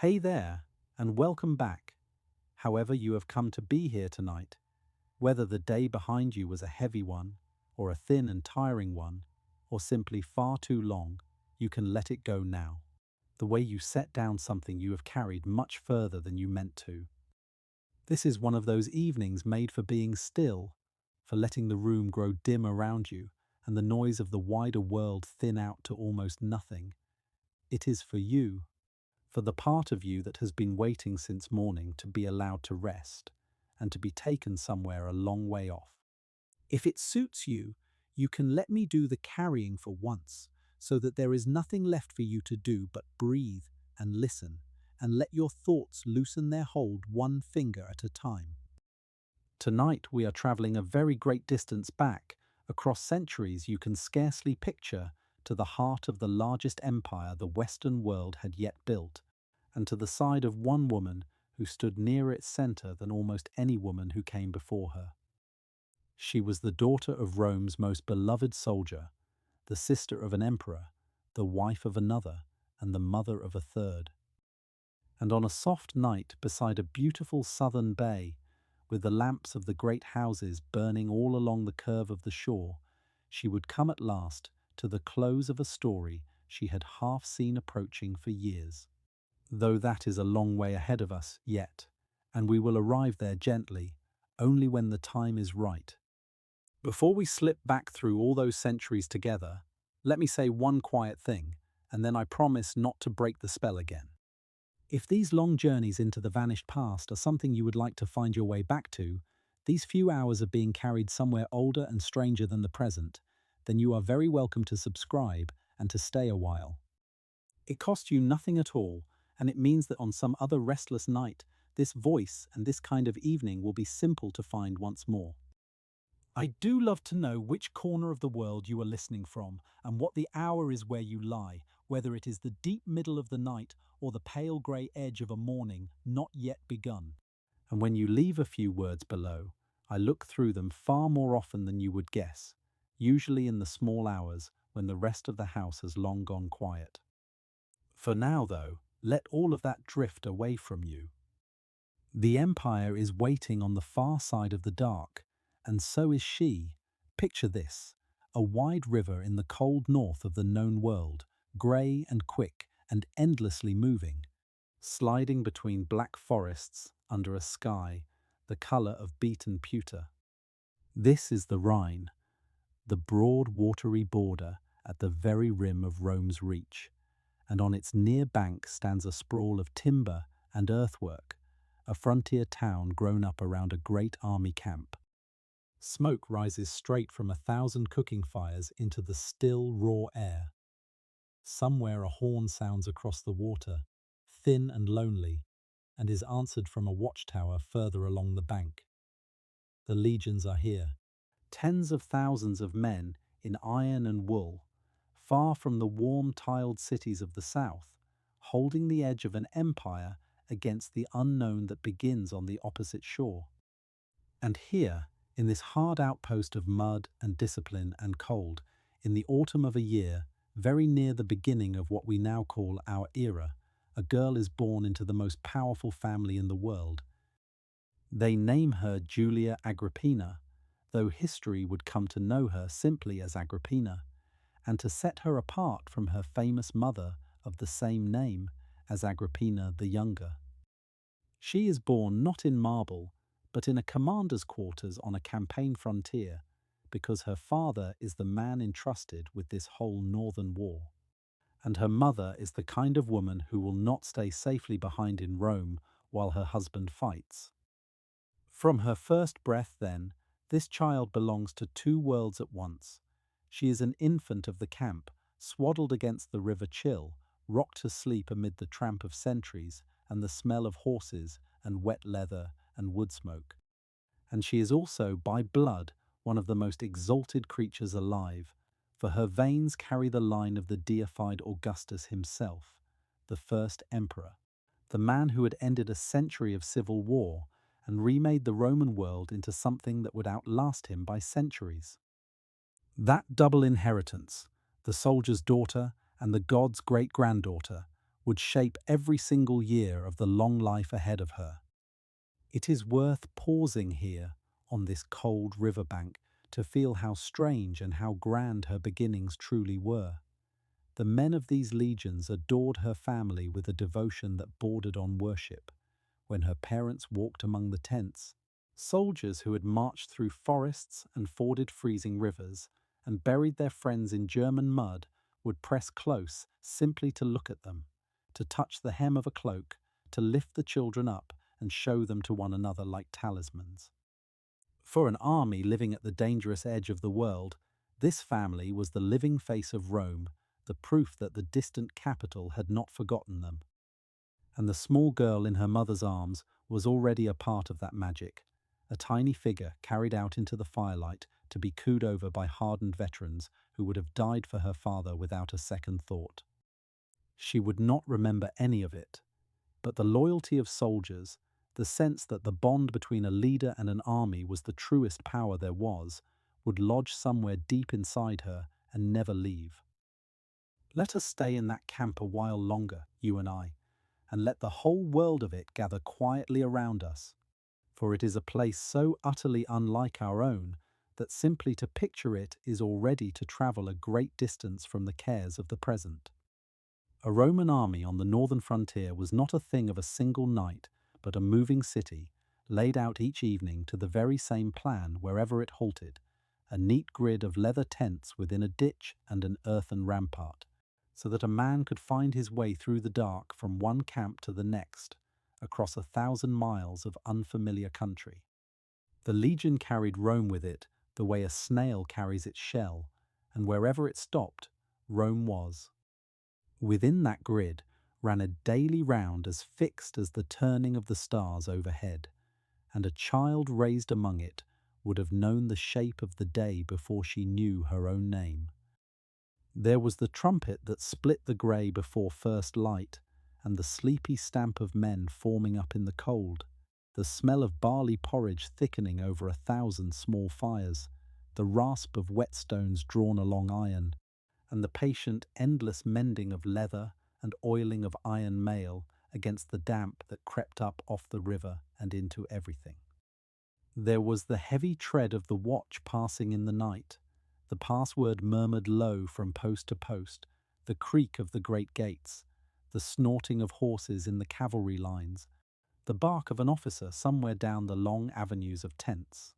Hey there, and welcome back. However you have come to be here tonight, whether the day behind you was a heavy one, or a thin and tiring one, or simply far too long, you can let it go now. The way you set down something you have carried much further than you meant to. This is one of those evenings made for being still, for letting the room grow dim around you and the noise of the wider world thin out to almost nothing. It is for you, for the part of you that has been waiting since morning to be allowed to rest and to be taken somewhere a long way off. If it suits you, you can let me do the carrying for once, so that there is nothing left for you to do but breathe and listen and let your thoughts loosen their hold one finger at a time. Tonight we are traveling a very great distance back, across centuries you can scarcely picture, to the heart of the largest empire the Western world had yet built, and to the side of one woman who stood nearer its center than almost any woman who came before her. She was the daughter of Rome's most beloved soldier, the sister of an emperor, the wife of another, and the mother of a third. And on a soft night beside a beautiful southern bay, with the lamps of the great houses burning all along the curve of the shore, she would come at last to the close of a story she had half seen approaching for years. Though that is a long way ahead of us yet, and we will arrive there gently, only when the time is right. Before we slip back through all those centuries together, let me say one quiet thing, and then I promise not to break the spell again. If these long journeys into the vanished past are something you would like to find your way back to, these few hours of being carried somewhere older and stranger than the present, then you are very welcome to subscribe and to stay a while. It costs you nothing at all, and it means that on some other restless night, this voice and this kind of evening will be simple to find once more. I do love to know which corner of the world you are listening from and what the hour is where you lie, whether it is the deep middle of the night or the pale grey edge of a morning not yet begun. And when you leave a few words below, I look through them far more often than you would guess, usually in the small hours when the rest of the house has long gone quiet. For now, though, let all of that drift away from you. The Empire is waiting on the far side of the dark, and so is she. Picture this: a wide river in the cold north of the known world, grey and quick and endlessly moving, sliding between black forests under a sky the colour of beaten pewter. This is the Rhine, the broad watery border at the very rim of Rome's reach, and on its near bank stands a sprawl of timber and earthwork, a frontier town grown up around a great army camp. Smoke rises straight from 1,000 cooking fires into the still, raw air. Somewhere a horn sounds across the water, thin and lonely, and is answered from a watchtower further along the bank. The legions are here, tens of thousands of men in iron and wool, far from the warm tiled cities of the south, holding the edge of an empire against the unknown that begins on the opposite shore. And here, in this hard outpost of mud and discipline and cold, in the autumn of a year, very near the beginning of what we now call our era, a girl is born into the most powerful family in the world. They name her Julia Agrippina, though history would come to know her simply as Agrippina, and to set her apart from her famous mother of the same name as Agrippina the Younger. She is born not in marble, but in a commander's quarters on a campaign frontier, because her father is the man entrusted with this whole northern war. And her mother is the kind of woman who will not stay safely behind in Rome while her husband fights. From her first breath, then, this child belongs to two worlds at once. She is an infant of the camp, swaddled against the river chill, rocked to sleep amid the tramp of sentries and the smell of horses and wet leather and wood smoke. And she is also, by blood, one of the most exalted creatures alive, for her veins carry the line of the deified Augustus himself, the first emperor, the man who had ended a century of civil war and remade the Roman world into something that would outlast him by centuries. That double inheritance, the soldier's daughter and the god's great-granddaughter, would shape every single year of the long life ahead of her. It is worth pausing here on this cold riverbank to feel how strange and how grand her beginnings truly were. The men of these legions adored her family with a devotion that bordered on worship. When her parents walked among the tents, soldiers who had marched through forests and forded freezing rivers and buried their friends in German mud would press close simply to look at them, to touch the hem of a cloak, to lift the children up and show them to one another like talismans. For an army living at the dangerous edge of the world, this family was the living face of Rome, the proof that the distant capital had not forgotten them. And the small girl in her mother's arms was already a part of that magic, a tiny figure carried out into the firelight to be cooed over by hardened veterans who would have died for her father without a second thought. She would not remember any of it, but the loyalty of soldiers, the sense that the bond between a leader and an army was the truest power there was, would lodge somewhere deep inside her and never leave. Let us stay in that camp a while longer, you and I, and let the whole world of it gather quietly around us, for it is a place so utterly unlike our own that simply to picture it is already to travel a great distance from the cares of the present. A Roman army on the northern frontier was not a thing of a single night, but a moving city, laid out each evening to the very same plan wherever it halted, a neat grid of leather tents within a ditch and an earthen rampart, so that a man could find his way through the dark from one camp to the next, across 1,000 miles of unfamiliar country. The legion carried Rome with it the way a snail carries its shell, and wherever it stopped, Rome was. Within that grid ran a daily round as fixed as the turning of the stars overhead, and a child raised among it would have known the shape of the day before she knew her own name. There was the trumpet that split the grey before first light, and the sleepy stamp of men forming up in the cold, the smell of barley porridge thickening over 1,000 small fires, the rasp of whetstones drawn along iron, and the patient, endless mending of leather and oiling of iron mail against the damp that crept up off the river and into everything. There was the heavy tread of the watch passing in the night, the password murmured low from post to post, the creak of the great gates, the snorting of horses in the cavalry lines, the bark of an officer somewhere down the long avenues of tents.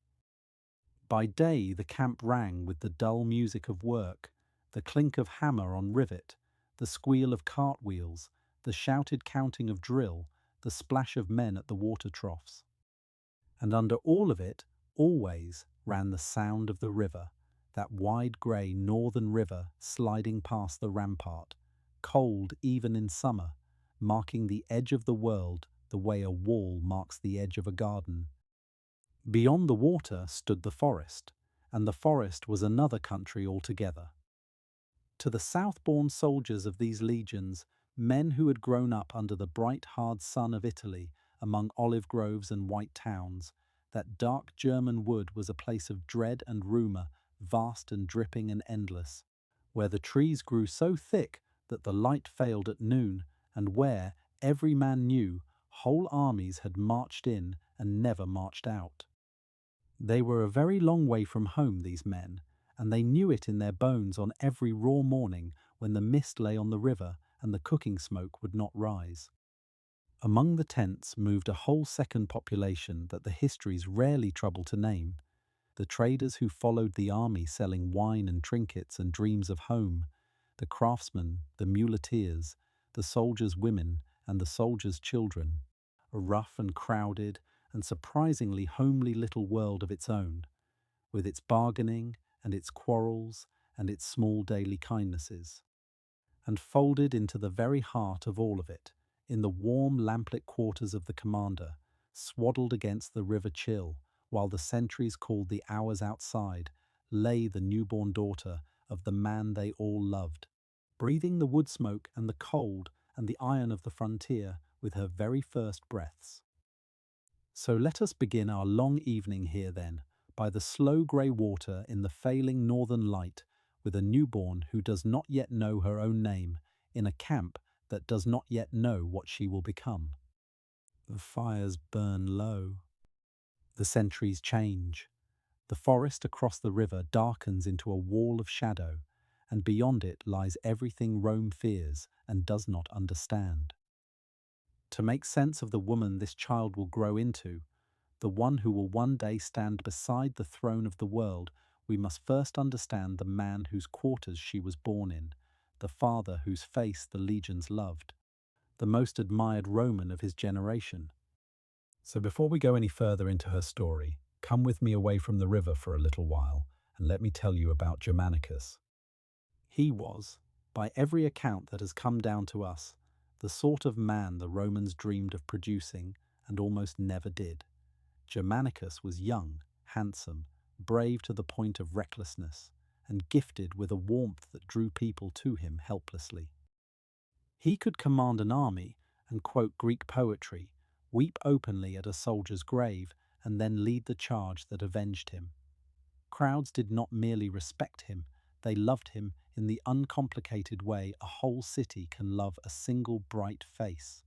By day the camp rang with the dull music of work, the clink of hammer on rivet, the squeal of cartwheels, the shouted counting of drill, the splash of men at the water troughs. And under all of it, always ran the sound of the river, that wide grey northern river sliding past the rampart, cold even in summer, marking the edge of the world the way a wall marks the edge of a garden. Beyond the water stood the forest, and the forest was another country altogether. To the south-born soldiers of these legions, men who had grown up under the bright, hard sun of Italy, among olive groves and white towns, that dark German wood was a place of dread and rumour, vast and dripping and endless, where the trees grew so thick that the light failed at noon, and where, every man knew, whole armies had marched in and never marched out. They were a very long way from home, these men, and they knew it in their bones on every raw morning when the mist lay on the river and the cooking smoke would not rise. Among the tents moved a whole second population that the histories rarely trouble to name, the traders who followed the army selling wine and trinkets and dreams of home, the craftsmen, the muleteers, the soldiers' women and the soldiers' children, a rough and crowded and surprisingly homely little world of its own, with its bargaining and its quarrels and its small daily kindnesses. And folded into the very heart of all of it, in the warm lamplit quarters of the commander, swaddled against the river chill, while the sentries called the hours outside, lay the newborn daughter of the man they all loved, breathing the wood smoke and the cold and the iron of the frontier with her very first breaths. So let us begin our long evening here then, by the slow grey water in the failing northern light, with a newborn who does not yet know her own name, in a camp that does not yet know what she will become. The fires burn low. The centuries change. The forest across the river darkens into a wall of shadow, and beyond it lies everything Rome fears and does not understand. To make sense of the woman this child will grow into, the one who will one day stand beside the throne of the world, we must first understand the man whose quarters she was born in, the father whose face the legions loved, the most admired Roman of his generation. So before we go any further into her story, come with me away from the river for a little while, and let me tell you about Germanicus. He was, by every account that has come down to us, the sort of man the Romans dreamed of producing and almost never did. Germanicus was young, handsome, brave to the point of recklessness, and gifted with a warmth that drew people to him helplessly. He could command an army and quote Greek poetry, weep openly at a soldier's grave, and then lead the charge that avenged him. Crowds did not merely respect him, they loved him in the uncomplicated way a whole city can love a single bright face.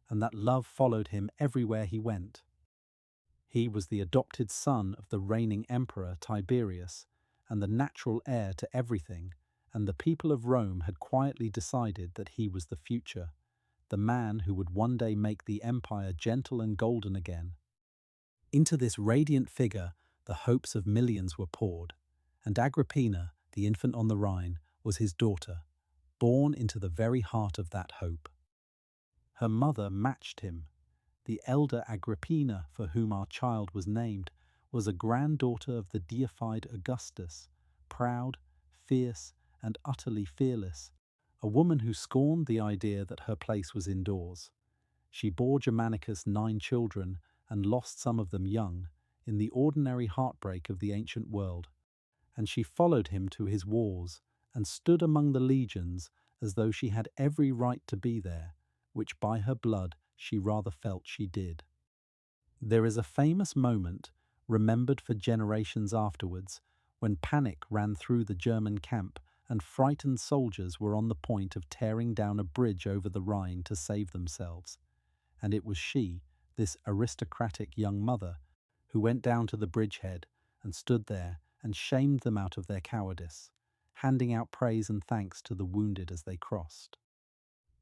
And that love followed him everywhere he went. He was the adopted son of the reigning emperor Tiberius, and the natural heir to everything, and the people of Rome had quietly decided that he was the future, the man who would one day make the empire gentle and golden again. Into this radiant figure, the hopes of millions were poured, and Agrippina, the infant on the Rhine, was his daughter, born into the very heart of that hope. Her mother matched him. The elder Agrippina, for whom our child was named, was a granddaughter of the deified Augustus, proud, fierce, and utterly fearless, a woman who scorned the idea that her place was indoors. She bore Germanicus 9 children and lost some of them young, in the ordinary heartbreak of the ancient world, and she followed him to his wars and stood among the legions as though she had every right to be there, which by her blood she rather felt she did. There is a famous moment, remembered for generations afterwards, when panic ran through the German camp and frightened soldiers were on the point of tearing down a bridge over the Rhine to save themselves. And it was she, this aristocratic young mother, who went down to the bridgehead and stood there and shamed them out of their cowardice, handing out praise and thanks to the wounded as they crossed.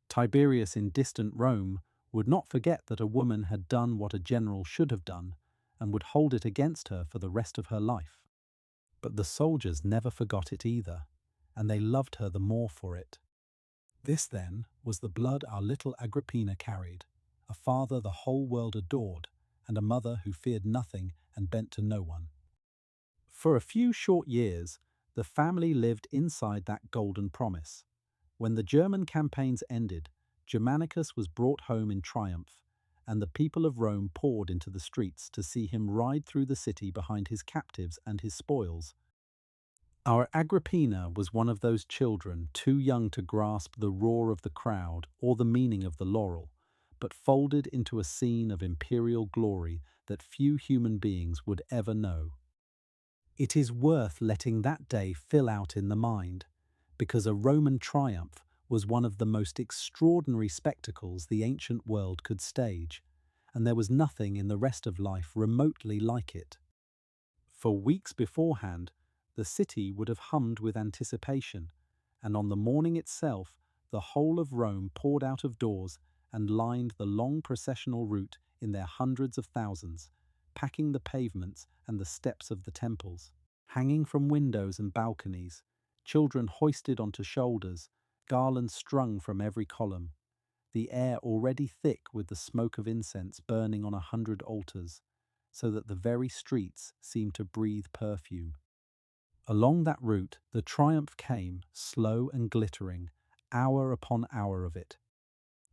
Tiberius in distant Rome would not forget that a woman had done what a general should have done, and would hold it against her for the rest of her life. But the soldiers never forgot it either, and they loved her the more for it. This, then, was the blood our little Agrippina carried, a father the whole world adored, and a mother who feared nothing and bent to no one. For a few short years, the family lived inside that golden promise. When the German campaigns ended, Germanicus was brought home in triumph, and the people of Rome poured into the streets to see him ride through the city behind his captives and his spoils. Our Agrippina was one of those children too young to grasp the roar of the crowd or the meaning of the laurel, but folded into a scene of imperial glory that few human beings would ever know. It is worth letting that day fill out in the mind, because a Roman triumph was one of the most extraordinary spectacles the ancient world could stage, and there was nothing in the rest of life remotely like it. For weeks beforehand, the city would have hummed with anticipation, and on the morning itself, the whole of Rome poured out of doors and lined the long processional route in their hundreds of thousands, packing the pavements and the steps of the temples. Hanging from windows and balconies, children hoisted onto shoulders, garlands strung from every column, the air already thick with the smoke of incense burning on 100 altars, so that the very streets seemed to breathe perfume. Along that route, the triumph came, slow and glittering, hour upon hour of it.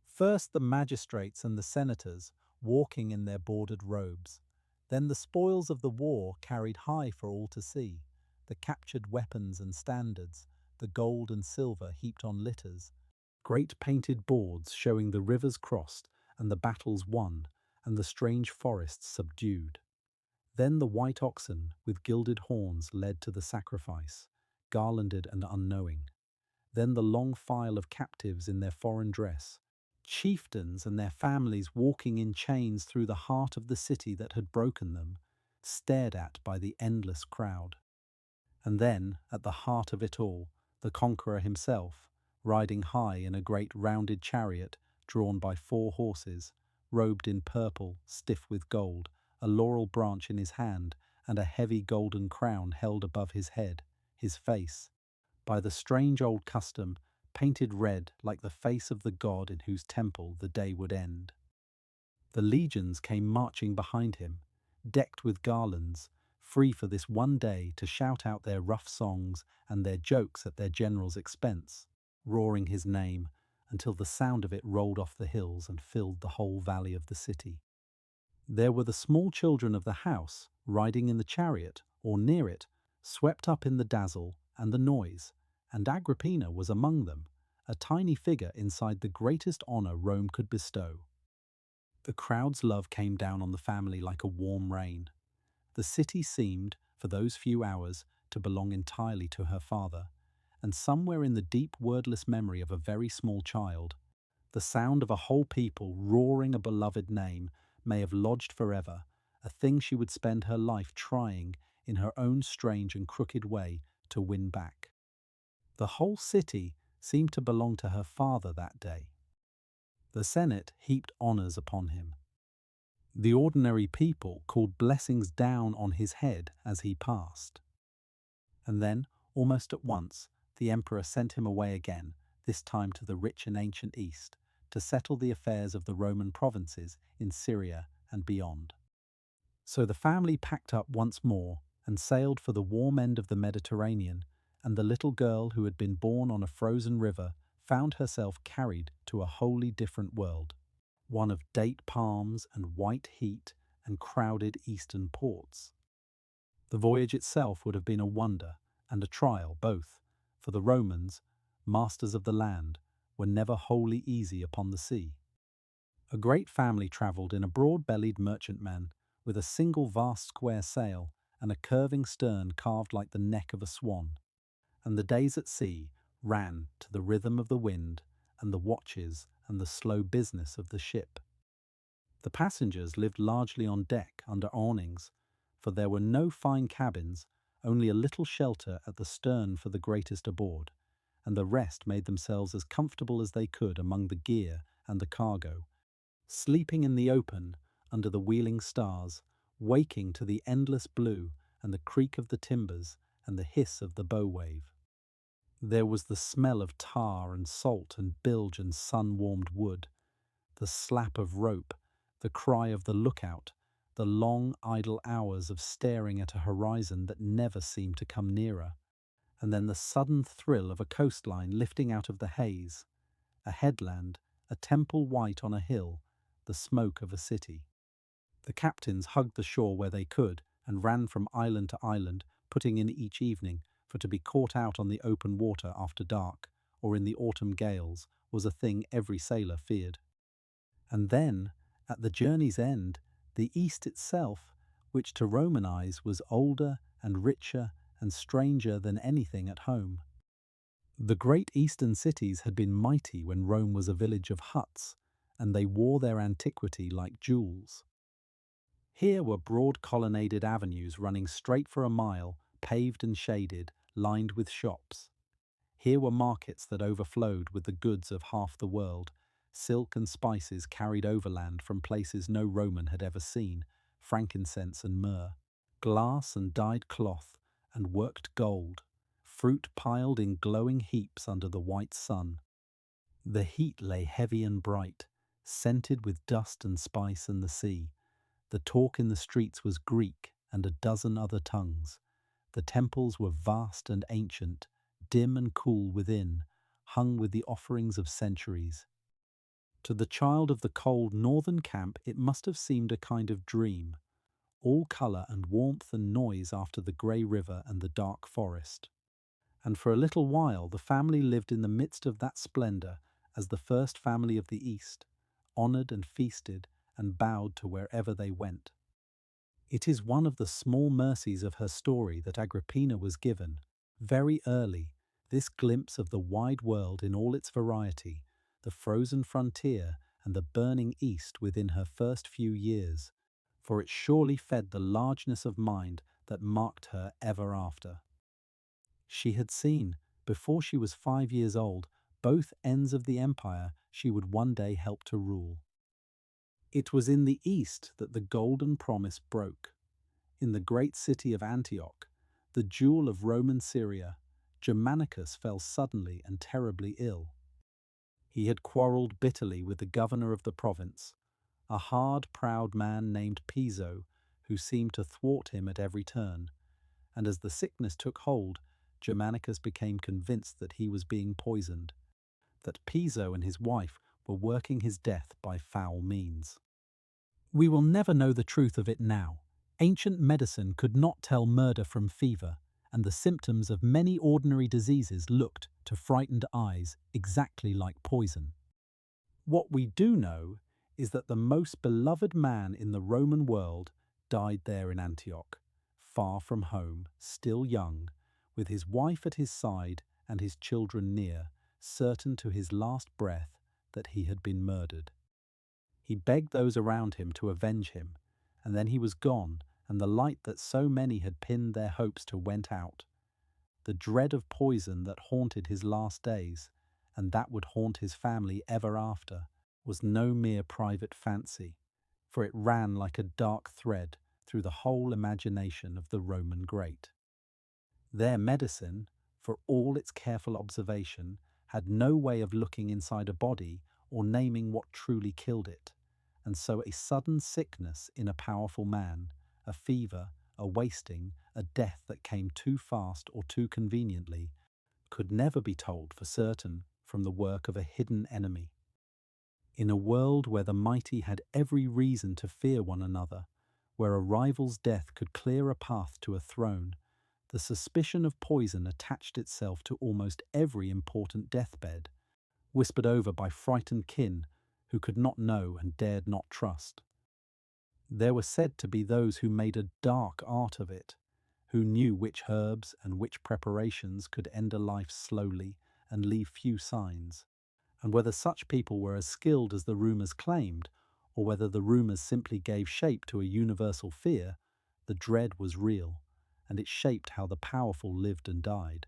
First the magistrates and the senators, walking in their bordered robes. Then the spoils of the war carried high for all to see, the captured weapons and standards, the gold and silver heaped on litters, great painted boards showing the rivers crossed and the battles won, and the strange forests subdued. Then the white oxen with gilded horns led to the sacrifice, garlanded and unknowing. then the long file of captives in their foreign dress, chieftains and their families walking in chains through the heart of the city that had broken them, stared at by the endless crowd. And then, at the heart of it all, the conqueror himself, riding high in a great rounded chariot drawn by 4 horses, robed in purple, stiff with gold, a laurel branch in his hand, and a heavy golden crown held above his head, his face, by the strange old custom, painted red like the face of the god in whose temple the day would end. The legions came marching behind him, decked with garlands, free for this one day to shout out their rough songs and their jokes at their general's expense, roaring his name until the sound of it rolled off the hills and filled the whole valley of the city. There were the small children of the house, riding in the chariot, or near it, swept up in the dazzle and the noise, and Agrippina was among them, a tiny figure inside the greatest honor Rome could bestow. The crowd's love came down on the family like a warm rain. The city seemed, for those few hours, to belong entirely to her father, and somewhere in the deep wordless memory of a very small child, the sound of a whole people roaring a beloved name may have lodged forever, a thing she would spend her life trying, in her own strange and crooked way, to win back. The whole city seemed to belong to her father that day. The Senate heaped honors upon him. The ordinary people called blessings down on his head as he passed. And then, almost at once, the emperor sent him away again, this time to the rich and ancient East, to settle the affairs of the Roman provinces in Syria and beyond. So the family packed up once more and sailed for the warm end of the Mediterranean, and the little girl who had been born on a frozen river found herself carried to a wholly different world, one of date palms and white heat and crowded eastern ports. The voyage itself would have been a wonder and a trial both, for the Romans, masters of the land, were never wholly easy upon the sea. A great family travelled in a broad-bellied merchantman with a single vast square sail and a curving stern carved like the neck of a swan, and the days at sea ran to the rhythm of the wind and the watches and the slow business of the ship. The passengers lived largely on deck under awnings, for there were no fine cabins, only a little shelter at the stern for the greatest aboard, and the rest made themselves as comfortable as they could among the gear and the cargo, sleeping in the open under the wheeling stars, waking to the endless blue and the creak of the timbers and the hiss of the bow wave. There was the smell of tar and salt and bilge and sun-warmed wood, the slap of rope, the cry of the lookout, the long idle hours of staring at a horizon that never seemed to come nearer, and then the sudden thrill of a coastline lifting out of the haze, a headland, a temple white on a hill, the smoke of a city. The captains hugged the shore where they could and ran from island to island, putting in each evening, for to be caught out on the open water after dark, or in the autumn gales, was a thing every sailor feared. And then, at the journey's end, the East itself, which to Roman eyes was older and richer and stranger than anything at home. The great eastern cities had been mighty when Rome was a village of huts, and they wore their antiquity like jewels. Here were broad colonnaded avenues running straight for a mile, paved and shaded, lined with shops. Here were markets that overflowed with the goods of half the world, silk and spices carried overland from places no Roman had ever seen, frankincense and myrrh, glass and dyed cloth and worked gold, fruit piled in glowing heaps under the white sun. The heat lay heavy and bright, scented with dust and spice and the sea. The talk in the streets was Greek and a dozen other tongues. The temples were vast and ancient, dim and cool within, hung with the offerings of centuries. To the child of the cold northern camp it must have seemed a kind of dream, all colour and warmth and noise after the grey river and the dark forest. And for a little while the family lived in the midst of that splendour as the first family of the East, honoured and feasted and bowed to wherever they went. It is one of the small mercies of her story that Agrippina was given, very early, This glimpse of the wide world in all its variety, the frozen frontier and the burning east within her first few years, for it surely fed the largeness of mind that marked her ever after. She had seen, before she was 5 years old, both ends of the empire she would one day help to rule. It was in the east that the golden promise broke. In the great city of Antioch, the jewel of Roman Syria, Germanicus fell suddenly and terribly ill. He had quarrelled bitterly with the governor of the province, a hard, proud man named Piso, who seemed to thwart him at every turn, and as the sickness took hold, Germanicus became convinced that he was being poisoned, that Piso and his wife were working his death by foul means. We will never know the truth of it now. Ancient medicine could not tell murder from fever, and the symptoms of many ordinary diseases looked, to frightened eyes, exactly like poison. What we do know is that the most beloved man in the Roman world died there in Antioch, far from home, still young, with his wife at his side and his children near, certain to his last breath that he had been murdered. He begged those around him to avenge him, and then he was gone, and the light that so many had pinned their hopes to went out. The dread of poison that haunted his last days, and that would haunt his family ever after, was no mere private fancy, for it ran like a dark thread through the whole imagination of the Roman great. Their medicine, for all its careful observation, had no way of looking inside a body or naming what truly killed it, and so a sudden sickness in a powerful man, a fever, a wasting, a death that came too fast or too conveniently, could never be told for certain from the work of a hidden enemy. In a world where the mighty had every reason to fear one another, where a rival's death could clear a path to a throne, the suspicion of poison attached itself to almost every important deathbed, whispered over by frightened kin who could not know and dared not trust. There were said to be those who made a dark art of it, who knew which herbs and which preparations could end a life slowly and leave few signs, and whether such people were as skilled as the rumours claimed, or whether the rumours simply gave shape to a universal fear, the dread was real, and it shaped how the powerful lived and died.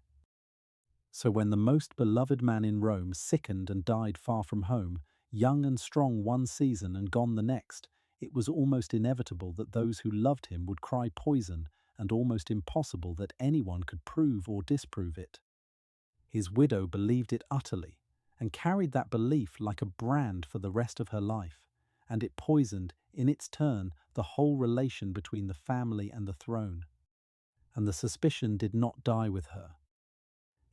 So when the most beloved man in Rome sickened and died far from home, young and strong one season and gone the next, it was almost inevitable that those who loved him would cry poison, and almost impossible that anyone could prove or disprove it. His widow believed it utterly, and carried that belief like a brand for the rest of her life, and it poisoned, in its turn, the whole relation between the family and the throne. And the suspicion did not die with her.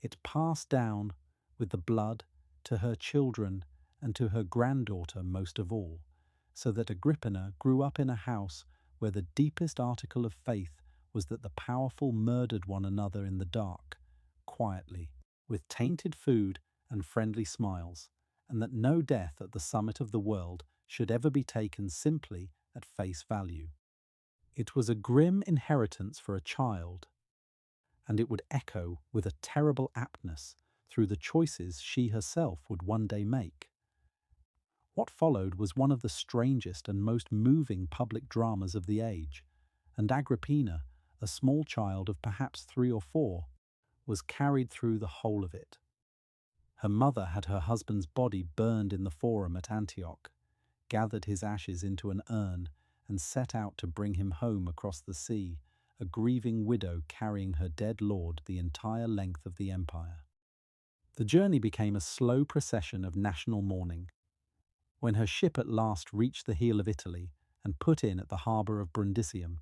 It passed down, with the blood, to her children and to her granddaughter most of all, so that Agrippina grew up in a house where the deepest article of faith was that the powerful murdered one another in the dark, quietly, with tainted food and friendly smiles, and that no death at the summit of the world should ever be taken simply at face value. It was a grim inheritance for a child, and it would echo with a terrible aptness through the choices she herself would one day make. What followed was one of the strangest and most moving public dramas of the age, and Agrippina, a small child of perhaps 3 or 4, was carried through the whole of it. Her mother had her husband's body burned in the Forum at Antioch, gathered his ashes into an urn, and set out to bring him home across the sea, a grieving widow carrying her dead lord the entire length of the empire. The journey became a slow procession of national mourning. When her ship at last reached the heel of Italy and put in at the harbour of Brundisium,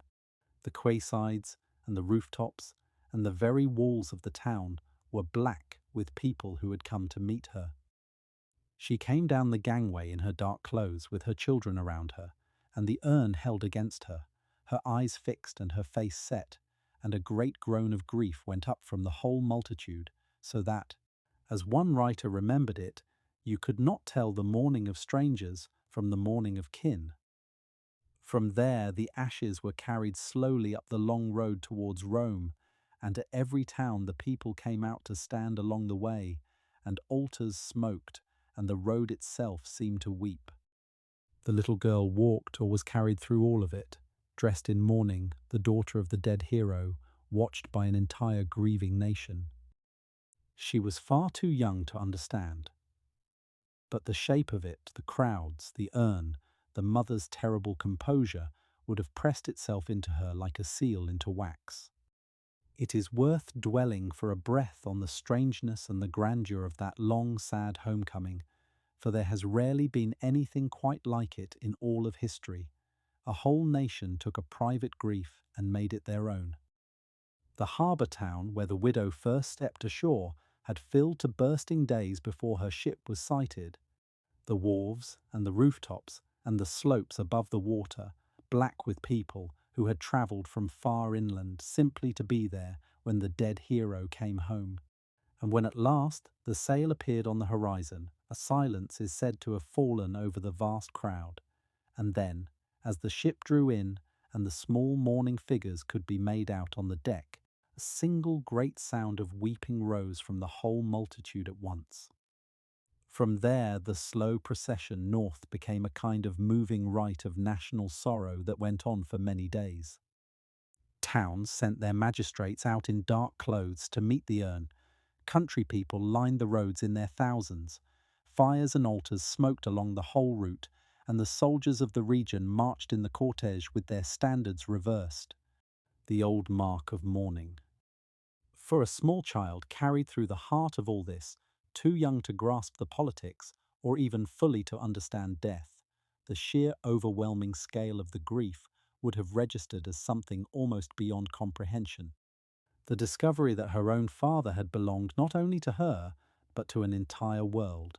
the quaysides and the rooftops and the very walls of the town were black with people who had come to meet her. She came down the gangway in her dark clothes with her children around her, and the urn held against her, her eyes fixed and her face set, and a great groan of grief went up from the whole multitude, so that, as one writer remembered it, you could not tell the mourning of strangers from the mourning of kin. From there the ashes were carried slowly up the long road towards Rome, and at every town the people came out to stand along the way, and altars smoked, and the road itself seemed to weep. The little girl walked or was carried through all of it, dressed in mourning, the daughter of the dead hero, watched by an entire grieving nation. She was far too young to understand. But the shape of it, the crowds, the urn, the mother's terrible composure would have pressed itself into her like a seal into wax. It is worth dwelling for a breath on the strangeness and the grandeur of that long, sad homecoming, for there has rarely been anything quite like it in all of history. A whole nation took a private grief and made it their own. The harbour town where the widow first stepped ashore had filled to bursting days before her ship was sighted. The wharves and the rooftops and the slopes above the water, black with people who had travelled from far inland simply to be there when the dead hero came home. And when at last the sail appeared on the horizon, a silence is said to have fallen over the vast crowd. And then, as the ship drew in and the small mourning figures could be made out on the deck, a single great sound of weeping rose from the whole multitude at once. From there, the slow procession north became a kind of moving rite of national sorrow that went on for many days. Towns sent their magistrates out in dark clothes to meet the urn. Country people lined the roads in their thousands. Fires and altars smoked along the whole route, and the soldiers of the region marched in the cortege with their standards reversed. The old mark of mourning. For a small child carried through the heart of all this, too young to grasp the politics or even fully to understand death, the sheer overwhelming scale of the grief would have registered as something almost beyond comprehension. The discovery that her own father had belonged not only to her, but to an entire world,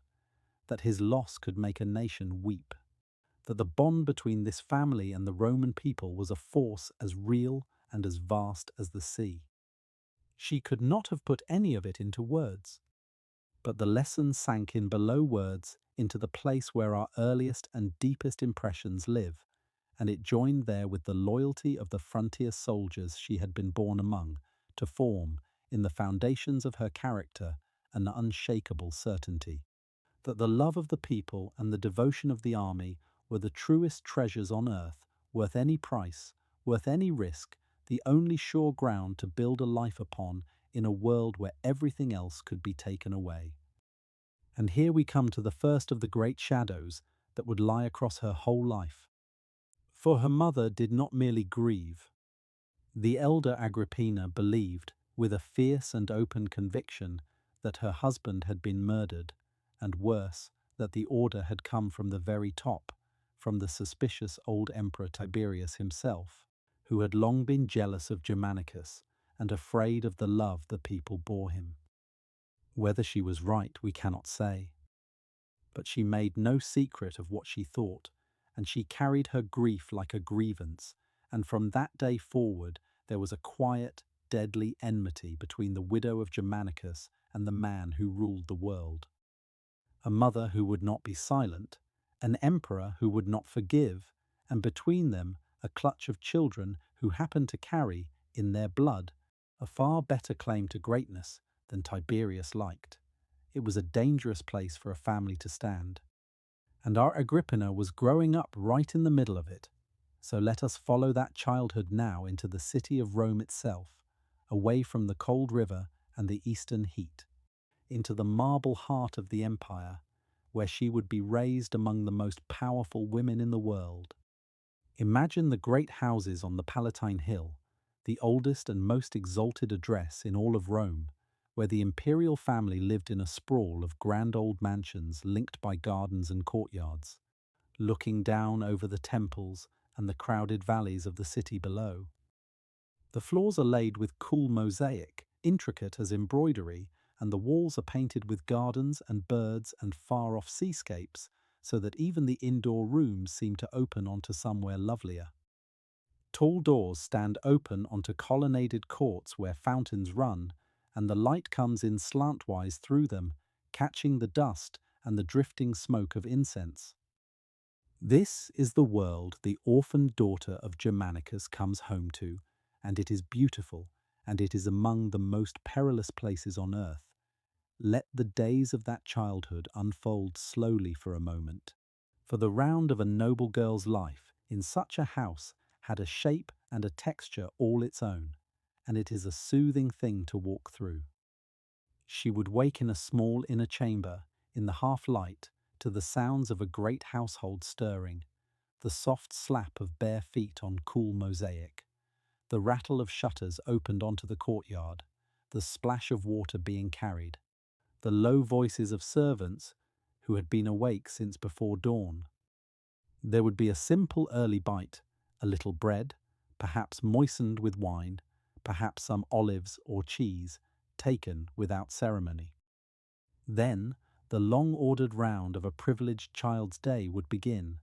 that his loss could make a nation weep, that the bond between this family and the Roman people was a force as real and as vast as the sea. She could not have put any of it into words. But the lesson sank in below words into the place where our earliest and deepest impressions live, and it joined there with the loyalty of the frontier soldiers she had been born among, to form, in the foundations of her character, an unshakable certainty that the love of the people and the devotion of the army were the truest treasures on earth, worth any price, worth any risk, the only sure ground to build a life upon in a world where everything else could be taken away. And here we come to the first of the great shadows that would lie across her whole life. For her mother did not merely grieve. The elder Agrippina believed, with a fierce and open conviction, that her husband had been murdered, and worse, that the order had come from the very top, from the suspicious old emperor Tiberius himself, who had long been jealous of Germanicus and afraid of the love the people bore him. Whether she was right, we cannot say. But she made no secret of what she thought, and she carried her grief like a grievance, and from that day forward there was a quiet, deadly enmity between the widow of Germanicus and the man who ruled the world. A mother who would not be silent, an emperor who would not forgive, and between them a clutch of children who happened to carry, in their blood, a far better claim to greatness than Tiberius liked. It was a dangerous place for a family to stand. And our Agrippina was growing up right in the middle of it. So let us follow that childhood now into the city of Rome itself, away from the cold river and the eastern heat, into the marble heart of the empire, where she would be raised among the most powerful women in the world. Imagine the great houses on the Palatine Hill, the oldest and most exalted address in all of Rome, where the imperial family lived in a sprawl of grand old mansions linked by gardens and courtyards, looking down over the temples and the crowded valleys of the city below. The floors are laid with cool mosaic, intricate as embroidery, and the walls are painted with gardens and birds and far-off seascapes, so that even the indoor rooms seem to open onto somewhere lovelier. Tall doors stand open onto colonnaded courts where fountains run, and the light comes in slantwise through them, catching the dust and the drifting smoke of incense. This is the world the orphaned daughter of Germanicus comes home to, and it is beautiful, and it is among the most perilous places on earth. Let the days of that childhood unfold slowly for a moment. For the round of a noble girl's life in such a house had a shape and a texture all its own, and it is a soothing thing to walk through. She would wake in a small inner chamber, in the half-light, to the sounds of a great household stirring, the soft slap of bare feet on cool mosaic, the rattle of shutters opened onto the courtyard, the splash of water being carried, the low voices of servants who had been awake since before dawn. There would be a simple early bite, a little bread, perhaps moistened with wine, perhaps some olives or cheese, taken without ceremony. Then the long-ordered round of a privileged child's day would begin,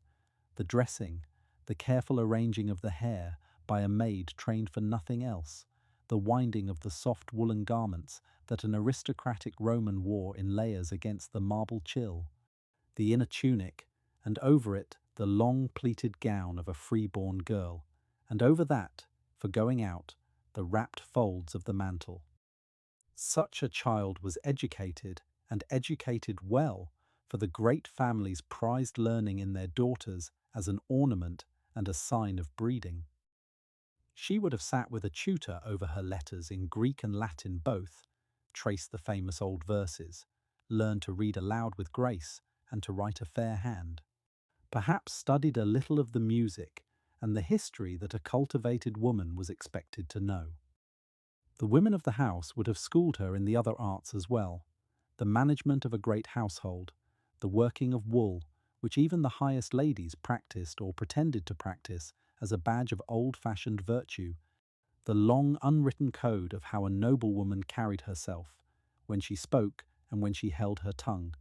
the dressing, the careful arranging of the hair by a maid trained for nothing else, the winding of the soft woolen garments that an aristocratic Roman wore in layers against the marble chill, the inner tunic, and over it the long pleated gown of a free-born girl, and over that, for going out, the wrapped folds of the mantle. Such a child was educated, and educated well, for the great families prized learning in their daughters as an ornament and a sign of breeding. She would have sat with a tutor over her letters in Greek and Latin both, traced the famous old verses, learned to read aloud with grace and to write a fair hand, perhaps studied a little of the music and the history that a cultivated woman was expected to know. The women of the house would have schooled her in the other arts as well, the management of a great household, the working of wool, which even the highest ladies practiced or pretended to practice as a badge of old-fashioned virtue, the long unwritten code of how a noblewoman carried herself, when she spoke and when she held her tongue,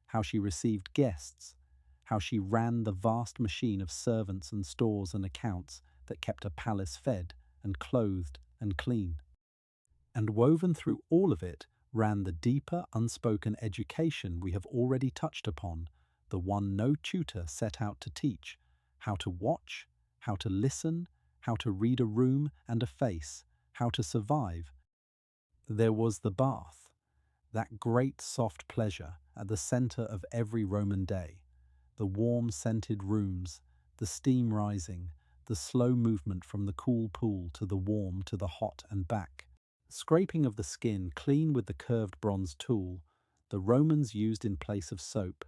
how she received guests, how she ran the vast machine of servants and stores and accounts that kept a palace fed and clothed and clean. And woven through all of it ran the deeper unspoken education we have already touched upon, the one no tutor set out to teach, how to watch, how to listen, how to read a room and a face, how to survive. There was the bath, that great soft pleasure at the centre of every Roman day, the warm scented rooms, the steam rising, the slow movement from the cool pool to the warm to the hot and back. Scraping of the skin clean with the curved bronze tool, the Romans used in place of soap,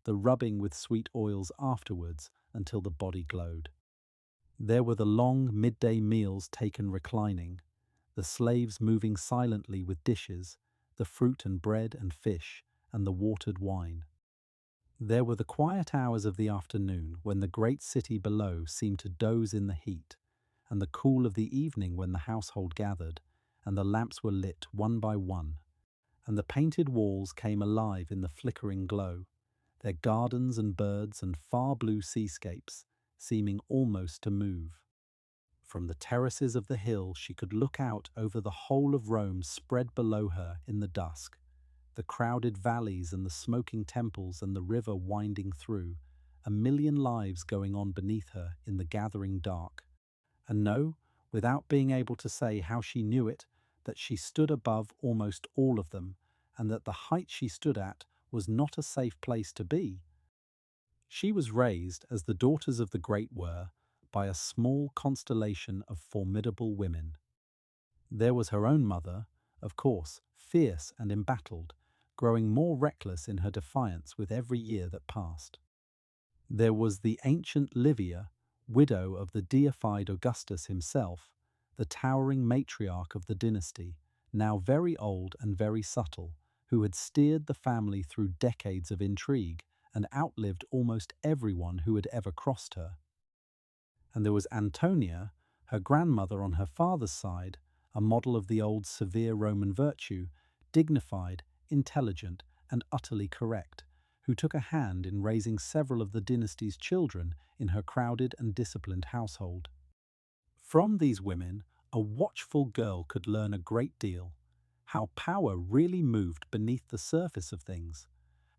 the rubbing with sweet oils afterwards until the body glowed. There were the long midday meals taken reclining, the slaves moving silently with dishes, the fruit and bread and fish, and the watered wine. There were the quiet hours of the afternoon when the great city below seemed to doze in the heat, and the cool of the evening when the household gathered, and the lamps were lit one by one, and the painted walls came alive in the flickering glow, their gardens and birds and far blue seascapes seeming almost to move. From the terraces of the hill she could look out over the whole of Rome spread below her in the dusk, the crowded valleys and the smoking temples and the river winding through, a million lives going on beneath her in the gathering dark. And know, without being able to say how she knew it, that she stood above almost all of them, and that the height she stood at was not a safe place to be. She was raised, as the daughters of the great were, by a small constellation of formidable women. There was her own mother, of course, fierce and embattled, growing more reckless in her defiance with every year that passed. There was the ancient Livia, widow of the deified Augustus himself, the towering matriarch of the dynasty, now very old and very subtle, who had steered the family through decades of intrigue and outlived almost everyone who had ever crossed her. And there was Antonia, her grandmother on her father's side, a model of the old severe Roman virtue, dignified, intelligent, and utterly correct, who took a hand in raising several of the dynasty's children in her crowded and disciplined household. From these women, a watchful girl could learn a great deal, how power really moved beneath the surface of things,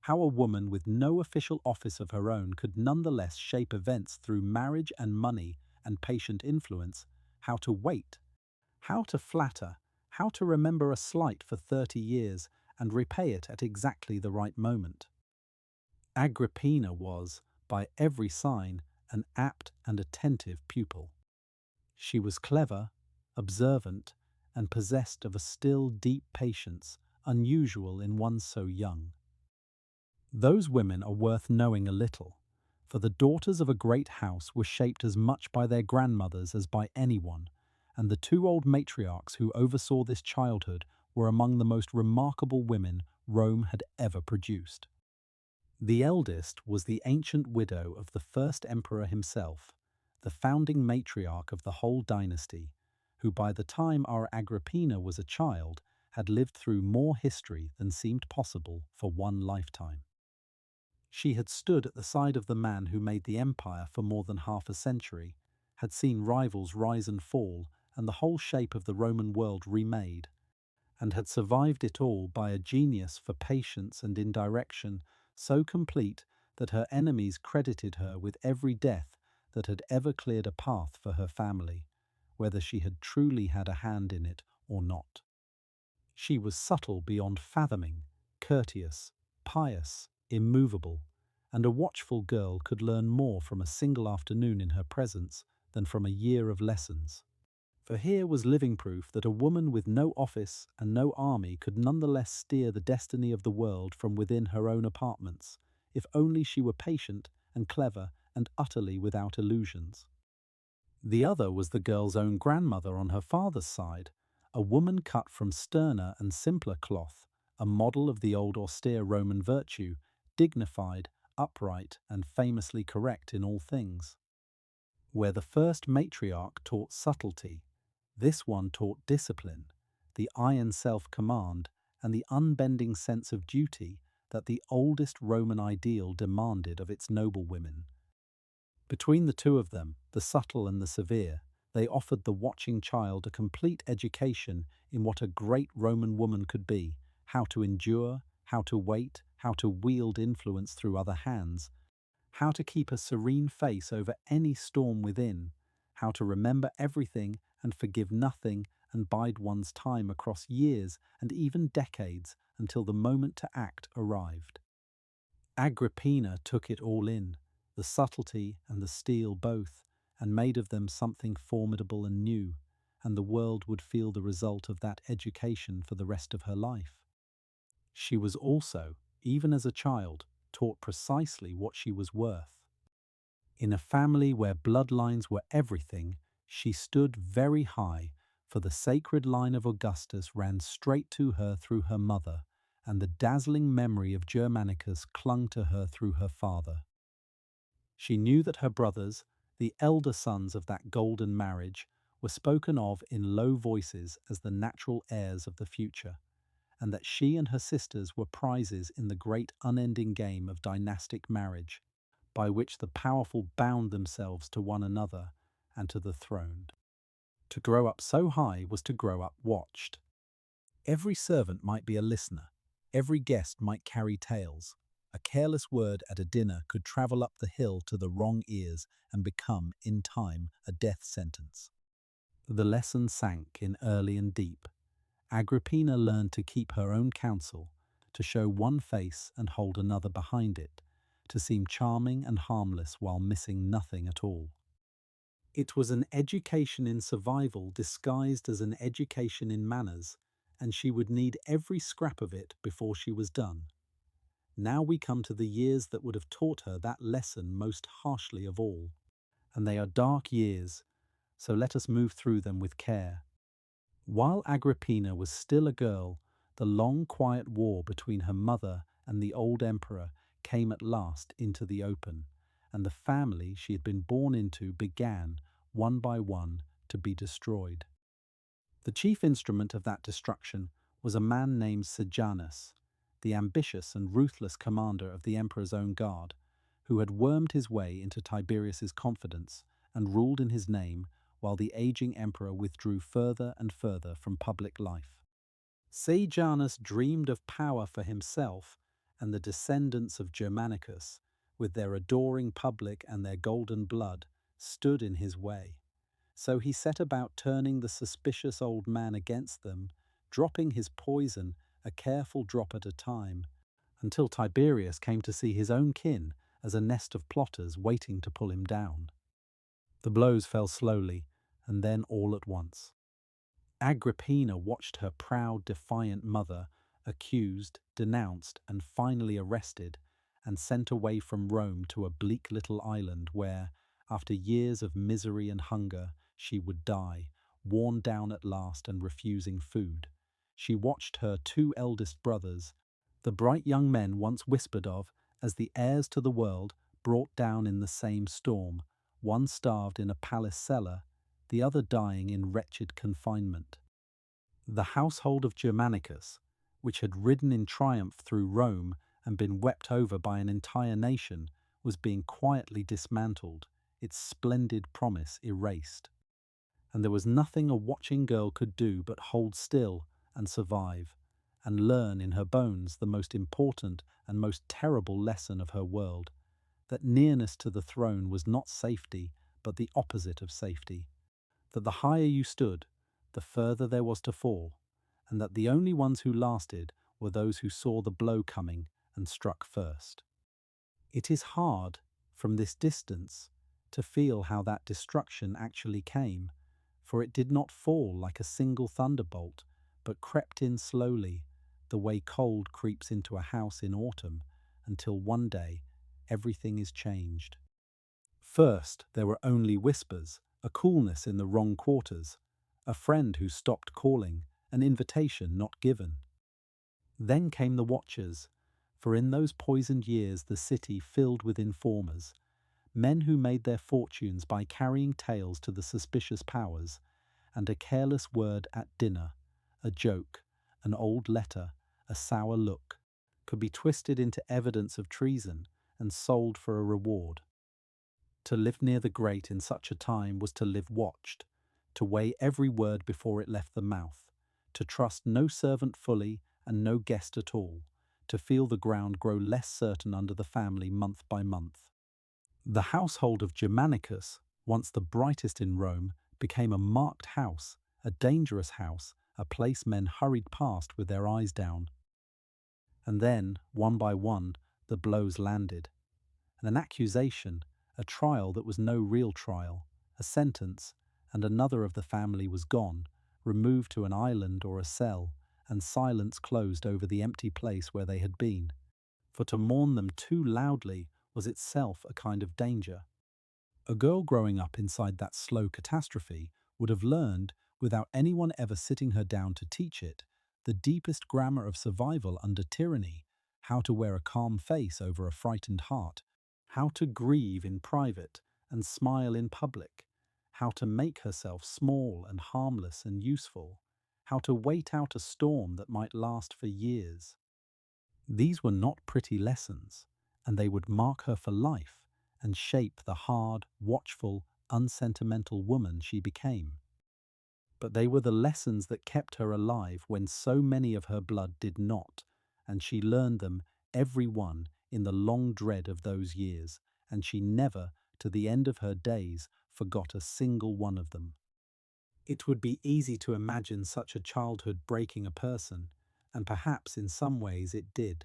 how a woman with no official office of her own could nonetheless shape events through marriage and money and patient influence, how to wait, how to flatter, How to remember a slight for 30 years and repay it at exactly the right moment. Agrippina was, by every sign, an apt and attentive pupil. She was clever, observant, and possessed of a still deep patience unusual in one so young. Those women are worth knowing a little, for the daughters of a great house were shaped as much by their grandmothers as by anyone, and the two old matriarchs who oversaw this childhood were among the most remarkable women Rome had ever produced. The eldest was the ancient widow of the first emperor himself, the founding matriarch of the whole dynasty, who by the time our Agrippina was a child had lived through more history than seemed possible for one lifetime. She had stood at the side of the man who made the empire for more than half a century, had seen rivals rise and fall and the whole shape of the Roman world remade, and had survived it all by a genius for patience and indirection so complete that her enemies credited her with every death that had ever cleared a path for her family, whether she had truly had a hand in it or not. She was subtle beyond fathoming, courteous, pious, immovable, and a watchful girl could learn more from a single afternoon in her presence than from a year of lessons. For here was living proof that a woman with no office and no army could nonetheless steer the destiny of the world from within her own apartments, if only she were patient and clever and utterly without illusions. The other was the girl's own grandmother on her father's side, a woman cut from sterner and simpler cloth, a model of the old austere Roman virtue, dignified, upright, and famously correct in all things. Where the first matriarch taught subtlety, this one taught discipline, the iron self-command, and the unbending sense of duty that the oldest Roman ideal demanded of its noble women. Between the two of them, the subtle and the severe, they offered the watching child a complete education in what a great Roman woman could be, how to endure, how to wait, how to wield influence through other hands, how to keep a serene face over any storm within, how to remember everything and forgive nothing and bide one's time across years and even decades until the moment to act arrived. Agrippina took it all in, the subtlety and the steel both, and made of them something formidable and new, and the world would feel the result of that education for the rest of her life. She was also, even as a child, taught precisely what she was worth. In a family where bloodlines were everything, she stood very high, for the sacred line of Augustus ran straight to her through her mother, and the dazzling memory of Germanicus clung to her through her father. She knew that her brothers, the elder sons of that golden marriage, were spoken of in low voices as the natural heirs of the future, and that she and her sisters were prizes in the great unending game of dynastic marriage, by which the powerful bound themselves to one another and to the throne. To grow up so high was to grow up watched. Every servant might be a listener, every guest might carry tales. A careless word at a dinner could travel up the hill to the wrong ears and become, in time, a death sentence. The lesson sank in early and deep. Agrippina learned to keep her own counsel, to show one face and hold another behind it, to seem charming and harmless while missing nothing at all. It was an education in survival disguised as an education in manners, and she would need every scrap of it before she was done. Now we come to the years that would have taught her that lesson most harshly of all. And they are dark years, so let us move through them with care. While Agrippina was still a girl, the long quiet war between her mother and the old emperor came at last into the open, and the family she had been born into began, one by one, to be destroyed. The chief instrument of that destruction was a man named Sejanus, the ambitious and ruthless commander of the emperor's own guard, who had wormed his way into Tiberius's confidence and ruled in his name while the aging emperor withdrew further and further from public life. Sejanus dreamed of power for himself, and the descendants of Germanicus, with their adoring public and their golden blood, stood in his way. So he set about turning the suspicious old man against them dropping his poison a careful drop at a time, until Tiberius came to see his own kin as a nest of plotters waiting to pull him down. The blows fell slowly, and then all at once. Agrippina watched her proud, defiant mother accused, denounced, and finally arrested, and sent away from Rome to a bleak little island where, after years of misery and hunger, she would die, worn down at last and refusing food. She watched her two eldest brothers, the bright young men once whispered of as the heirs to the world, brought down in the same storm, one starved in a palace cellar, the other dying in wretched confinement. The household of Germanicus, which had ridden in triumph through Rome and been wept over by an entire nation, was being quietly dismantled, its splendid promise erased. And there was nothing a watching girl could do but hold still and survive, and learn in her bones the most important and most terrible lesson of her world, that nearness to the throne was not safety, but the opposite of safety, that the higher you stood, the further there was to fall, and that the only ones who lasted were those who saw the blow coming and struck first. It is hard, from this distance, to feel how that destruction actually came, for it did not fall like a single thunderbolt, but crept in slowly, the way cold creeps into a house in autumn, until one day everything is changed. First, there were only whispers, a coolness in the wrong quarters, a friend who stopped calling, an invitation not given. Then came the watchers, for in those poisoned years the city filled with informers, men who made their fortunes by carrying tales to the suspicious powers, and a careless word at dinner, a joke, an old letter, a sour look, could be twisted into evidence of treason and sold for a reward. To live near the great in such a time was to live watched, to weigh every word before it left the mouth, to trust no servant fully and no guest at all, to feel the ground grow less certain under the family month by month. The household of Germanicus, once the brightest in Rome, became a marked house, a dangerous house, a place men hurried past with their eyes down. And then, one by one, the blows landed. An accusation, a trial that was no real trial, a sentence, and another of the family was gone, removed to an island or a cell, and silence closed over the empty place where they had been. For to mourn them too loudly was itself a kind of danger. A girl growing up inside that slow catastrophe would have learned, without anyone ever sitting her down to teach it, the deepest grammar of survival under tyranny, how to wear a calm face over a frightened heart, how to grieve in private and smile in public, how to make herself small and harmless and useful, how to wait out a storm that might last for years. These were not pretty lessons, and they would mark her for life and shape the hard, watchful, unsentimental woman she became. But they were the lessons that kept her alive when so many of her blood did not, and she learned them, every one, in the long dread of those years, and she never, to the end of her days, forgot a single one of them. It would be easy to imagine such a childhood breaking a person, and perhaps in some ways it did.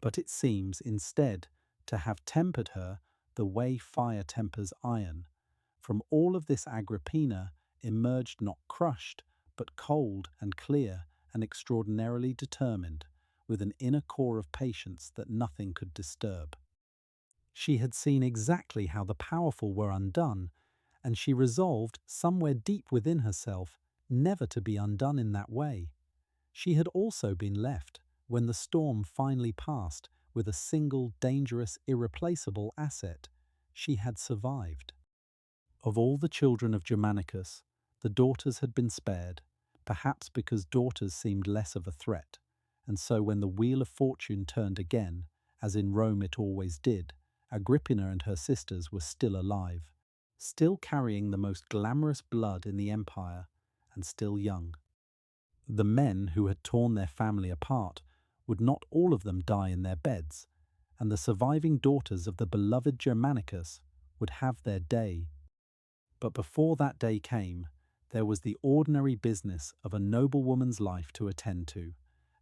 But it seems, instead, to have tempered her the way fire tempers iron. From all of this Agrippina emerged not crushed, but cold and clear and extraordinarily determined, with an inner core of patience that nothing could disturb. She had seen exactly how the powerful were undone, and she resolved, somewhere deep within herself, never to be undone in that way. She had also been left, when the storm finally passed, with a single, dangerous, irreplaceable asset. She had survived. Of all the children of Germanicus, the daughters had been spared, perhaps because daughters seemed less of a threat, and so when the wheel of fortune turned again, as in Rome it always did, Agrippina and her sisters were still alive, still carrying the most glamorous blood in the empire, and still young. The men who had torn their family apart would not all of them die in their beds, and the surviving daughters of the beloved Germanicus would have their day. But before that day came, There was the ordinary business of a noblewoman's life to attend to,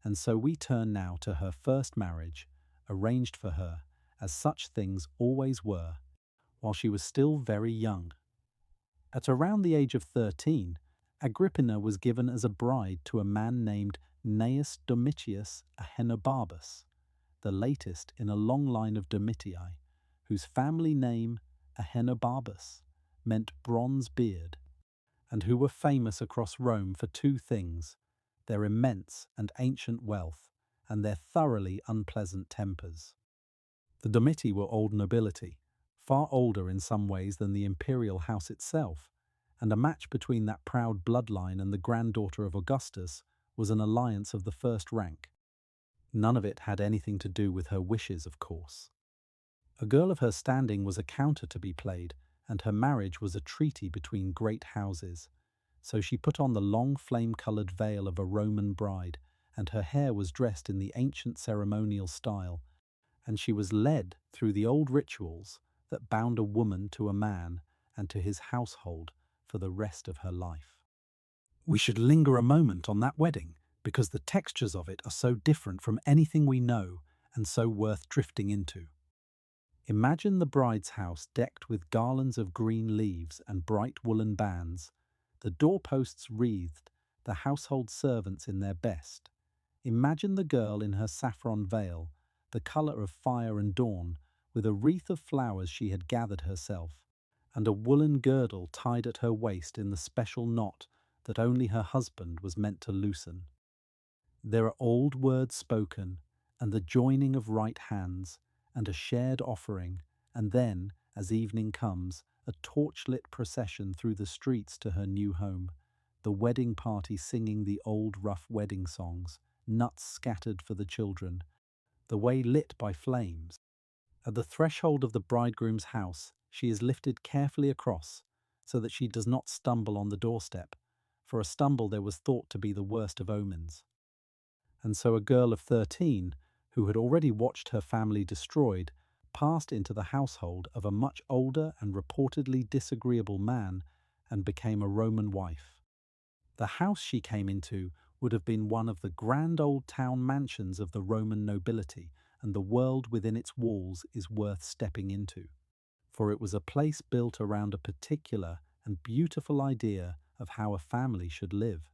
and so we turn now to her first marriage, arranged for her, as such things always were, while she was still very young. At around the age of 13, Agrippina was given as a bride to a man named Gnaeus Domitius Ahenobarbus, the latest in a long line of Domitii, whose family name, Ahenobarbus, meant bronze beard, and who were famous across Rome for two things: their immense and ancient wealth, and their thoroughly unpleasant tempers. The Domitii were old nobility, far older in some ways than the imperial house itself, and a match between that proud bloodline and the granddaughter of Augustus was an alliance of the first rank. None of it had anything to do with her wishes, of course. A girl of her standing was a counter to be played, and her marriage was a treaty between great houses. So she put on the long flame-coloured veil of a Roman bride, and her hair was dressed in the ancient ceremonial style, and she was led through the old rituals that bound a woman to a man and to his household for the rest of her life. We should linger a moment on that wedding, because the textures of it are so different from anything we know and so worth drifting into. Imagine the bride's house decked with garlands of green leaves and bright woolen bands, the doorposts wreathed, the household servants in their best. Imagine the girl in her saffron veil, the colour of fire and dawn, with a wreath of flowers she had gathered herself, and a woolen girdle tied at her waist in the special knot that only her husband was meant to loosen. There are old words spoken, and the joining of right hands, and a shared offering, and then, as evening comes, a torch-lit procession through the streets to her new home, the wedding party singing the old rough wedding songs, nuts scattered for the children, the way lit by flames. At the threshold of the bridegroom's house, she is lifted carefully across, so that she does not stumble on the doorstep, for a stumble there was thought to be the worst of omens. And so a girl of 13, who had already watched her family destroyed, passed into the household of a much older and reportedly disagreeable man and became a Roman wife. The house she came into would have been one of the grand old town mansions of the Roman nobility, and the world within its walls is worth stepping into. For it was a place built around a particular and beautiful idea of how a family should live.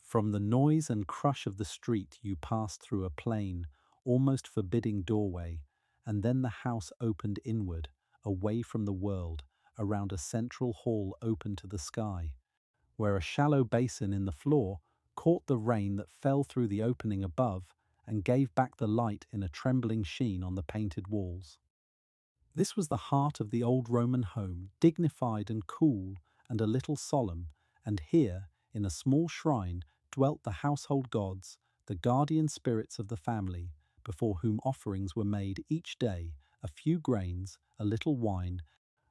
From the noise and crush of the street you passed through a plain, almost forbidding doorway, and then the house opened inward, away from the world, around a central hall open to the sky, where a shallow basin in the floor caught the rain that fell through the opening above and gave back the light in a trembling sheen on the painted walls. This was the heart of the old Roman home, dignified and cool and a little solemn, and here, in a small shrine, dwelt the household gods, the guardian spirits of the family, before whom offerings were made each day, a few grains, a little wine,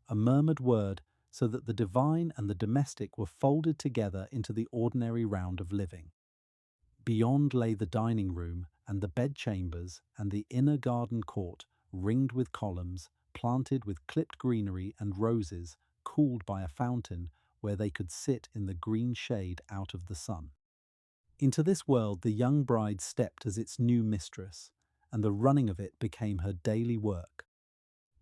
a murmured word, so that the divine and the domestic were folded together into the ordinary round of living. Beyond lay the dining room and the bedchambers and the inner garden court, ringed with columns, planted with clipped greenery and roses, cooled by a fountain where they could sit in the green shade out of the sun. Into this world the young bride stepped as its new mistress, and the running of it became her daily work.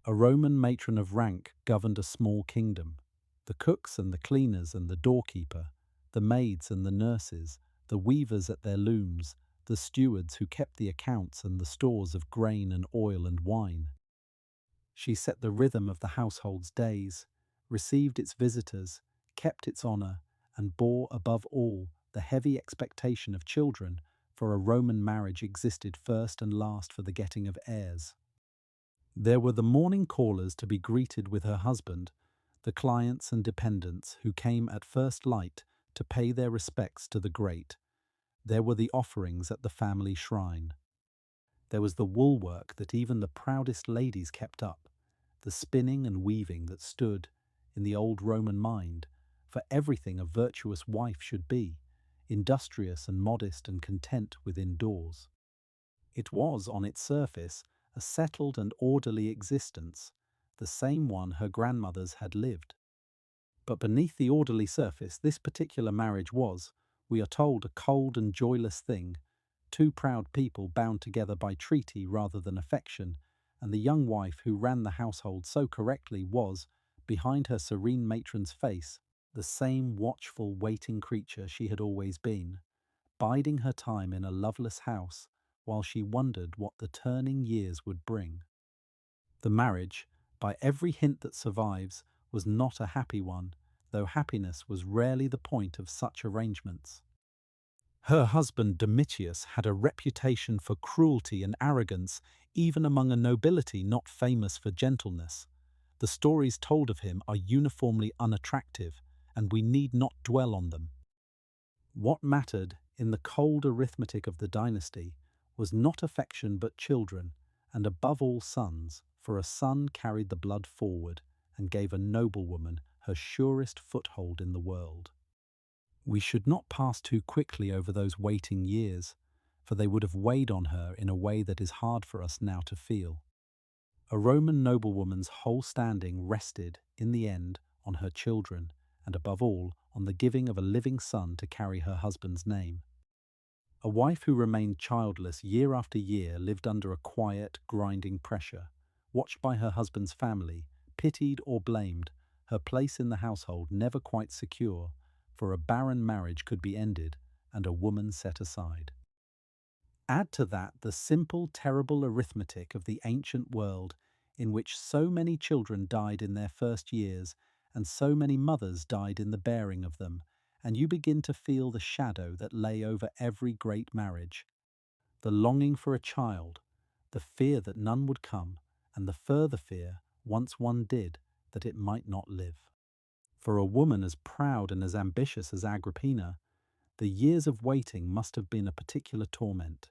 A Roman matron of rank governed a small kingdom. The cooks and the cleaners and the doorkeeper, the maids and the nurses, the weavers at their looms, the stewards who kept the accounts and the stores of grain and oil and wine. She set the rhythm of the household's days, received its visitors, kept its honour, and bore above all the heavy expectation of children, for a Roman marriage existed first and last for the getting of heirs. There were the morning callers to be greeted with her husband, the clients and dependents who came at first light to pay their respects to the great. There were the offerings at the family shrine. There was the wool work that even the proudest ladies kept up, the spinning and weaving that stood, in the old Roman mind, for everything a virtuous wife should be, industrious and modest and content within doors. It was, on its surface, a settled and orderly existence, the same one her grandmothers had lived. But beneath the orderly surface, this particular marriage was, we are told, a cold and joyless thing. Two proud people bound together by treaty rather than affection, and the young wife who ran the household so correctly was, behind her serene matron's face, the same watchful, waiting creature she had always been, biding her time in a loveless house while she wondered what the turning years would bring. The marriage, by every hint that survives, was not a happy one, though happiness was rarely the point of such arrangements. Her husband Domitius had a reputation for cruelty and arrogance even among a nobility not famous for gentleness. The stories told of him are uniformly unattractive, and we need not dwell on them. What mattered, in the cold arithmetic of the dynasty, was not affection but children, and above all sons, for a son carried the blood forward and gave a noblewoman her surest foothold in the world. We should not pass too quickly over those waiting years, for they would have weighed on her in a way that is hard for us now to feel. A Roman noblewoman's whole standing rested, in the end, on her children, and above all, on the giving of a living son to carry her husband's name. A wife who remained childless year after year lived under a quiet, grinding pressure, watched by her husband's family, pitied or blamed, her place in the household never quite secure, for a barren marriage could be ended and a woman set aside. Add to that the simple, terrible arithmetic of the ancient world, in which so many children died in their first years and so many mothers died in the bearing of them, and you begin to feel the shadow that lay over every great marriage. The longing for a child, the fear that none would come, and the further fear, once one did, that it might not live. For a woman as proud and as ambitious as Agrippina, the years of waiting must have been a particular torment.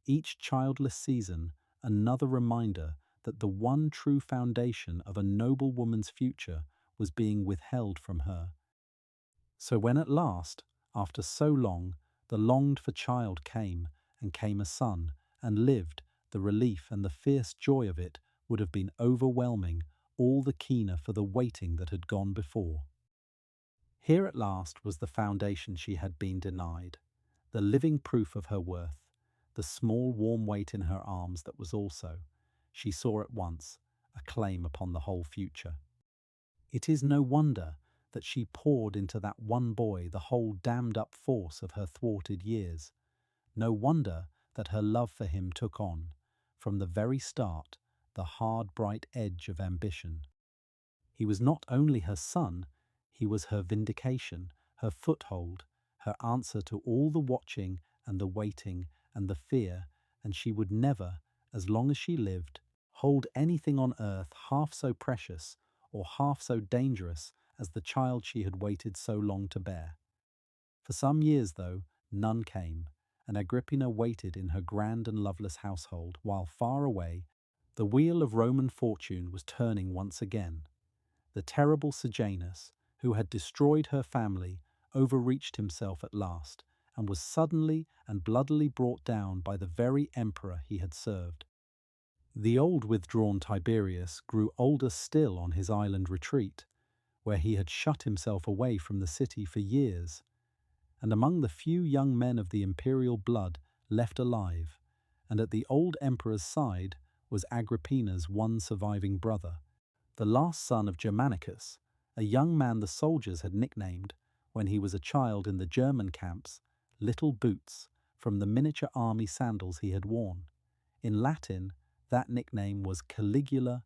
Each childless season, another reminder that the one true foundation of a noble woman's future was being withheld from her. So when at last, after so long, the longed-for child came, and came a son, and lived, the relief and the fierce joy of it would have been overwhelming, all the keener for the waiting that had gone before. Here at last was the foundation she had been denied, the living proof of her worth, the small warm weight in her arms that was also, she saw at once, a claim upon the whole future. It is no wonder that she poured into that one boy the whole dammed-up force of her thwarted years. No wonder that her love for him took on, from the very start, the hard, bright edge of ambition. He was not only her son, he was her vindication, her foothold, her answer to all the watching and the waiting and the fear, and she would never, as long as she lived, hold anything on earth half so precious or half so dangerous as the child she had waited so long to bear. For some years, though, none came, and Agrippina waited in her grand and loveless household, while far away, the wheel of Roman fortune was turning once again. The terrible Sejanus, who had destroyed her family, overreached himself at last, and was suddenly and bloodily brought down by the very emperor he had served. The old withdrawn Tiberius grew older still on his island retreat, where he had shut himself away from the city for years, and among the few young men of the imperial blood left alive, and at the old emperor's side was Agrippina's one surviving brother, the last son of Germanicus, a young man the soldiers had nicknamed, when he was a child in the German camps, Little Boots, from the miniature army sandals he had worn. In Latin, that nickname was Caligula.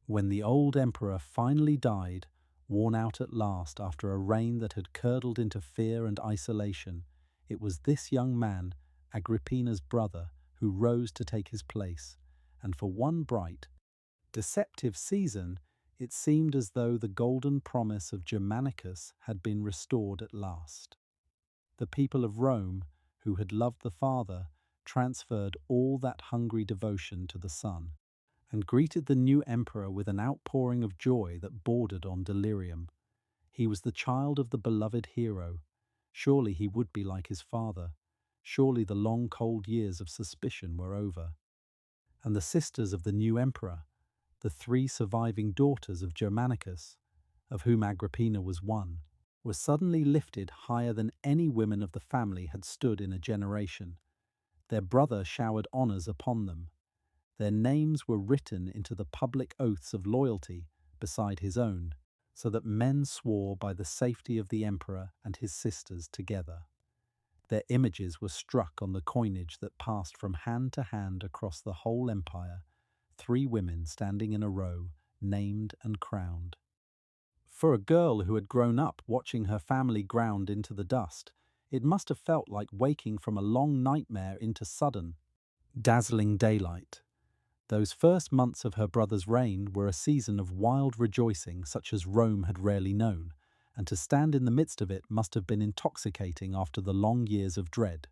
When the old emperor finally died, worn out at last after a reign that had curdled into fear and isolation, it was this young man, Agrippina's brother, who rose to take his place, and for one bright, deceptive season, it seemed as though the golden promise of Germanicus had been restored at last. The people of Rome, who had loved the father, transferred all that hungry devotion to the son, and greeted the new emperor with an outpouring of joy that bordered on delirium. He was the child of the beloved hero. Surely he would be like his father. Surely the long cold years of suspicion were over. And the sisters of the new emperor, the three surviving daughters of Germanicus, of whom Agrippina was one, were suddenly lifted higher than any women of the family had stood in a generation. Their brother showered honors upon them. Their names were written into the public oaths of loyalty beside his own, so that men swore by the safety of the emperor and his sisters together. Their images were struck on the coinage that passed from hand to hand across the whole empire, 3 women standing in a row, named and crowned. For a girl who had grown up watching her family ground into the dust, it must have felt like waking from a long nightmare into sudden, dazzling daylight. Those first months of her brother's reign were a season of wild rejoicing such as Rome had rarely known, and to stand in the midst of it must have been intoxicating after the long years of dread.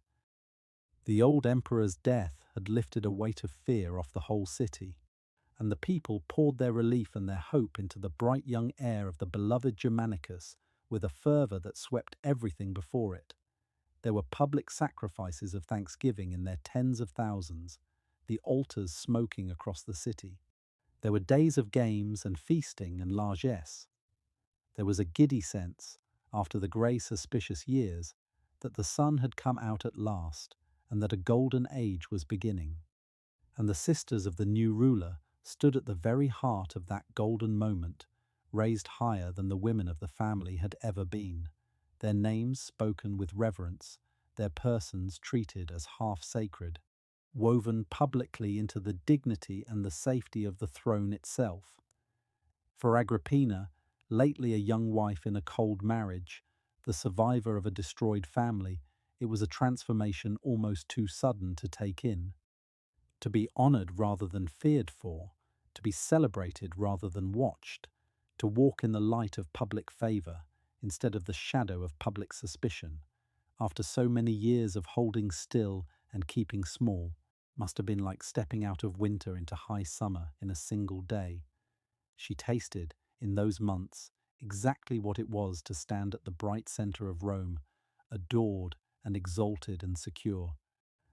The old emperor's death had lifted a weight of fear off the whole city, and the people poured their relief and their hope into the bright young heir of the beloved Germanicus with a fervour that swept everything before it. There were public sacrifices of thanksgiving in their tens of thousands, the altars smoking across the city. There were days of games and feasting and largesse. There was a giddy sense, after the grey suspicious years, that the sun had come out at last and that a golden age was beginning. And the sisters of the new ruler stood at the very heart of that golden moment, raised higher than the women of the family had ever been, their names spoken with reverence, their persons treated as half sacred, woven publicly into the dignity and the safety of the throne itself. For Agrippina, lately a young wife in a cold marriage, the survivor of a destroyed family, it was a transformation almost too sudden to take in. To be honoured rather than feared for, to be celebrated rather than watched, to walk in the light of public favour instead of the shadow of public suspicion, after so many years of holding still and keeping small, must have been like stepping out of winter into high summer in a single day. She tasted, in those months, exactly what it was to stand at the bright centre of Rome, adored and exalted and secure.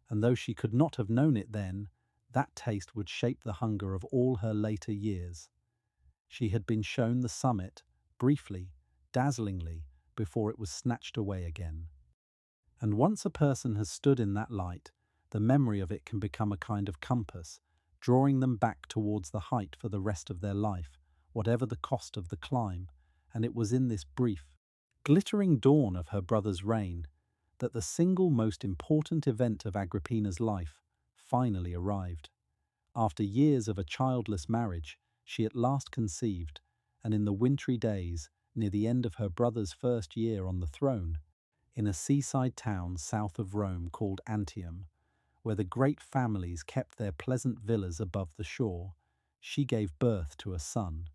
And though she could not have known it then, that taste would shape the hunger of all her later years. She had been shown the summit, briefly, dazzlingly, before it was snatched away again. And once a person has stood in that light, the memory of it can become a kind of compass, drawing them back towards the height for the rest of their life, whatever the cost of the climb. And it was in this brief, glittering dawn of her brother's reign that the single most important event of Agrippina's life finally arrived. After years of a childless marriage, she at last conceived, and in the wintry days, near the end of her brother's first year on the throne, in a seaside town south of Rome called Antium, where the great families kept their pleasant villas above the shore, she gave birth to a son.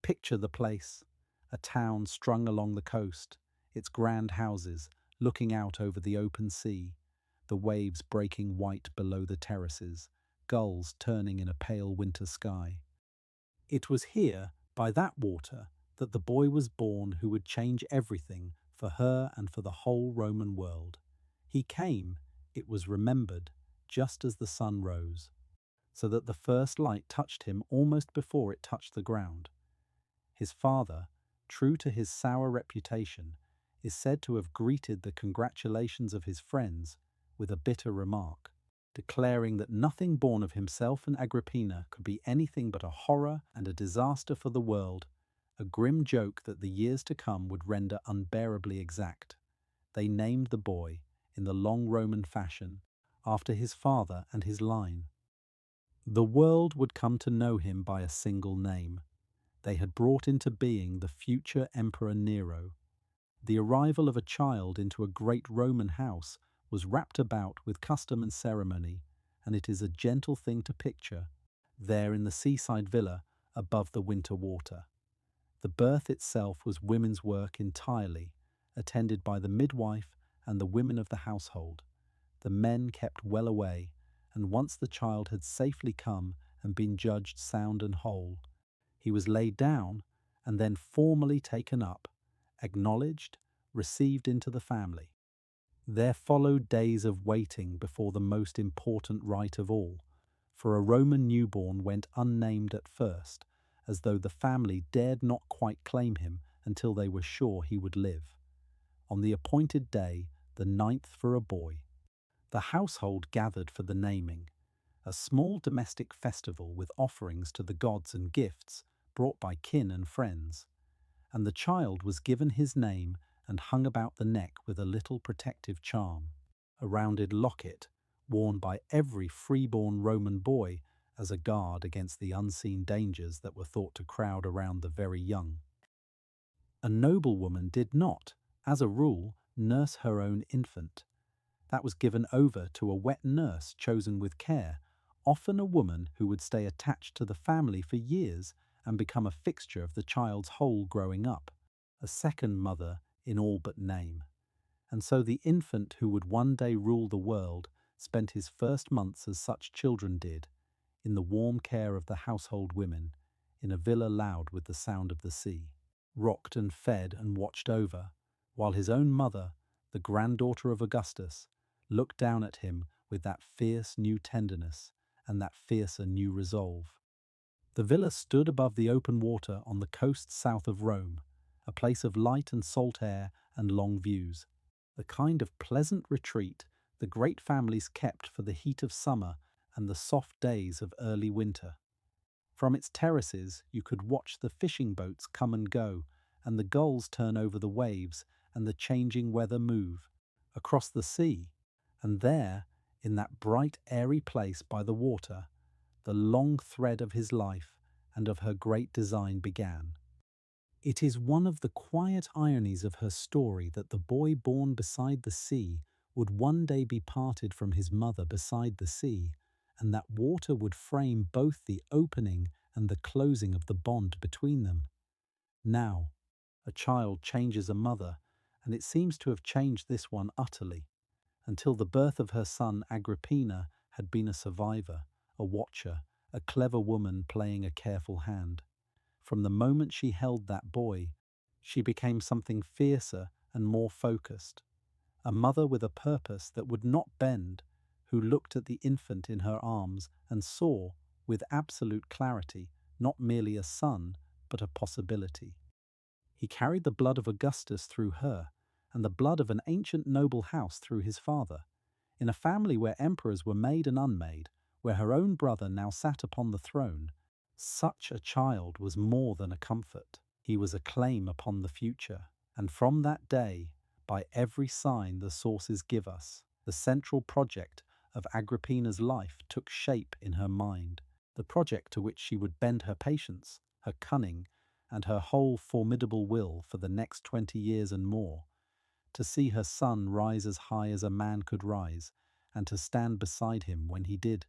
Picture the place, a town strung along the coast, its grand houses looking out over the open sea, the waves breaking white below the terraces, gulls turning in a pale winter sky. It was here, by that water, that the boy was born who would change everything for her and for the whole Roman world. He came, it was remembered, just as the sun rose, so that the first light touched him almost before it touched the ground. His father, true to his sour reputation, is said to have greeted the congratulations of his friends with a bitter remark, declaring that nothing born of himself and Agrippina could be anything but a horror and a disaster for the world, a grim joke that the years to come would render unbearably exact. They named the boy, in the long Roman fashion, after his father and his line. The world would come to know him by a single name. They had brought into being the future Emperor Nero. The arrival of a child into a great Roman house was wrapped about with custom and ceremony, and it is a gentle thing to picture, there in the seaside villa above the winter water. The birth itself was women's work entirely, attended by the midwife and the women of the household. The men kept well away, and once the child had safely come and been judged sound and whole, he was laid down and then formally taken up, acknowledged, received into the family. There followed days of waiting before the most important rite of all, for a Roman newborn went unnamed at first, as though the family dared not quite claim him until they were sure he would live. On the appointed day, the 9th for a boy, the household gathered for the naming, a small domestic festival with offerings to the gods and gifts brought by kin and friends, and the child was given his name and hung about the neck with a little protective charm, a rounded locket worn by every freeborn Roman boy as a guard against the unseen dangers that were thought to crowd around the very young. A noblewoman did not, as a rule, nurse her own infant. That was given over to a wet nurse chosen with care, often a woman who would stay attached to the family for years and become a fixture of the child's whole growing up, a second mother in all but name. And so the infant who would one day rule the world spent his first months as such children did, in the warm care of the household women, in a villa loud with the sound of the sea, rocked and fed and watched over, while his own mother, the granddaughter of Augustus, looked down at him with that fierce new tenderness and that fiercer new resolve. The villa stood above the open water on the coast south of Rome, a place of light and salt air and long views, the kind of pleasant retreat the great families kept for the heat of summer and the soft days of early winter. From its terraces you could watch the fishing boats come and go, and the gulls turn over the waves and the changing weather move. Across the sea, and there, in that bright airy place by the water, the long thread of his life and of her great design began. It is one of the quiet ironies of her story that the boy born beside the sea would one day be parted from his mother beside the sea, and that water would frame both the opening and the closing of the bond between them. Now, a child changes a mother, and it seems to have changed this one utterly. Until the birth of her son Agrippina had been a survivor, a watcher, a clever woman playing a careful hand. From the moment she held that boy, she became something fiercer and more focused, a mother with a purpose that would not bend, who looked at the infant in her arms and saw, with absolute clarity, not merely a son, but a possibility. He carried the blood of Augustus through her, and the blood of an ancient noble house through his father. In a family where emperors were made and unmade, where her own brother now sat upon the throne, such a child was more than a comfort. He was a claim upon the future. And from that day, by every sign the sources give us, the central project of Agrippina's life took shape in her mind, the project to which she would bend her patience, her cunning, and her whole formidable will for the next 20 years and more, to see her son rise as high as a man could rise, and to stand beside him when he did.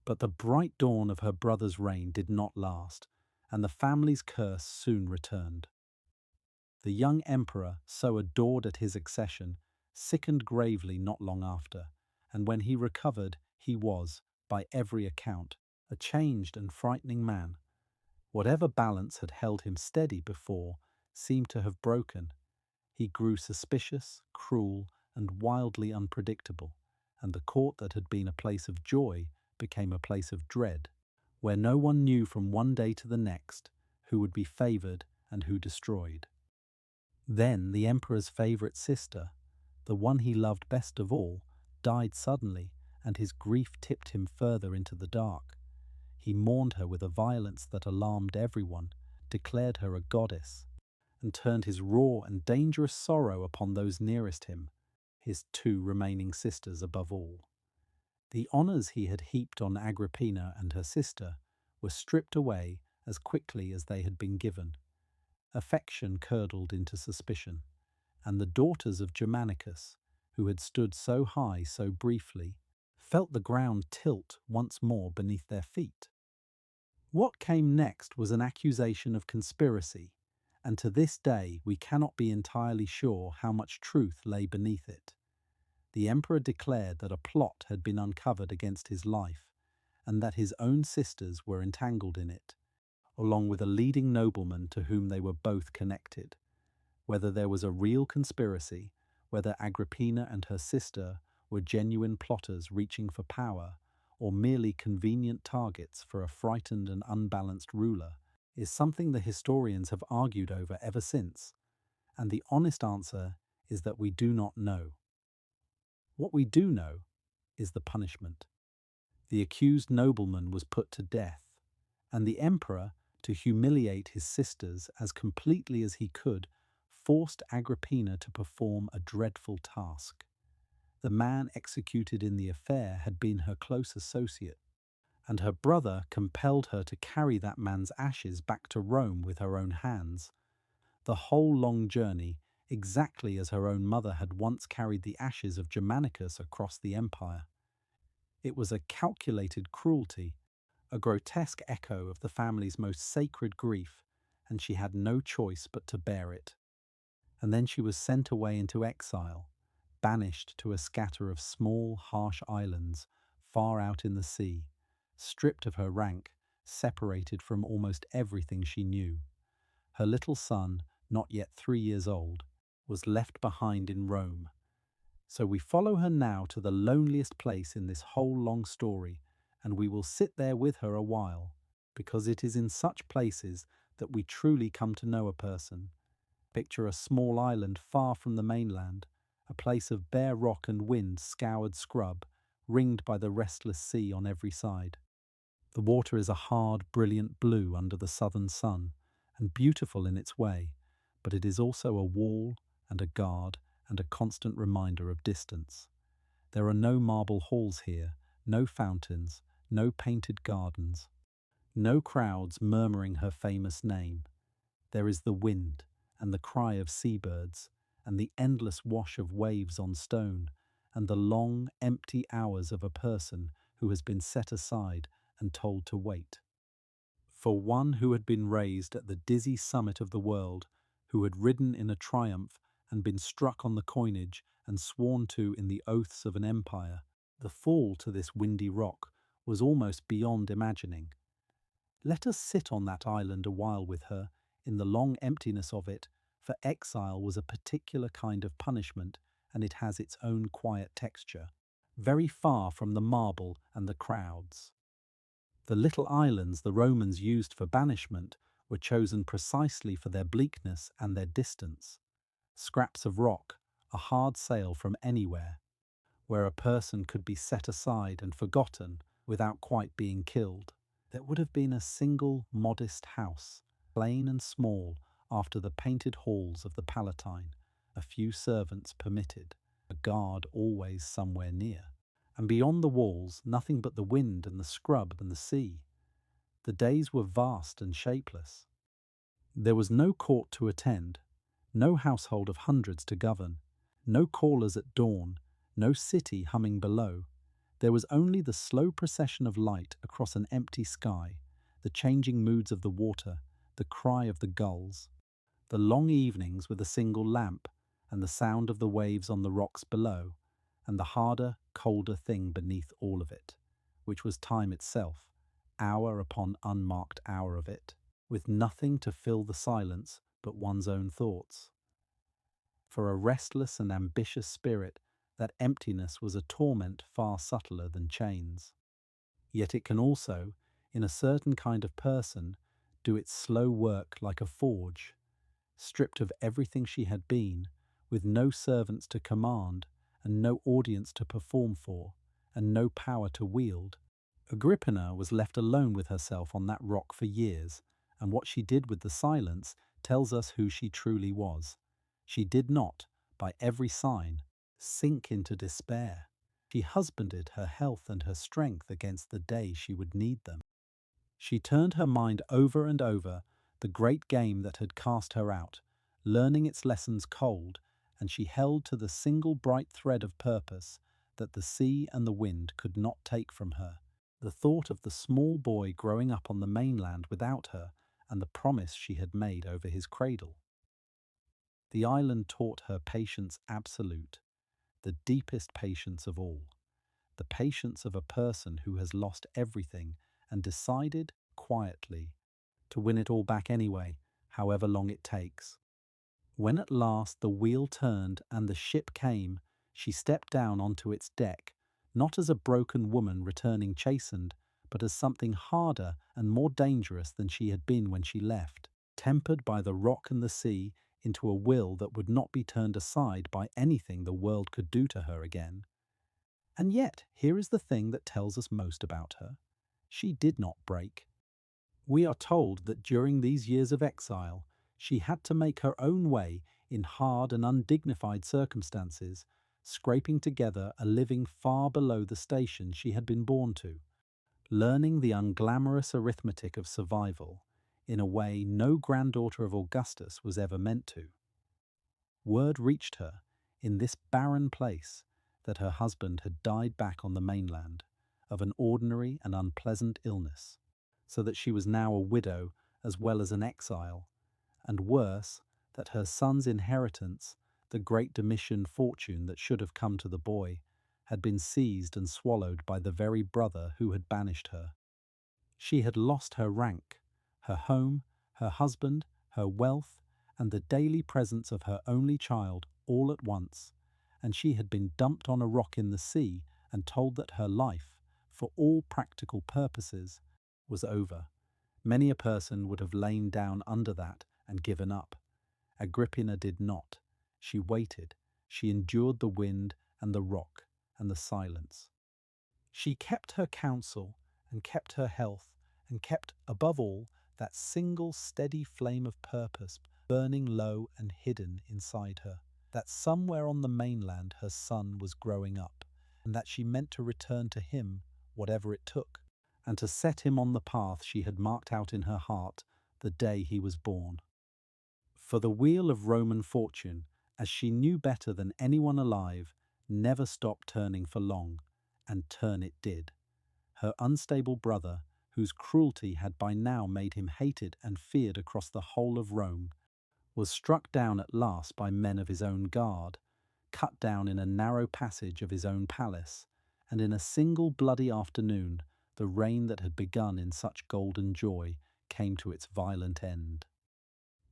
But the bright dawn of her brother's reign did not last, and the family's curse soon returned. The young emperor, so adored at his accession, sickened gravely not long after, and when he recovered, he was, by every account, a changed and frightening man. Whatever balance had held him steady before seemed to have broken. He grew suspicious, cruel, and wildly unpredictable, and the court that had been a place of joy became a place of dread, where no one knew from one day to the next who would be favoured and who destroyed. Then the emperor's favourite sister, the one he loved best of all, died suddenly, and his grief tipped him further into the dark. He mourned her with a violence that alarmed everyone, declared her a goddess, and turned his raw and dangerous sorrow upon those nearest him, his two remaining sisters above all. The honours he had heaped on Agrippina and her sister were stripped away as quickly as they had been given. Affection curdled into suspicion, and the daughters of Germanicus, who had stood so high so briefly, felt the ground tilt once more beneath their feet. What came next was an accusation of conspiracy, and to this day we cannot be entirely sure how much truth lay beneath it. The emperor declared that a plot had been uncovered against his life, and that his own sisters were entangled in it, along with a leading nobleman to whom they were both connected. Whether there was a real conspiracy, whether Agrippina and her sister were genuine plotters reaching for power, or merely convenient targets for a frightened and unbalanced ruler, is something the historians have argued over ever since, and the honest answer is that we do not know. What we do know is the punishment. The accused nobleman was put to death, and the emperor, to humiliate his sisters as completely as he could, forced Agrippina to perform a dreadful task. The man executed in the affair had been her close associate, and her brother compelled her to carry that man's ashes back to Rome with her own hands. The whole long journey, exactly as her own mother had once carried the ashes of Germanicus across the empire. It was a calculated cruelty, a grotesque echo of the family's most sacred grief, and she had no choice but to bear it. And then she was sent away into exile, banished to a scatter of small, harsh islands far out in the sea, stripped of her rank, separated from almost everything she knew. Her little son, not yet 3 years old, was left behind in Rome. So we follow her now to the loneliest place in this whole long story, and we will sit there with her a while, because it is in such places that we truly come to know a person. Picture a small island far from the mainland, a place of bare rock and wind-scoured scrub, ringed by the restless sea on every side. The water is a hard, brilliant blue under the southern sun, and beautiful in its way, but it is also a wall and a guard and a constant reminder of distance. There are no marble halls here, no fountains, no painted gardens, no crowds murmuring her famous name. There is the wind and the cry of seabirds and the endless wash of waves on stone and the long, empty hours of a person who has been set aside and told to wait. For one who had been raised at the dizzy summit of the world, who had ridden in a triumph and been struck on the coinage and sworn to in the oaths of an empire, the fall to this windy rock was almost beyond imagining. Let us sit on that island a while with her, in the long emptiness of it, for exile was a particular kind of punishment, and it has its own quiet texture, very far from the marble and the crowds. The little islands the Romans used for banishment were chosen precisely for their bleakness and their distance. Scraps of rock, a hard sail from anywhere, where a person could be set aside and forgotten without quite being killed. There would have been a single modest house, plain and small, after the painted halls of the Palatine, a few servants permitted, a guard always somewhere near, and beyond the walls nothing but the wind and the scrub and the sea. The days were vast and shapeless. There was no court to attend, no household of hundreds to govern, no callers at dawn, no city humming below. There was only the slow procession of light across an empty sky, the changing moods of the water, the cry of the gulls, the long evenings with a single lamp, and the sound of the waves on the rocks below, and the harder, colder thing beneath all of it, which was time itself, hour upon unmarked hour of it, with nothing to fill the silence but one's own thoughts. For a restless and ambitious spirit, that emptiness was a torment far subtler than chains. Yet it can also, in a certain kind of person, do its slow work like a forge. Stripped of everything she had been, with no servants to command, and no audience to perform for, and no power to wield, Agrippina was left alone with herself on that rock for years, and what she did with the silence tells us who she truly was. She did not, by every sign, sink into despair. She husbanded her health and her strength against the day she would need them. She turned her mind over and over the great game that had cast her out, learning its lessons cold, and she held to the single bright thread of purpose that the sea and the wind could not take from her, the thought of the small boy growing up on the mainland without her, and the promise she had made over his cradle. The island taught her patience absolute, the deepest patience of all, the patience of a person who has lost everything and decided, quietly, to win it all back anyway, however long it takes. When at last the wheel turned and the ship came, she stepped down onto its deck, not as a broken woman returning chastened, but as something harder and more dangerous than she had been when she left, tempered by the rock and the sea into a will that would not be turned aside by anything the world could do to her again. And yet, here is the thing that tells us most about her. She did not break. We are told that during these years of exile, she had to make her own way in hard and undignified circumstances, scraping together a living far below the station she had been born to, learning the unglamorous arithmetic of survival in a way no granddaughter of Augustus was ever meant to. Word reached her, in this barren place, that her husband had died back on the mainland, of an ordinary and unpleasant illness, so that she was now a widow as well as an exile, and worse, that her son's inheritance, the great Domitian fortune that should have come to the boy, had been seized and swallowed by the very brother who had banished her. She had lost her rank, her home, her husband, her wealth, and the daily presence of her only child all at once, and she had been dumped on a rock in the sea and told that her life, for all practical purposes, was over. Many a person would have lain down under that and given up. Agrippina did not. She waited. She endured the wind and the rock and the silence. She kept her counsel and kept her health and kept, above all, that single steady flame of purpose burning low and hidden inside her, that somewhere on the mainland her son was growing up, and that she meant to return to him, whatever it took, and to set him on the path she had marked out in her heart the day he was born. For the wheel of Roman fortune, as she knew better than anyone alive, never stopped turning for long, and turn it did. Her unstable brother, whose cruelty had by now made him hated and feared across the whole of Rome, was struck down at last by men of his own guard, cut down in a narrow passage of his own palace, and in a single bloody afternoon the reign that had begun in such golden joy came to its violent end.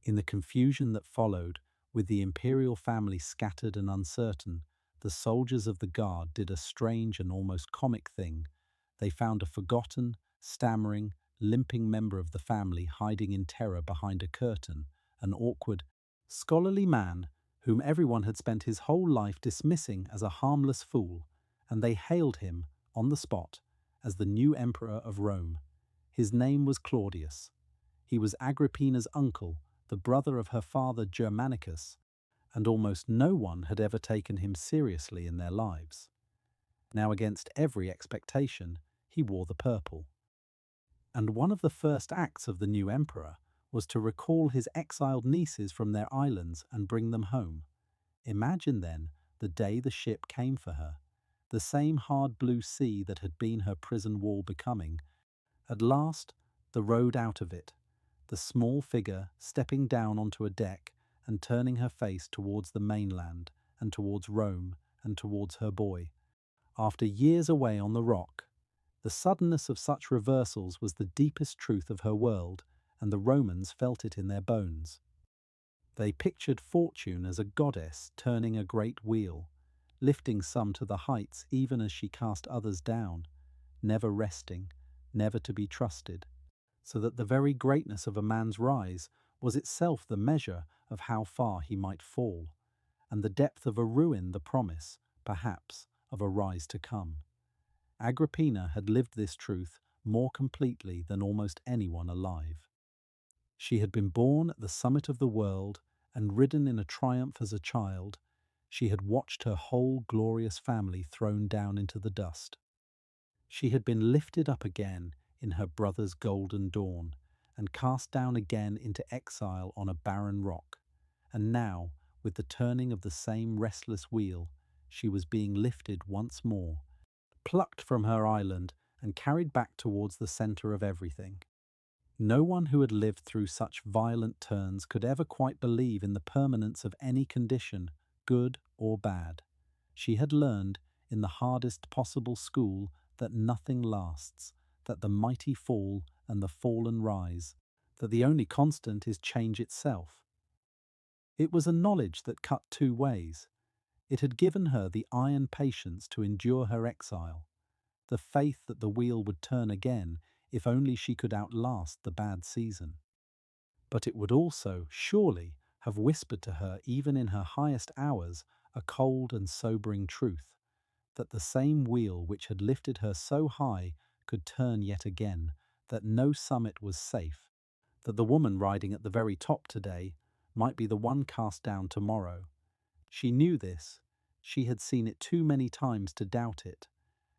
In the confusion that followed, with the imperial family scattered and uncertain, the soldiers of the guard did a strange and almost comic thing. They found a forgotten, stammering, limping member of the family hiding in terror behind a curtain, an awkward, scholarly man whom everyone had spent his whole life dismissing as a harmless fool, and they hailed him, on the spot, as the new emperor of Rome. His name was Claudius. He was Agrippina's uncle, the brother of her father Germanicus, and almost no one had ever taken him seriously in their lives. Now, against every expectation, he wore the purple. And one of the first acts of the new emperor was to recall his exiled nieces from their islands and bring them home. Imagine, then, the day the ship came for her, the same hard blue sea that had been her prison wall becoming. At last, the road out of it, the small figure stepping down onto a deck and turning her face towards the mainland and towards Rome and towards her boy. After years away on the rock, the suddenness of such reversals was the deepest truth of her world, and the Romans felt it in their bones. They pictured fortune as a goddess turning a great wheel, lifting some to the heights even as she cast others down, never resting, never to be trusted, so that the very greatness of a man's rise was itself the measure of how far he might fall, and the depth of a ruin the promise, perhaps, of a rise to come. Agrippina had lived this truth more completely than almost anyone alive. She had been born at the summit of the world and ridden in a triumph as a child. She had watched her whole glorious family thrown down into the dust. She had been lifted up again in her brother's golden dawn, and cast down again into exile on a barren rock. And now, with the turning of the same restless wheel, she was being lifted once more, plucked from her island and carried back towards the centre of everything. No one who had lived through such violent turns could ever quite believe in the permanence of any condition, good or bad. She had learned, in the hardest possible school, that nothing lasts, that the mighty fall and the fallen rise, that the only constant is change itself. It was a knowledge that cut two ways. It had given her the iron patience to endure her exile, the faith that the wheel would turn again if only she could outlast the bad season. But it would also, surely, have whispered to her, even in her highest hours, a cold and sobering truth, that the same wheel which had lifted her so high could turn yet again, that no summit was safe, that the woman riding at the very top today might be the one cast down tomorrow. She knew this. She had seen it too many times to doubt it,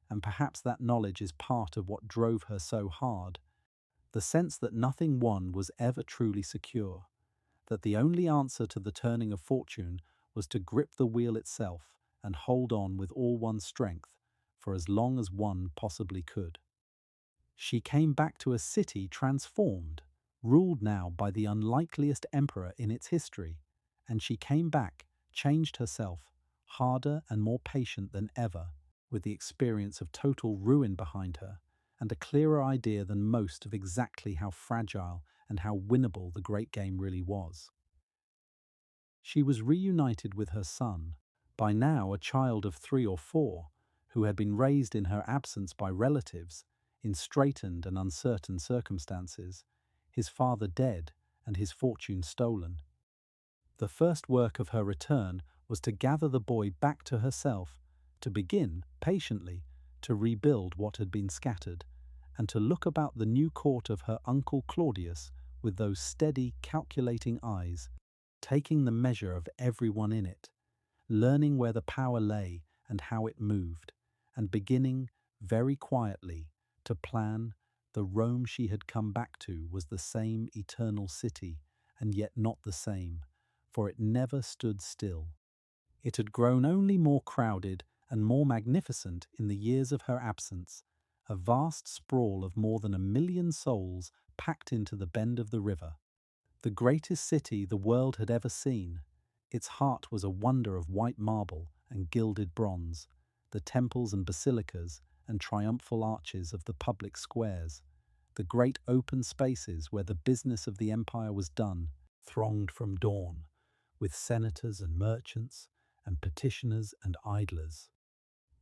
and perhaps that knowledge is part of what drove her so hard, the sense that nothing won was ever truly secure, that the only answer to the turning of fortune was to grip the wheel itself and hold on with all one's strength for as long as one possibly could. She came back to a city transformed, ruled now by the unlikeliest emperor in its history, and she came back, changed herself, harder and more patient than ever, with the experience of total ruin behind her, and a clearer idea than most of exactly how fragile and how winnable the great game really was. She was reunited with her son, by now a child of 3 or 4, who had been raised in her absence by relatives, in straitened and uncertain circumstances, his father dead and his fortune stolen. The first work of her return was to gather the boy back to herself, to begin, patiently, to rebuild what had been scattered, and to look about the new court of her uncle Claudius with those steady, calculating eyes, taking the measure of everyone in it, learning where the power lay and how it moved, and beginning, very quietly, to plan. The Rome she had come back to was the same eternal city, and yet not the same, for it never stood still. It had grown only more crowded and more magnificent in the years of her absence, a vast sprawl of more than 1,000,000 souls packed into the bend of the river. The greatest city the world had ever seen. Its heart was a wonder of white marble and gilded bronze, the temples and basilicas and triumphal arches of the public squares, the great open spaces where the business of the empire was done, thronged from dawn, with senators and merchants and petitioners and idlers.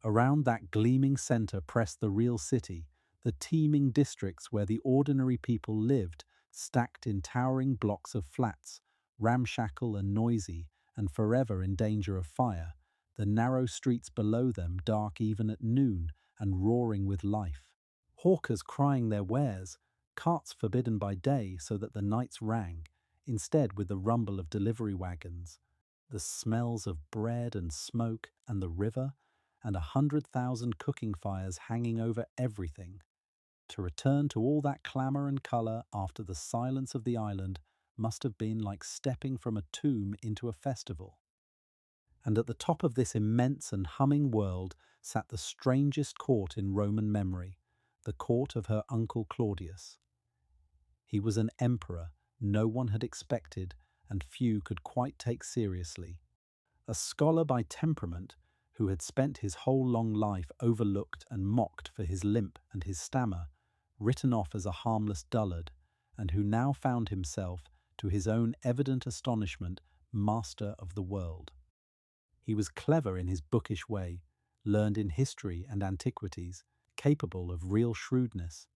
Around that gleaming centre pressed the real city, the teeming districts where the ordinary people lived, stacked in towering blocks of flats, ramshackle and noisy, and forever in danger of fire, the narrow streets below them dark even at noon and roaring with life. Hawkers crying their wares, carts forbidden by day so that the nights rang, instead with the rumble of delivery wagons, the smells of bread and smoke and the river, and 100,000 cooking fires hanging over everything. To return to all that clamour and colour after the silence of the island must have been like stepping from a tomb into a festival. And at the top of this immense and humming world sat the strangest court in Roman memory, the court of her uncle Claudius. He was an emperor no one had expected and few could quite take seriously. A scholar by temperament, who had spent his whole long life overlooked and mocked for his limp and his stammer, written off as a harmless dullard, and who now found himself, to his own evident astonishment, master of the world. He was clever in his bookish way, learned in history and antiquities, capable of real shrewdness,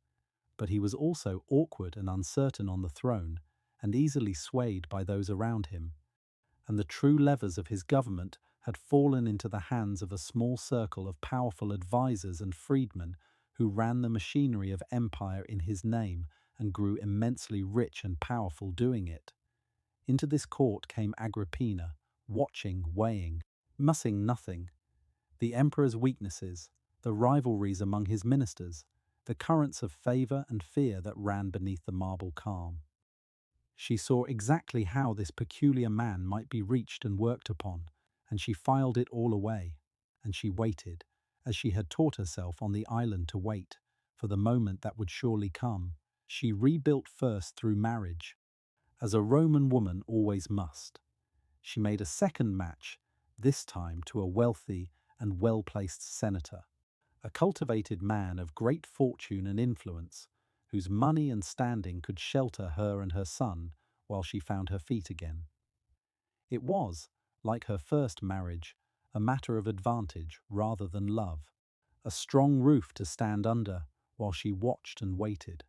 but he was also awkward and uncertain on the throne, and easily swayed by those around him, and the true levers of his government had fallen into the hands of a small circle of powerful advisers and freedmen who ran the machinery of empire in his name and grew immensely rich and powerful doing it. Into this court came Agrippina, watching, weighing, mussing nothing, the emperor's weaknesses, the rivalries among his ministers, the currents of favour and fear that ran beneath the marble calm. She saw exactly how this peculiar man might be reached and worked upon, and she filed it all away, and she waited, as she had taught herself on the island to wait, for the moment that would surely come. She rebuilt first through marriage, as a Roman woman always must. She made a second match, this time to a wealthy and well-placed senator, a cultivated man of great fortune and influence, whose money and standing could shelter her and her son while she found her feet again. It was, like her first marriage, a matter of advantage rather than love. a strong roof to stand under while she watched and waited.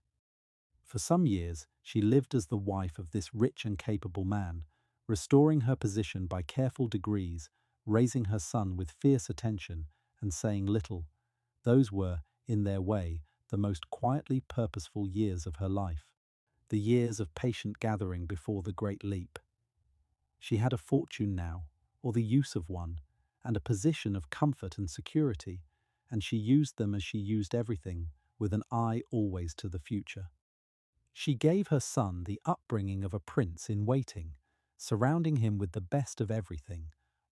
For some years, she lived as the wife of this rich and capable man, restoring her position by careful degrees, raising her son with fierce attention, and saying little. Those were, in their way, the most quietly purposeful years of her life, the years of patient gathering before the great leap. She had a fortune now, or the use of one, and a position of comfort and security, and she used them as she used everything, with an eye always to the future. She gave her son the upbringing of a prince in waiting, surrounding him with the best of everything,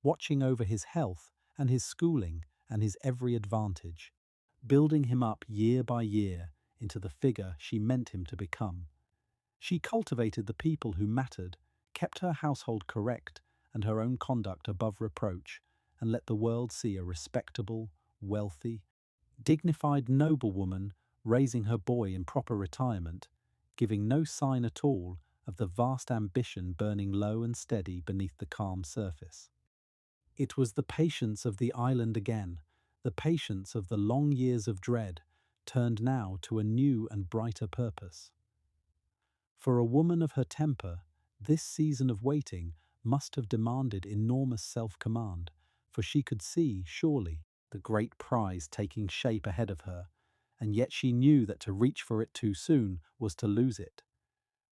watching over his health and his schooling and his every advantage, building him up year by year into the figure she meant him to become. She cultivated the people who mattered, kept her household correct and her own conduct above reproach, and let the world see a respectable, wealthy, dignified noblewoman raising her boy in proper retirement, giving no sign at all of the vast ambition burning low and steady beneath the calm surface. It was the patience of the island again, the patience of the long years of dread, turned now to a new and brighter purpose. For a woman of her temper, this season of waiting must have demanded enormous self-command, for she could see, surely, the great prize taking shape ahead of her, and yet she knew that to reach for it too soon was to lose it.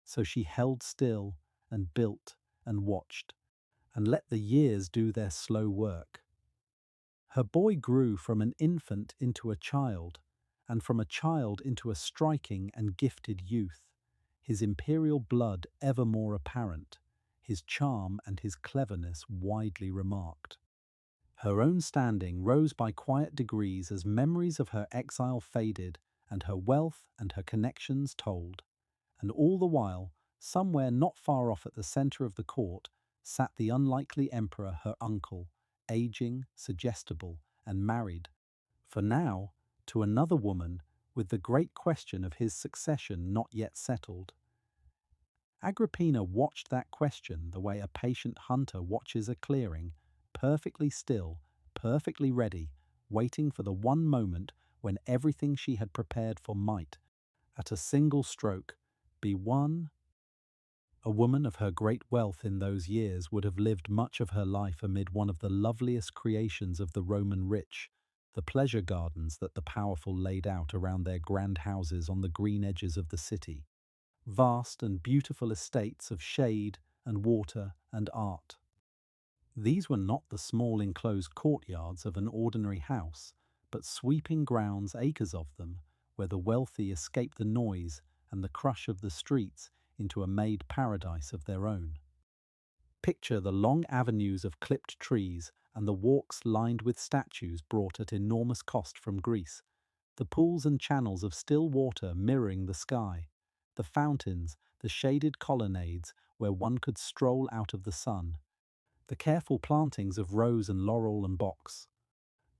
So she held still and built and watched, and let the years do their slow work. Her boy grew from an infant into a child, and from a child into a striking and gifted youth, his imperial blood ever more apparent, his charm and his cleverness widely remarked. Her own standing rose by quiet degrees as memories of her exile faded and her wealth and her connections told, and all the while, somewhere not far off at the centre of the court, sat the unlikely emperor her uncle, aging, suggestible, and married, for now, to another woman, with the great question of his succession not yet settled. Agrippina watched that question the way a patient hunter watches a clearing, perfectly still, perfectly ready, waiting for the one moment when everything she had prepared for might, at a single stroke, be won. A woman of her great wealth in those years would have lived much of her life amid one of the loveliest creations of the Roman rich, the pleasure gardens that the powerful laid out around their grand houses on the green edges of the city, vast and beautiful estates of shade and water and art. These were not the small enclosed courtyards of an ordinary house, but sweeping grounds, acres of them, where the wealthy escaped the noise and the crush of the streets into a made paradise of their own. Picture the long avenues of clipped trees and the walks lined with statues brought at enormous cost from Greece, the pools and channels of still water mirroring the sky, the fountains, the shaded colonnades where one could stroll out of the sun, the careful plantings of rose and laurel and box,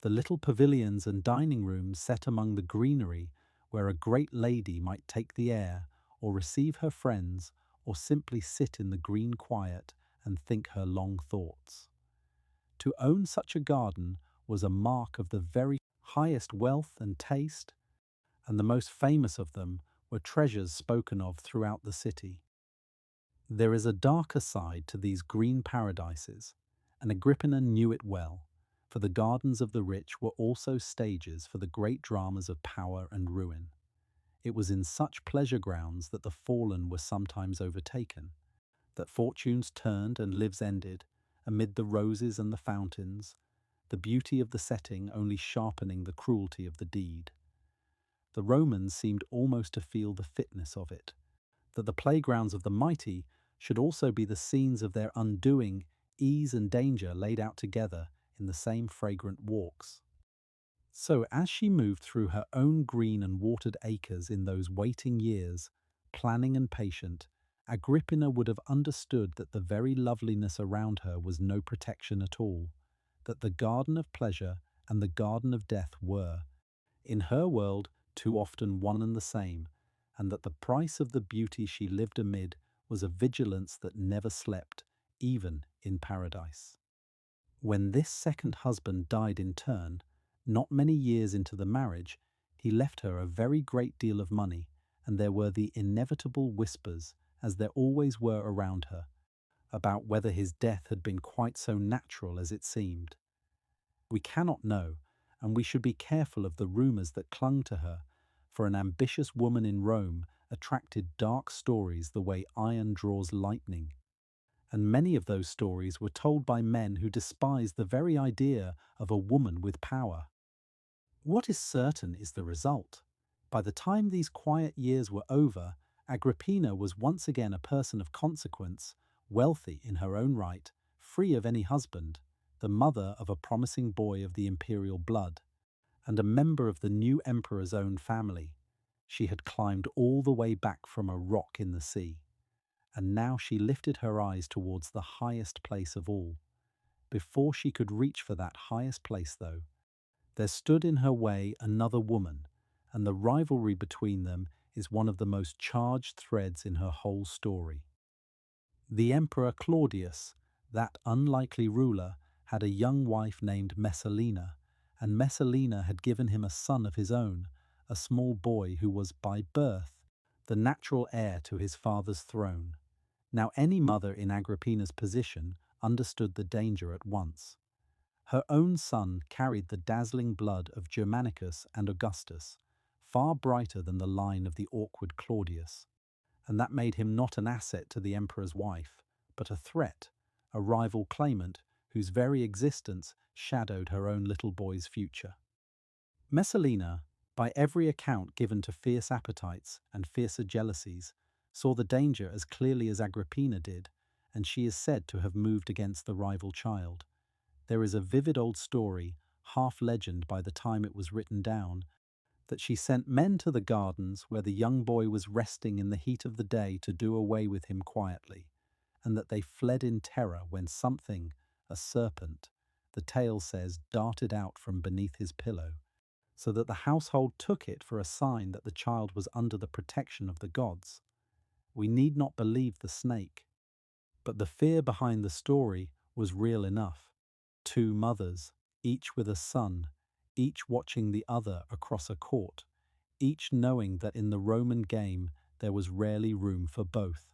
the little pavilions and dining rooms set among the greenery where a great lady might take the air or receive her friends or simply sit in the green quiet and think her long thoughts. To own such a garden was a mark of the very highest wealth and taste, and the most famous of them were treasures spoken of throughout the city. There is a darker side to these green paradises, and Agrippina knew it well, for the gardens of the rich were also stages for the great dramas of power and ruin. It was in such pleasure grounds that the fallen were sometimes overtaken, that fortunes turned and lives ended, amid the roses and the fountains, the beauty of the setting only sharpening the cruelty of the deed. The Romans seemed almost to feel the fitness of it, that the playgrounds of the mighty should also be the scenes of their undoing, ease and danger laid out together in the same fragrant walks. So as she moved through her own green and watered acres in those waiting years, planning and patient, Agrippina would have understood that the very loveliness around her was no protection at all, that the garden of pleasure and the garden of death were, in her world, too often one and the same, and that the price of the beauty she lived amid was a vigilance that never slept, even in paradise. When this second husband died in turn, Not many years into the marriage, he left her a very great deal of money, and there were the inevitable whispers, as there always were around her, about whether his death had been quite so natural as it seemed. We cannot know, and we should be careful of the rumors that clung to her, for an ambitious woman in Rome attracted dark stories the way iron draws lightning. And many of those stories were told by men who despised the very idea of a woman with power. What is certain is the result. By the time these quiet years were over, Agrippina was once again a person of consequence, wealthy in her own right, free of any husband, the mother of a promising boy of the imperial blood, and a member of the new emperor's own family. She had climbed all the way back from a rock in the sea, and now she lifted her eyes towards the highest place of all. Before she could reach for that highest place, though, there stood in her way another woman, and the rivalry between them is one of the most charged threads in her whole story. The Emperor Claudius, that unlikely ruler, had a young wife named Messalina, and Messalina had given him a son of his own, a small boy who was by birth the natural heir to his father's throne. Now any mother in Agrippina's position understood the danger at once. Her own son carried the dazzling blood of Germanicus and Augustus, far brighter than the line of the awkward Claudius, and that made him not an asset to the emperor's wife, but a threat, a rival claimant whose very existence shadowed her own little boy's future. Messalina, by every account given to fierce appetites and fiercer jealousies, saw the danger as clearly as Agrippina did, and she is said to have moved against the rival child. There is a vivid old story, half legend by the time it was written down, that she sent men to the gardens where the young boy was resting in the heat of the day to do away with him quietly, and that they fled in terror when something, a serpent, the tale says, darted out from beneath his pillow, so that the household took it for a sign that the child was under the protection of the gods. We need not believe the snake, but the fear behind the story was real enough. Two mothers, each with a son, each watching the other across a court, each knowing that in the Roman game there was rarely room for both.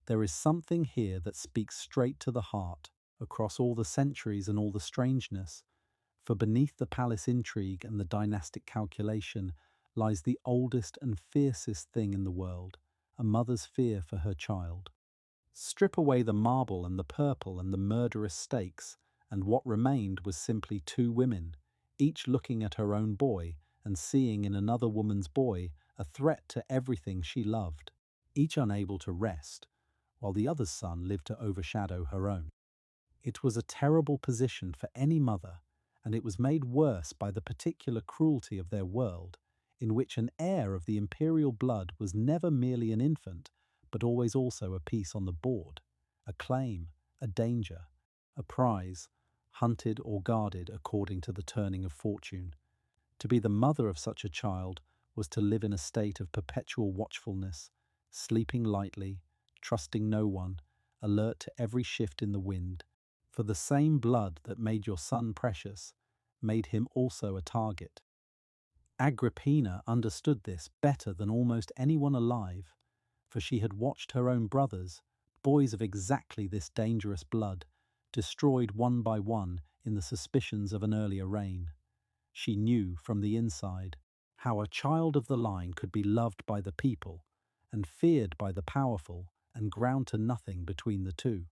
There is something here that speaks straight to the heart, across all the centuries and all the strangeness, for beneath the palace intrigue and the dynastic calculation lies the oldest and fiercest thing in the world, a mother's fear for her child. Strip away the marble and the purple and the murderous stakes, and what remained was simply two women, each looking at her own boy and seeing in another woman's boy a threat to everything she loved, each unable to rest, while the other's son lived to overshadow her own. It was a terrible position for any mother, and it was made worse by the particular cruelty of their world, in which an heir of the imperial blood was never merely an infant, but always also a piece on the board, a claim, a danger, a prize, hunted or guarded according to the turning of fortune. To be the mother of such a child was to live in a state of perpetual watchfulness, sleeping lightly, trusting no one, alert to every shift in the wind, for the same blood that made your son precious made him also a target. Agrippina understood this better than almost anyone alive, for she had watched her own brothers, boys of exactly this dangerous blood, destroyed one by one in the suspicions of an earlier reign. She knew from the inside how a child of the line could be loved by the people and feared by the powerful and ground to nothing between the two.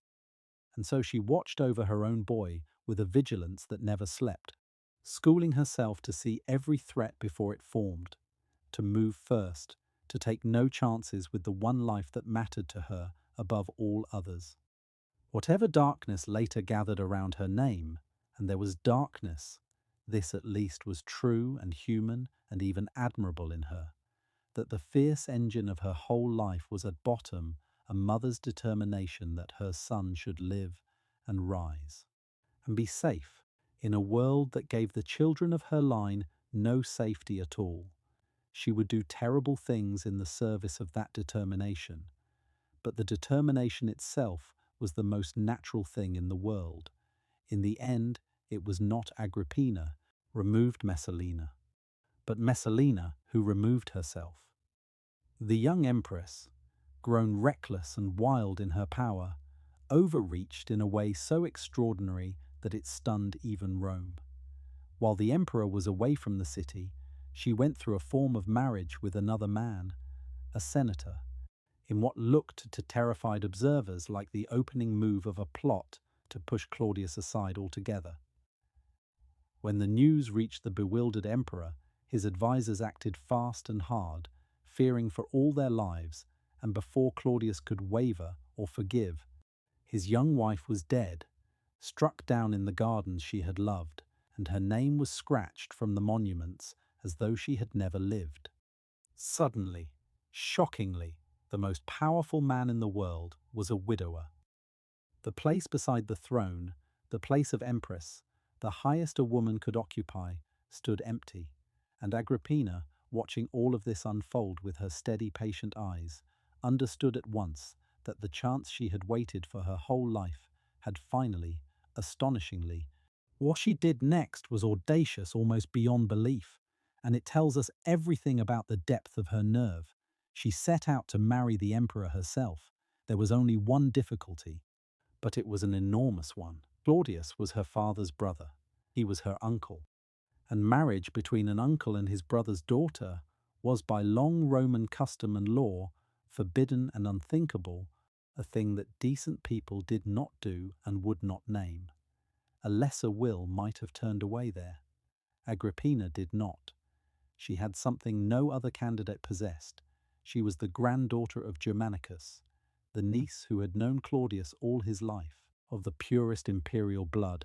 And so she watched over her own boy with a vigilance that never slept, schooling herself to see every threat before it formed, to move first, to take no chances with the one life that mattered to her above all others. Whatever darkness later gathered around her name, and there was darkness, this at least was true and human and even admirable in her, that the fierce engine of her whole life was at bottom a mother's determination that her son should live and rise and be safe in a world that gave the children of her line no safety at all. She would do terrible things in the service of that determination, but the determination itself was the most natural thing in the world. In the end, it was not Agrippina, removed Messalina, but Messalina who removed herself. The young empress, grown reckless and wild in her power, overreached in a way so extraordinary that it stunned even Rome. While the emperor was away from the city, she went through a form of marriage with another man, a senator, in what looked to terrified observers like the opening move of a plot to push Claudius aside altogether. When the news reached the bewildered emperor, his advisers acted fast and hard, fearing for all their lives, and before Claudius could waver or forgive, his young wife was dead, struck down in the gardens she had loved, and her name was scratched from the monuments as though she had never lived. Suddenly, shockingly, the most powerful man in the world was a widower. The place beside the throne, the place of empress, the highest a woman could occupy, stood empty, and Agrippina, watching all of this unfold with her steady, patient eyes, understood at once that the chance she had waited for her whole life had finally, astonishingly. What she did next was audacious almost beyond belief, and it tells us everything about the depth of her nerve. She set out to marry the emperor herself. There was only one difficulty, but it was an enormous one. Claudius was her father's brother. He was her uncle. And marriage between an uncle and his brother's daughter was by long Roman custom and law forbidden and unthinkable, a thing that decent people did not do and would not name. A lesser will might have turned away there. Agrippina did not. She had something no other candidate possessed. She was the granddaughter of Germanicus, the niece who had known Claudius all his life, of the purest imperial blood,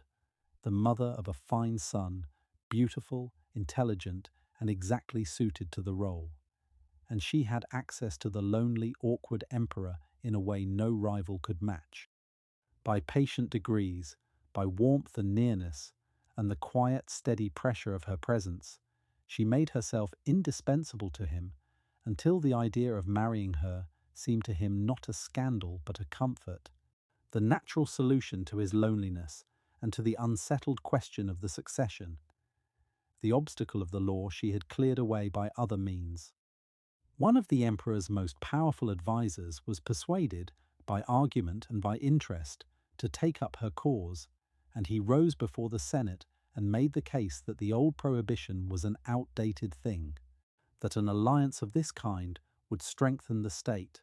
the mother of a fine son, beautiful, intelligent, and exactly suited to the role. And she had access to the lonely, awkward emperor in a way no rival could match. By patient degrees, by warmth and nearness, and the quiet, steady pressure of her presence, she made herself indispensable to him until the idea of marrying her seemed to him not a scandal but a comfort, the natural solution to his loneliness and to the unsettled question of the succession. The obstacle of the law she had cleared away by other means. One of the emperor's most powerful advisers was persuaded, by argument and by interest, to take up her cause, and he rose before the Senate and made the case that the old prohibition was an outdated thing, that an alliance of this kind would strengthen the state,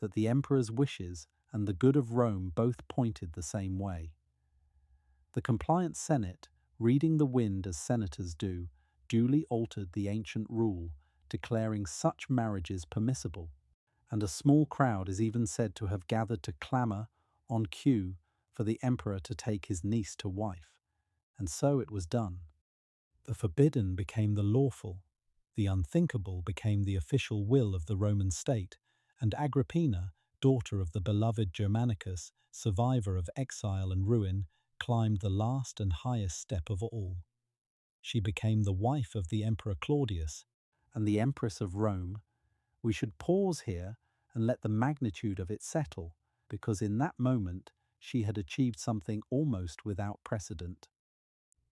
that the emperor's wishes and the good of Rome both pointed the same way. The compliant Senate, reading the wind as senators do, duly altered the ancient rule, declaring such marriages permissible, and a small crowd is even said to have gathered to clamour, on cue, for the emperor to take his niece to wife. And so it was done. The forbidden became the lawful, the unthinkable became the official will of the Roman state, and Agrippina, daughter of the beloved Germanicus, survivor of exile and ruin, climbed the last and highest step of all. She became the wife of the Emperor Claudius and the Empress of Rome. We should pause here and let the magnitude of it settle, because in that moment she had achieved something almost without precedent.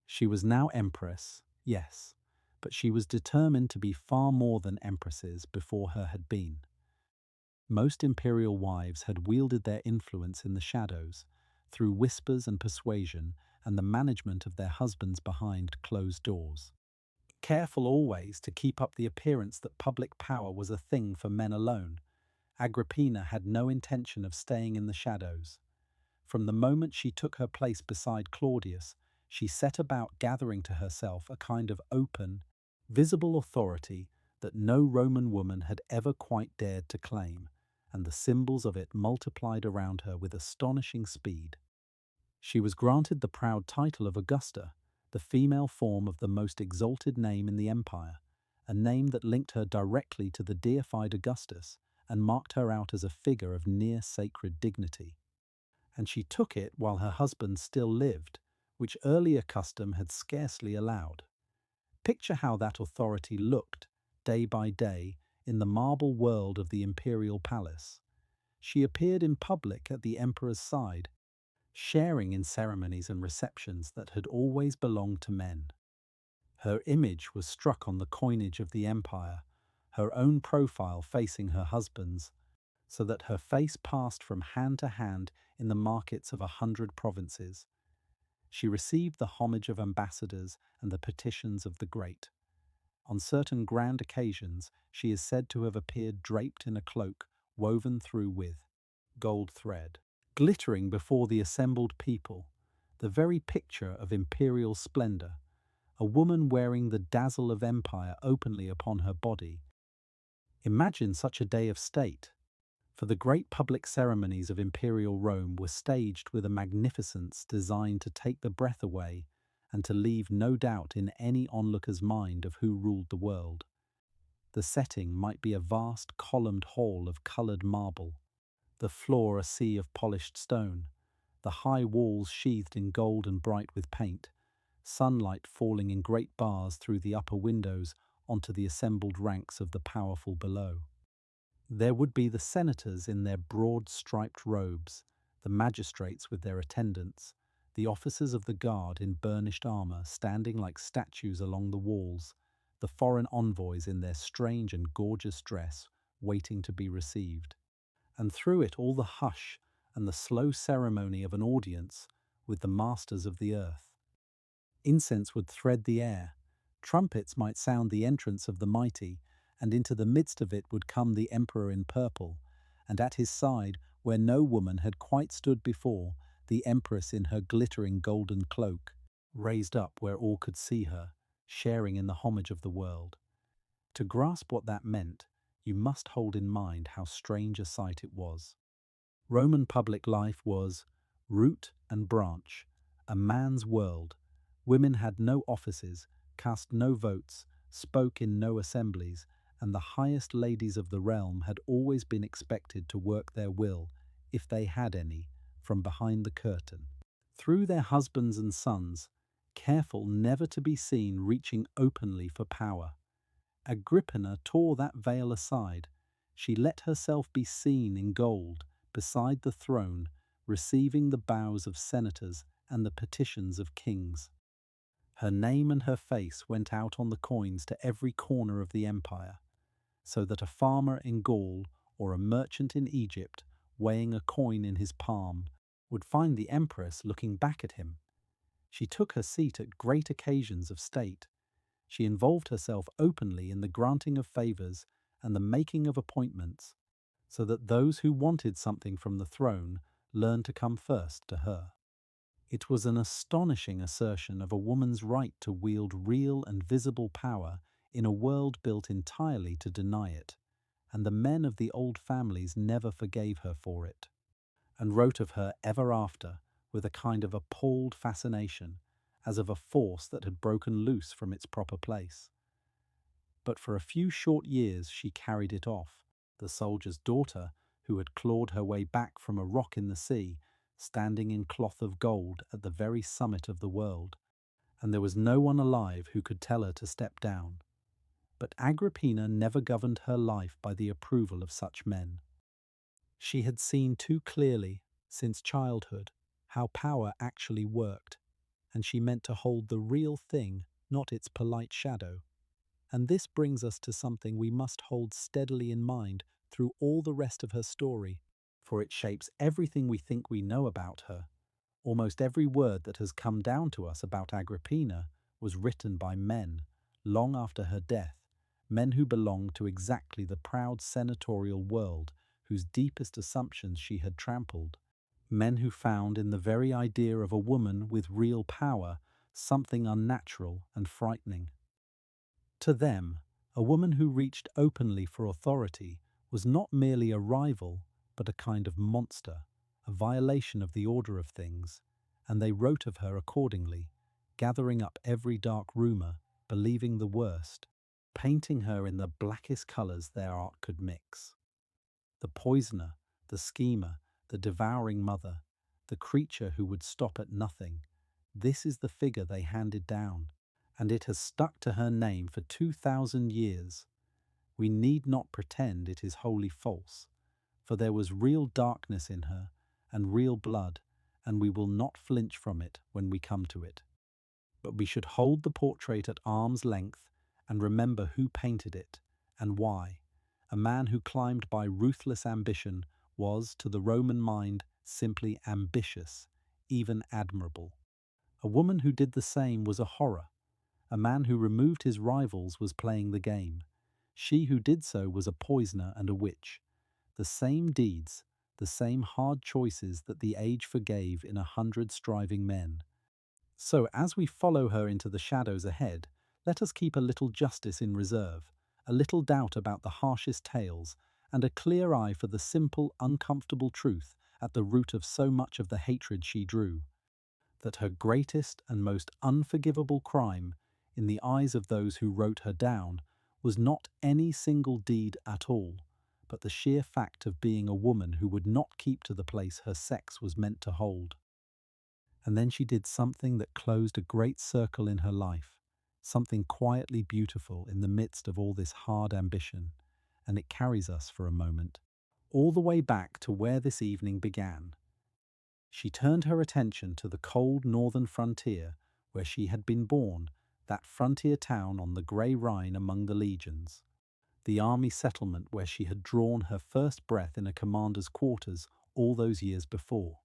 She was now empress, yes, but she was determined to be far more than empresses before her had been. Most imperial wives had wielded their influence in the shadows, through whispers and persuasion and the management of their husbands behind closed doors. Careful always to keep up the appearance that public power was a thing for men alone, Agrippina had no intention of staying in the shadows. From the moment she took her place beside Claudius, she set about gathering to herself a kind of open, visible authority that no Roman woman had ever quite dared to claim, and the symbols of it multiplied around her with astonishing speed. She was granted the proud title of Augusta, the female form of the most exalted name in the empire, a name that linked her directly to the deified Augustus and marked her out as a figure of near sacred dignity. And she took it while her husband still lived, which earlier custom had scarcely allowed. Picture how that authority looked, day by day, in the marble world of the imperial palace. She appeared in public at the emperor's side, sharing in ceremonies and receptions that had always belonged to men. Her image was struck on the coinage of the empire, her own profile facing her husband's, so that her face passed from hand to hand in the markets of 100 provinces. She received the homage of ambassadors and the petitions of the great. On certain grand occasions, she is said to have appeared draped in a cloak woven through with gold thread, glittering before the assembled people, the very picture of imperial splendor, a woman wearing the dazzle of empire openly upon her body. Imagine such a day of state, for the great public ceremonies of imperial Rome were staged with a magnificence designed to take the breath away and to leave no doubt in any onlooker's mind of who ruled the world. The setting might be a vast columned hall of coloured marble, the floor a sea of polished stone, the high walls sheathed in gold and bright with paint, sunlight falling in great bars through the upper windows onto the assembled ranks of the powerful below. There would be the senators in their broad striped robes, the magistrates with their attendants, the officers of the guard in burnished armour standing like statues along the walls, the foreign envoys in their strange and gorgeous dress waiting to be received. And through it all the hush and the slow ceremony of an audience with the masters of the earth. Incense would thread the air, trumpets might sound the entrance of the mighty, and into the midst of it would come the emperor in purple, and at his side, where no woman had quite stood before, the empress in her glittering golden cloak, raised up where all could see her, sharing in the homage of the world. To grasp what that meant, you must hold in mind how strange a sight it was. Roman public life was root and branch, a man's world. Women had no offices, cast no votes, spoke in no assemblies, and the highest ladies of the realm had always been expected to work their will, if they had any, from behind the curtain, through their husbands and sons, careful never to be seen reaching openly for power. Agrippina tore that veil aside. She let herself be seen in gold, beside the throne, receiving the bows of senators and the petitions of kings. Her name and her face went out on the coins to every corner of the empire, so that a farmer in Gaul or a merchant in Egypt, weighing a coin in his palm, would find the empress looking back at him. She took her seat at great occasions of state. She involved herself openly in the granting of favours and the making of appointments, so that those who wanted something from the throne learned to come first to her. It was an astonishing assertion of a woman's right to wield real and visible power in a world built entirely to deny it, and the men of the old families never forgave her for it, and wrote of her ever after with a kind of appalled fascination, as of a force that had broken loose from its proper place. But for a few short years she carried it off, the soldier's daughter, who had clawed her way back from a rock in the sea, standing in cloth of gold at the very summit of the world, and there was no one alive who could tell her to step down. But Agrippina never governed her life by the approval of such men. She had seen too clearly, since childhood, how power actually worked, and she meant to hold the real thing, not its polite shadow. And this brings us to something we must hold steadily in mind through all the rest of her story, for it shapes everything we think we know about her. Almost every word that has come down to us about Agrippina was written by men, long after her death, men who belonged to exactly the proud senatorial world whose deepest assumptions she had trampled, men who found in the very idea of a woman with real power something unnatural and frightening. To them, a woman who reached openly for authority was not merely a rival, but a kind of monster, a violation of the order of things, and they wrote of her accordingly, gathering up every dark rumour, believing the worst, painting her in the blackest colours their art could mix. The poisoner, the schemer, the devouring mother, the creature who would stop at nothing, this is the figure they handed down, and it has stuck to her name for 2,000 years. We need not pretend it is wholly false, for there was real darkness in her, and real blood, and we will not flinch from it when we come to it. but we should hold the portrait at arm's length and remember who painted it and why. A man who climbed by ruthless ambition was, to the Roman mind, simply ambitious, even admirable. A woman who did the same was a horror. A man who removed his rivals was playing the game. She who did so was a poisoner and a witch. The same deeds, the same hard choices that the age forgave in 100 striving men. So, as we follow her into the shadows ahead, let us keep a little justice in reserve, a little doubt about the harshest tales, and a clear eye for the simple, uncomfortable truth at the root of so much of the hatred she drew. That her greatest and most unforgivable crime, in the eyes of those who wrote her down, was not any single deed at all, but the sheer fact of being a woman who would not keep to the place her sex was meant to hold. And then she did something that closed a great circle in her life, something quietly beautiful in the midst of all this hard ambition, and it carries us for a moment, all the way back to where this evening began. She turned her attention to the cold northern frontier where she had been born, that frontier town on the grey Rhine among the legions, the army settlement where she had drawn her first breath in a commander's quarters all those years before.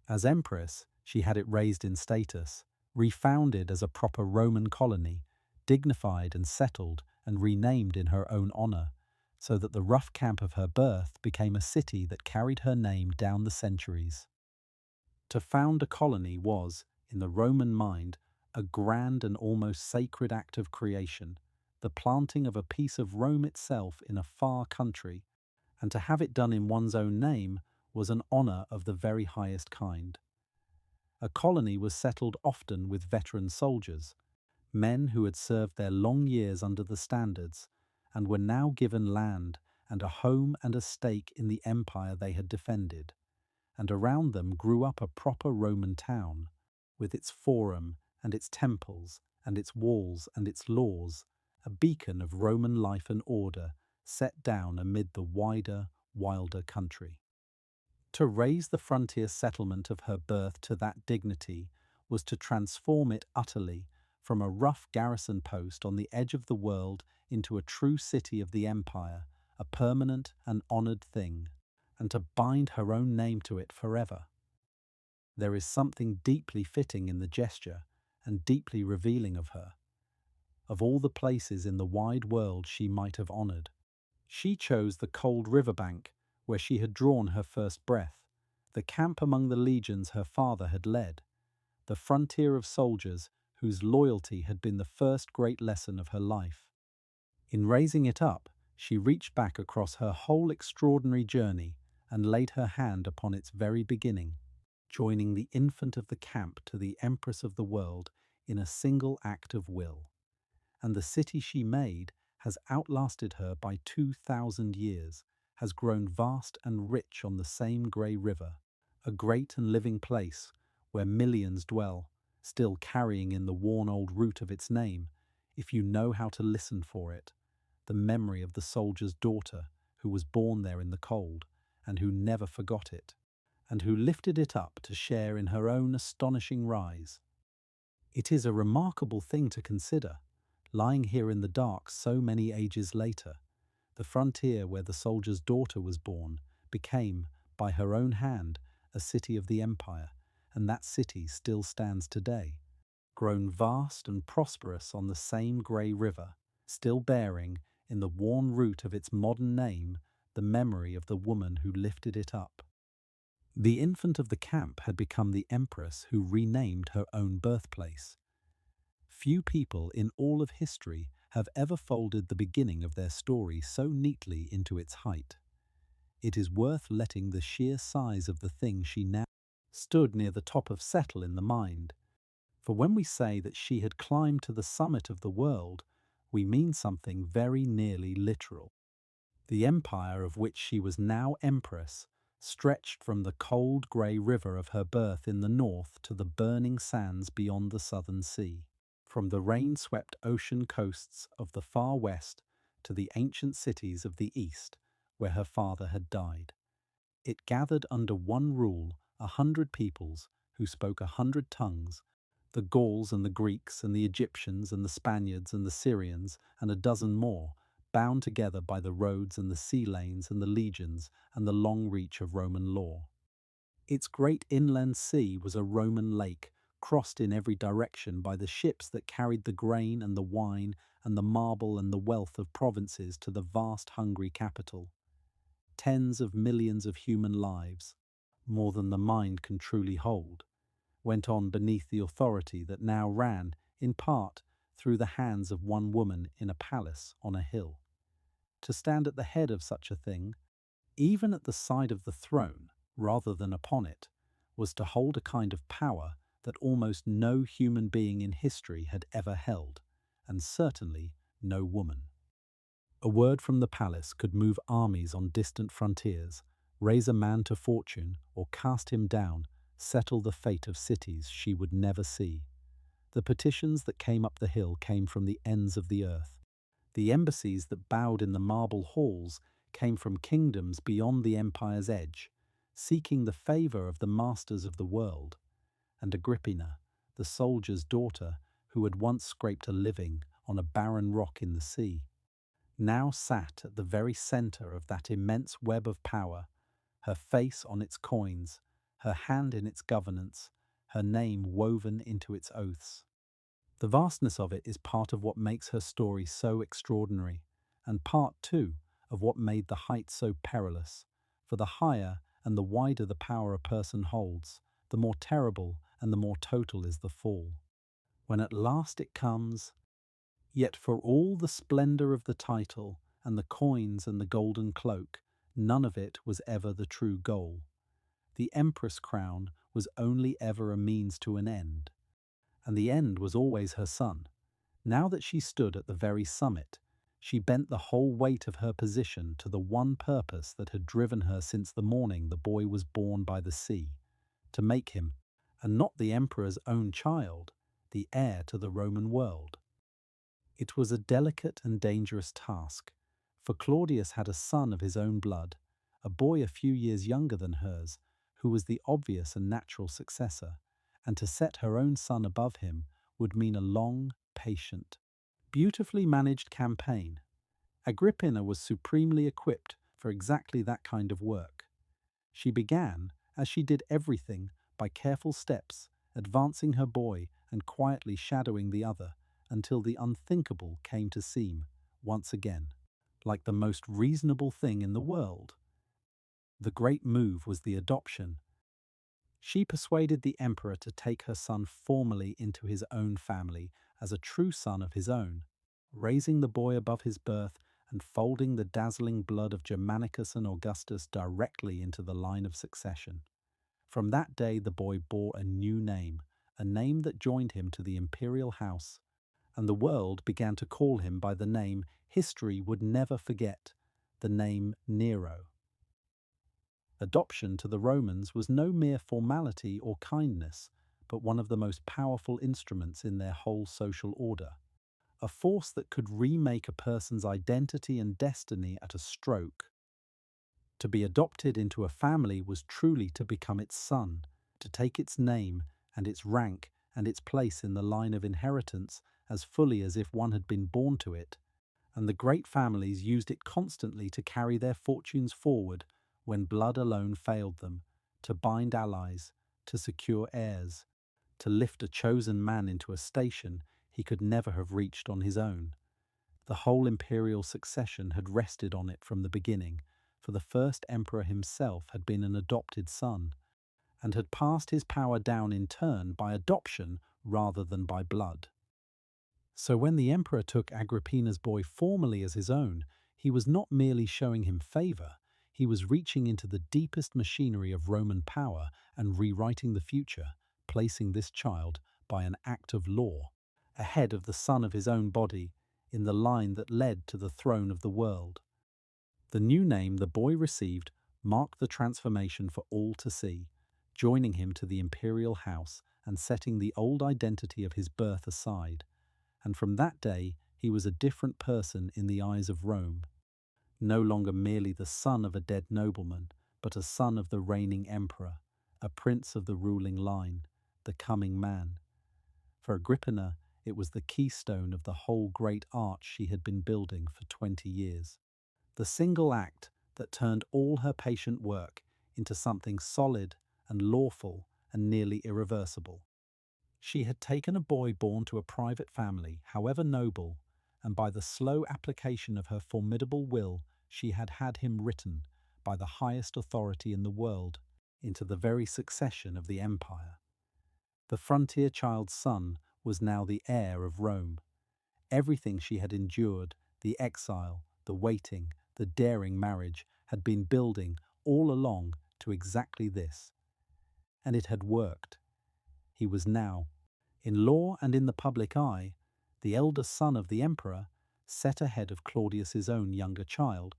As empress, she had it raised in status, refounded as a proper Roman colony, dignified and settled and renamed in her own honour, so that the rough camp of her birth became a city that carried her name down the centuries. To found a colony was, in the Roman mind, a grand and almost sacred act of creation, the planting of a piece of Rome itself in a far country, and to have it done in one's own name was an honour of the very highest kind. A colony was settled often with veteran soldiers, men who had served their long years under the standards, and were now given land and a home and a stake in the empire they had defended. And around them grew up a proper Roman town, with its forum and its temples and its walls and its laws, a beacon of Roman life and order set down amid the wider, wilder country. To raise the frontier settlement of her birth to that dignity was to transform it utterly from a rough garrison post on the edge of the world into a true city of the empire, a permanent and honoured thing, and to bind her own name to it forever. There is something deeply fitting in the gesture and deeply revealing of her. Of all the places in the wide world she might have honoured, she chose the cold riverbank where she had drawn her first breath, the camp among the legions her father had led, the frontier of soldiers whose loyalty had been the first great lesson of her life. In raising it up, she reached back across her whole extraordinary journey and laid her hand upon its very beginning, joining the infant of the camp to the empress of the world in a single act of will. And the city she made has outlasted her by 2,000 years, has grown vast and rich on the same grey river, a great and living place where millions dwell, still carrying in the worn old root of its name, if you know how to listen for it, the memory of the soldier's daughter who was born there in the cold, and who never forgot it, and who lifted it up to share in her own astonishing rise. It is a remarkable thing to consider, lying here in the dark so many ages later, the frontier where the soldier's daughter was born became, by her own hand, a city of the empire, and that city still stands today, grown vast and prosperous on the same grey river, still bearing, in the worn root of its modern name, the memory of the woman who lifted it up. The infant of the camp had become the empress who renamed her own birthplace. Few people in all of history have ever folded the beginning of their story so neatly into its height. It is worth letting the sheer size of the thing she now stood near the top of settle in the mind. For when we say that she had climbed to the summit of the world, we mean something very nearly literal. The empire of which she was now empress stretched from the cold grey river of her birth in the north to the burning sands beyond the southern sea, from the rain-swept ocean coasts of the far west to the ancient cities of the east, where her father had died. It gathered under one rule 100 peoples who spoke 100 tongues, The Gauls and the Greeks and the Egyptians and the Spaniards and the Syrians and a dozen more, bound together by the roads and the sea lanes and the legions and the long reach of Roman law. Its great inland sea was a Roman lake, crossed in every direction by the ships that carried the grain and the wine and the marble and the wealth of provinces to the vast hungry capital. Tens of millions of human lives, more than the mind can truly hold, went on beneath the authority that now ran, in part, through the hands of one woman in a palace on a hill. To stand at the head of such a thing, even at the side of the throne, rather than upon it, was to hold a kind of power that almost no human being in history had ever held, and certainly no woman. A word from the palace could move armies on distant frontiers, raise a man to fortune, or cast him down, settle the fate of cities she would never see. The petitions that came up the hill came from the ends of the earth. The embassies that bowed in the marble halls came from kingdoms beyond the empire's edge, seeking the favor of the masters of the world. And Agrippina, the soldier's daughter, who had once scraped a living on a barren rock in the sea, now sat at the very center of that immense web of power, her face on its coins, her hand in its governance, her name woven into its oaths. The vastness of it is part of what makes her story so extraordinary, and part, too, of what made the height so perilous. For the higher and the wider the power a person holds, the more terrible and the more total is the fall. When at last it comes, yet for all the splendor of the title and the coins and the golden cloak, none of it was ever the true goal. The empress crown was only ever a means to an end, and the end was always her son. Now that she stood at the very summit, she bent the whole weight of her position to the one purpose that had driven her since the morning the boy was born by the sea, to make him, and not the emperor's own child, the heir to the Roman world. It was a delicate and dangerous task, for Claudius had a son of his own blood, a boy a few years younger than hers, who was the obvious and natural successor, and to set her own son above him would mean a long, patient, beautifully managed campaign. Agrippina was supremely equipped for exactly that kind of work. She began, as she did everything, by careful steps, advancing her boy and quietly shadowing the other, until the unthinkable came to seem, once again, like the most reasonable thing in the world. The great move was the adoption. She persuaded the emperor to take her son formally into his own family as a true son of his own, raising the boy above his birth and folding the dazzling blood of Germanicus and Augustus directly into the line of succession. From that day the boy bore a new name, a name that joined him to the imperial house, and the world began to call him by the name history would never forget, the name Nero. Adoption to the Romans was no mere formality or kindness, but one of the most powerful instruments in their whole social order, a force that could remake a person's identity and destiny at a stroke. To be adopted into a family was truly to become its son, to take its name and its rank and its place in the line of inheritance as fully as if one had been born to it, and the great families used it constantly to carry their fortunes forward when blood alone failed them, to bind allies, to secure heirs, to lift a chosen man into a station he could never have reached on his own. The whole imperial succession had rested on it from the beginning, for the first emperor himself had been an adopted son, and had passed his power down in turn by adoption rather than by blood. So when the emperor took Agrippina's boy formally as his own, he was not merely showing him favor, he was reaching into the deepest machinery of Roman power and rewriting the future, placing this child, by an act of law, ahead of the son of his own body, in the line that led to the throne of the world. The new name the boy received marked the transformation for all to see, joining him to the imperial house and setting the old identity of his birth aside. And from that day he was a different person in the eyes of Rome, no longer merely the son of a dead nobleman, but a son of the reigning emperor, a prince of the ruling line, the coming man. For Agrippina, it was the keystone of the whole great arch she had been building for 20 years. The single act that turned all her patient work into something solid and lawful and nearly irreversible. She had taken a boy born to a private family, however noble, and by the slow application of her formidable will, she had had him written, by the highest authority in the world, into the very succession of the empire. The frontier child's son was now the heir of Rome. Everything she had endured, the exile, the waiting, the daring marriage, had been building all along to exactly this. And it had worked. He was now, in law and in the public eye, the eldest son of the emperor, set ahead of Claudius's own younger child,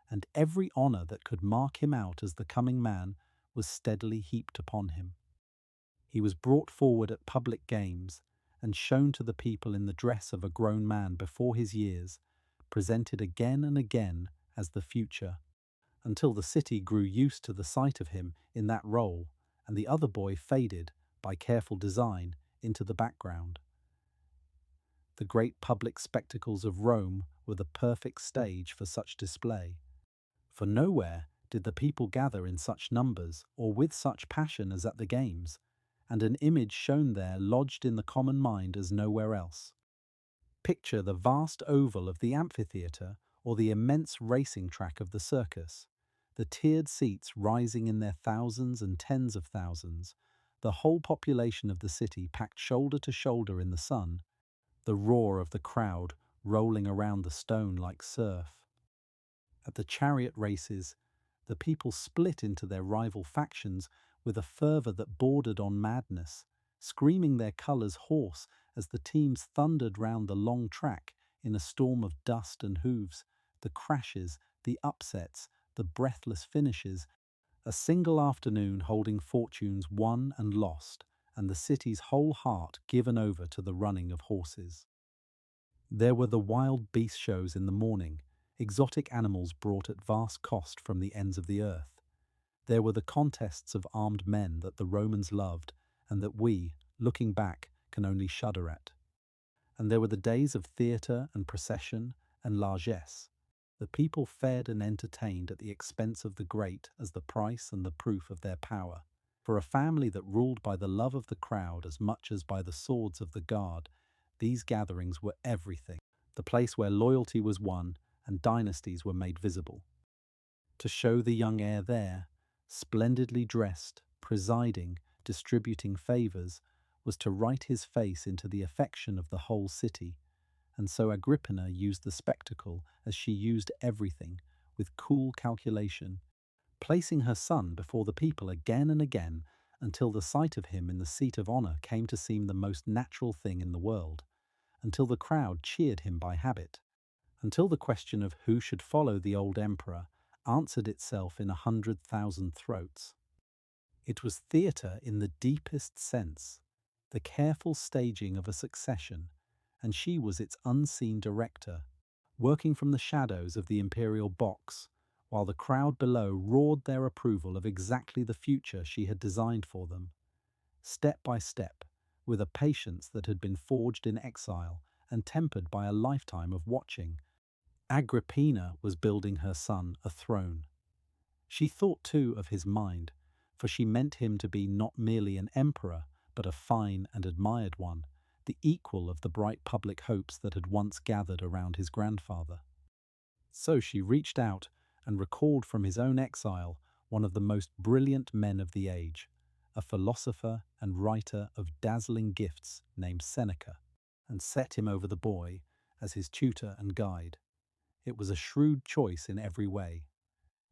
and every honor that could mark him out as the coming man was steadily heaped upon him. He was brought forward at public games and shown to the people in the dress of a grown man before his years, presented again and again as the future, until the city grew used to the sight of him in that role, and the other boy faded, by careful design, into the background. The great public spectacles of Rome were the perfect stage for such display, for nowhere did the people gather in such numbers or with such passion as at the games, and an image shown there lodged in the common mind as nowhere else. Picture the vast oval of the amphitheatre or the immense racing track of the circus, the tiered seats rising in their thousands and tens of thousands, the whole population of the city packed shoulder to shoulder in the sun, the roar of the crowd rolling around the stone like surf. At the chariot races, the people split into their rival factions with a fervour that bordered on madness, screaming their colours hoarse as the teams thundered round the long track in a storm of dust and hooves, the crashes, the upsets, the breathless finishes, a single afternoon holding fortunes won and lost, and the city's whole heart given over to the running of horses. There were the wild beast shows in the morning, exotic animals brought at vast cost from the ends of the earth. There were the contests of armed men that the Romans loved, and that we, looking back, can only shudder at. And there were the days of theatre and procession and largesse. The people fed and entertained at the expense of the great as the price and the proof of their power. For a family that ruled by the love of the crowd as much as by the swords of the guard, these gatherings were everything, the place where loyalty was won and dynasties were made visible. To show the young heir there, splendidly dressed, presiding, distributing favours, was to write his face into the affection of the whole city, and so Agrippina used the spectacle as she used everything, with cool calculation, placing her son before the people again and again until the sight of him in the seat of honour came to seem the most natural thing in the world, until the crowd cheered him by habit, until the question of who should follow the old emperor answered itself in 100,000 throats. It was theatre in the deepest sense, the careful staging of a succession, and she was its unseen director, working from the shadows of the imperial box, while the crowd below roared their approval of exactly the future she had designed for them. Step by step, with a patience that had been forged in exile and tempered by a lifetime of watching, Agrippina was building her son a throne. She thought too of his mind, for she meant him to be not merely an emperor, but a fine and admired one, the equal of the bright public hopes that had once gathered around his grandfather. So she reached out and recalled from his own exile one of the most brilliant men of the age, a philosopher and writer of dazzling gifts named Seneca, and set him over the boy as his tutor and guide. It was a shrewd choice in every way.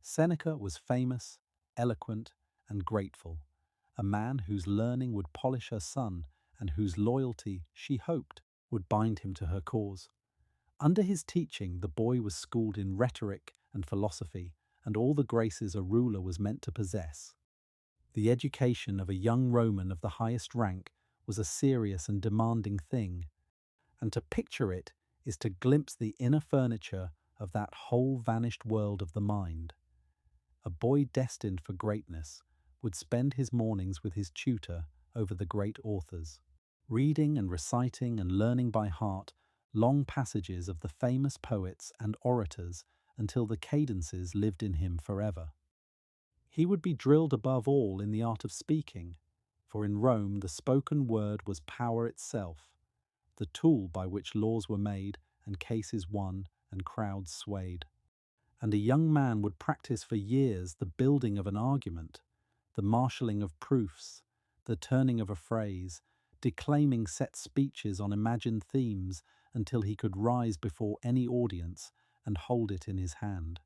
Seneca was famous, eloquent, and grateful, a man whose learning would polish her son and whose loyalty, she hoped, would bind him to her cause. Under his teaching, the boy was schooled in rhetoric and philosophy, and all the graces a ruler was meant to possess. The education of a young Roman of the highest rank was a serious and demanding thing, and to picture it is to glimpse the inner furniture of that whole vanished world of the mind. A boy destined for greatness would spend his mornings with his tutor over the great authors, reading and reciting and learning by heart long passages of the famous poets and orators until the cadences lived in him forever. He would be drilled above all in the art of speaking, for in Rome the spoken word was power itself, the tool by which laws were made and cases won and crowds swayed. And a young man would practice for years the building of an argument, the marshalling of proofs, the turning of a phrase, declaiming set speeches on imagined themes until he could rise before any audience and hold it in his hand.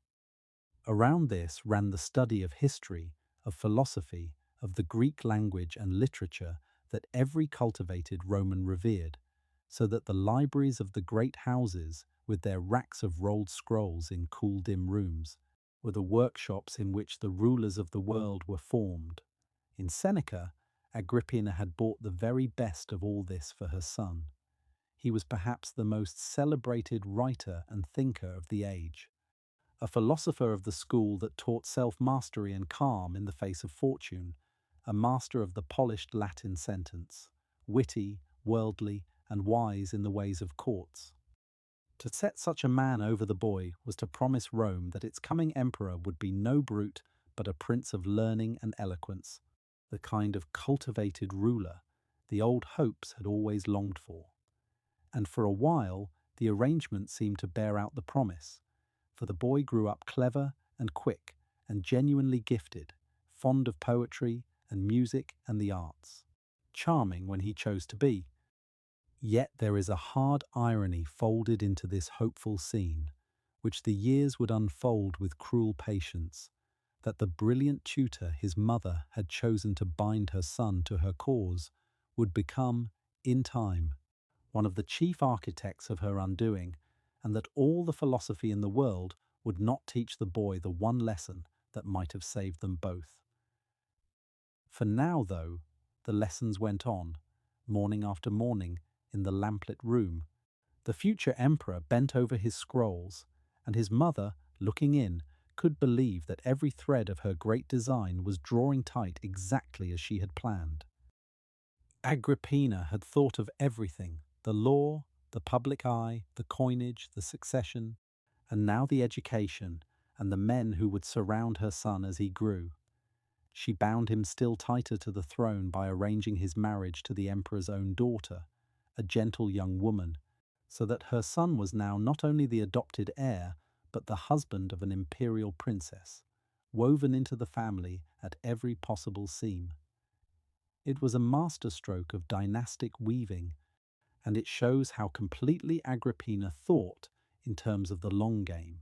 Around this ran the study of history, of philosophy, of the Greek language and literature that every cultivated Roman revered, so that the libraries of the great houses, with their racks of rolled scrolls in cool dim rooms, were the workshops in which the rulers of the world were formed. In Seneca, Agrippina had bought the very best of all this for her son. He was perhaps the most celebrated writer and thinker of the age, a philosopher of the school that taught self-mastery and calm in the face of fortune, a master of the polished Latin sentence, witty, worldly, and wise in the ways of courts. To set such a man over the boy was to promise Rome that its coming emperor would be no brute but a prince of learning and eloquence, the kind of cultivated ruler the old hopes had always longed for. And for a while the arrangement seemed to bear out the promise, for the boy grew up clever and quick and genuinely gifted, fond of poetry and music and the arts, charming when he chose to be. Yet there is a hard irony folded into this hopeful scene, which the years would unfold with cruel patience, that the brilliant tutor his mother had chosen to bind her son to her cause would become, in time, one of the chief architects of her undoing, and that all the philosophy in the world would not teach the boy the one lesson that might have saved them both. For now, though, the lessons went on, morning after morning, in the lamplit room. The future emperor bent over his scrolls, and his mother, looking in, could believe that every thread of her great design was drawing tight exactly as she had planned. Agrippina had thought of everything, the law, the public eye, the coinage, the succession, and now the education and the men who would surround her son as he grew. She bound him still tighter to the throne by arranging his marriage to the emperor's own daughter, a gentle young woman, so that her son was now not only the adopted heir, but the husband of an imperial princess, woven into the family at every possible seam. It was a masterstroke of dynastic weaving, and it shows how completely Agrippina thought in terms of the long game.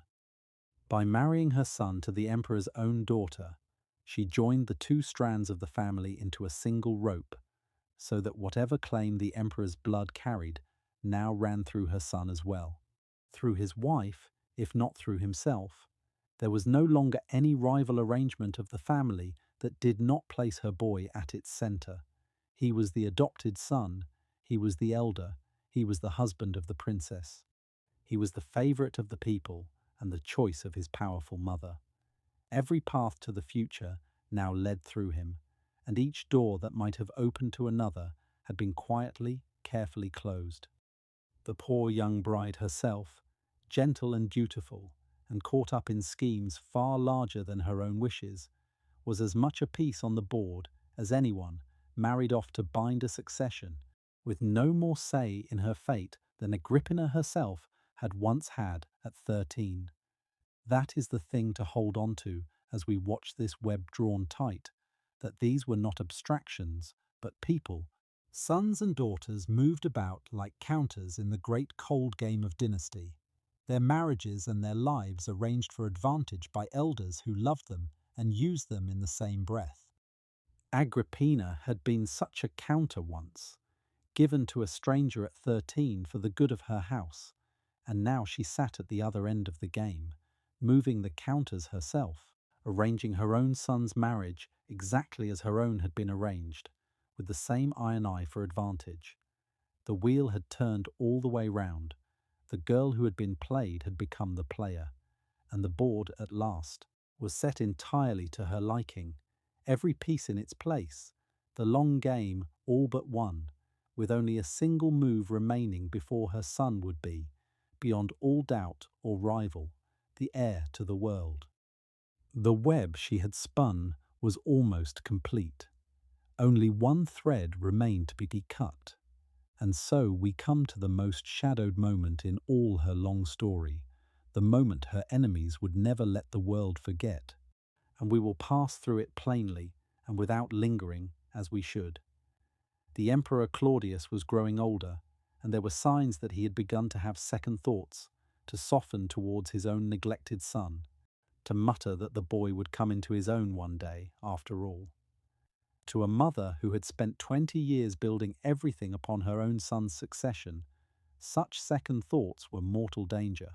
By marrying her son to the emperor's own daughter, she joined the two strands of the family into a single rope, so that whatever claim the emperor's blood carried now ran through her son as well. Through his wife, if not through himself, there was no longer any rival arrangement of the family that did not place her boy at its center. He was the adopted son, he was the elder, he was the husband of the princess. He was the favorite of the people and the choice of his powerful mother. Every path to the future now led through him, and each door that might have opened to another had been quietly, carefully closed. The poor young bride herself, gentle and dutiful, and caught up in schemes far larger than her own wishes, was as much a piece on the board as anyone married off to bind a succession, with no more say in her fate than Agrippina herself had once had at 13. That is the thing to hold on to as we watch this web drawn tight, that these were not abstractions, but people. Sons and daughters moved about like counters in the great cold game of dynasty, their marriages and their lives arranged for advantage by elders who loved them and used them in the same breath. Agrippina had been such a counter once, given to a stranger at 13 for the good of her house, and now she sat at the other end of the game, moving the counters herself, arranging her own son's marriage exactly as her own had been arranged, with the same iron eye for advantage. The wheel had turned all the way round. The girl who had been played had become the player, and the board, at last, was set entirely to her liking, every piece in its place, the long game all but won, with only a single move remaining before her son would be, beyond all doubt or rival, the heir to the world. The web she had spun was almost complete. Only one thread remained to be cut. And so we come to the most shadowed moment in all her long story, the moment her enemies would never let the world forget, and we will pass through it plainly and without lingering as we should. The Emperor Claudius was growing older, and there were signs that he had begun to have second thoughts, to soften towards his own neglected son, to mutter that the boy would come into his own one day, after all. To a mother who had spent 20 years building everything upon her own son's succession, such second thoughts were mortal danger.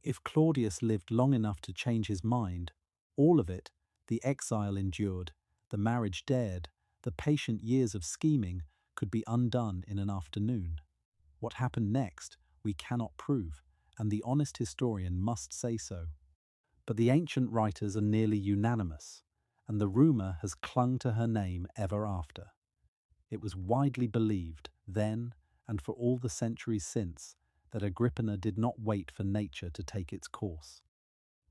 If Claudius lived long enough to change his mind, all of it, the exile endured, the marriage dared, the patient years of scheming, could be undone in an afternoon. What happened next, we cannot prove, and the honest historian must say so. But the ancient writers are nearly unanimous, and the rumour has clung to her name ever after. It was widely believed, then, and for all the centuries since, that Agrippina did not wait for nature to take its course.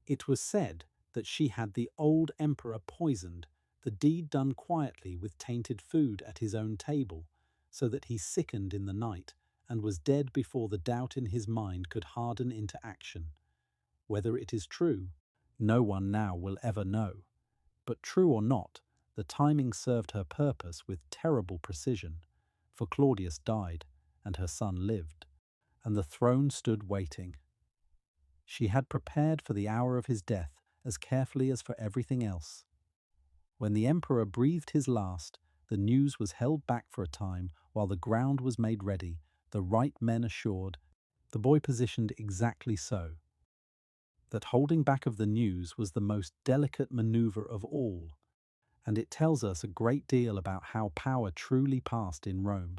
It was said that she had the old emperor poisoned, the deed done quietly with tainted food at his own table, so that he sickened in the night and was dead before the doubt in his mind could harden into action. Whether it is true, no one now will ever know. But true or not, the timing served her purpose with terrible precision, for Claudius died, and her son lived, and the throne stood waiting. She had prepared for the hour of his death as carefully as for everything else. When the emperor breathed his last, the news was held back for a time while the ground was made ready, the right men assured, the boy positioned exactly so. That holding back of the news was the most delicate maneuver of all, and it tells us a great deal about how power truly passed in Rome.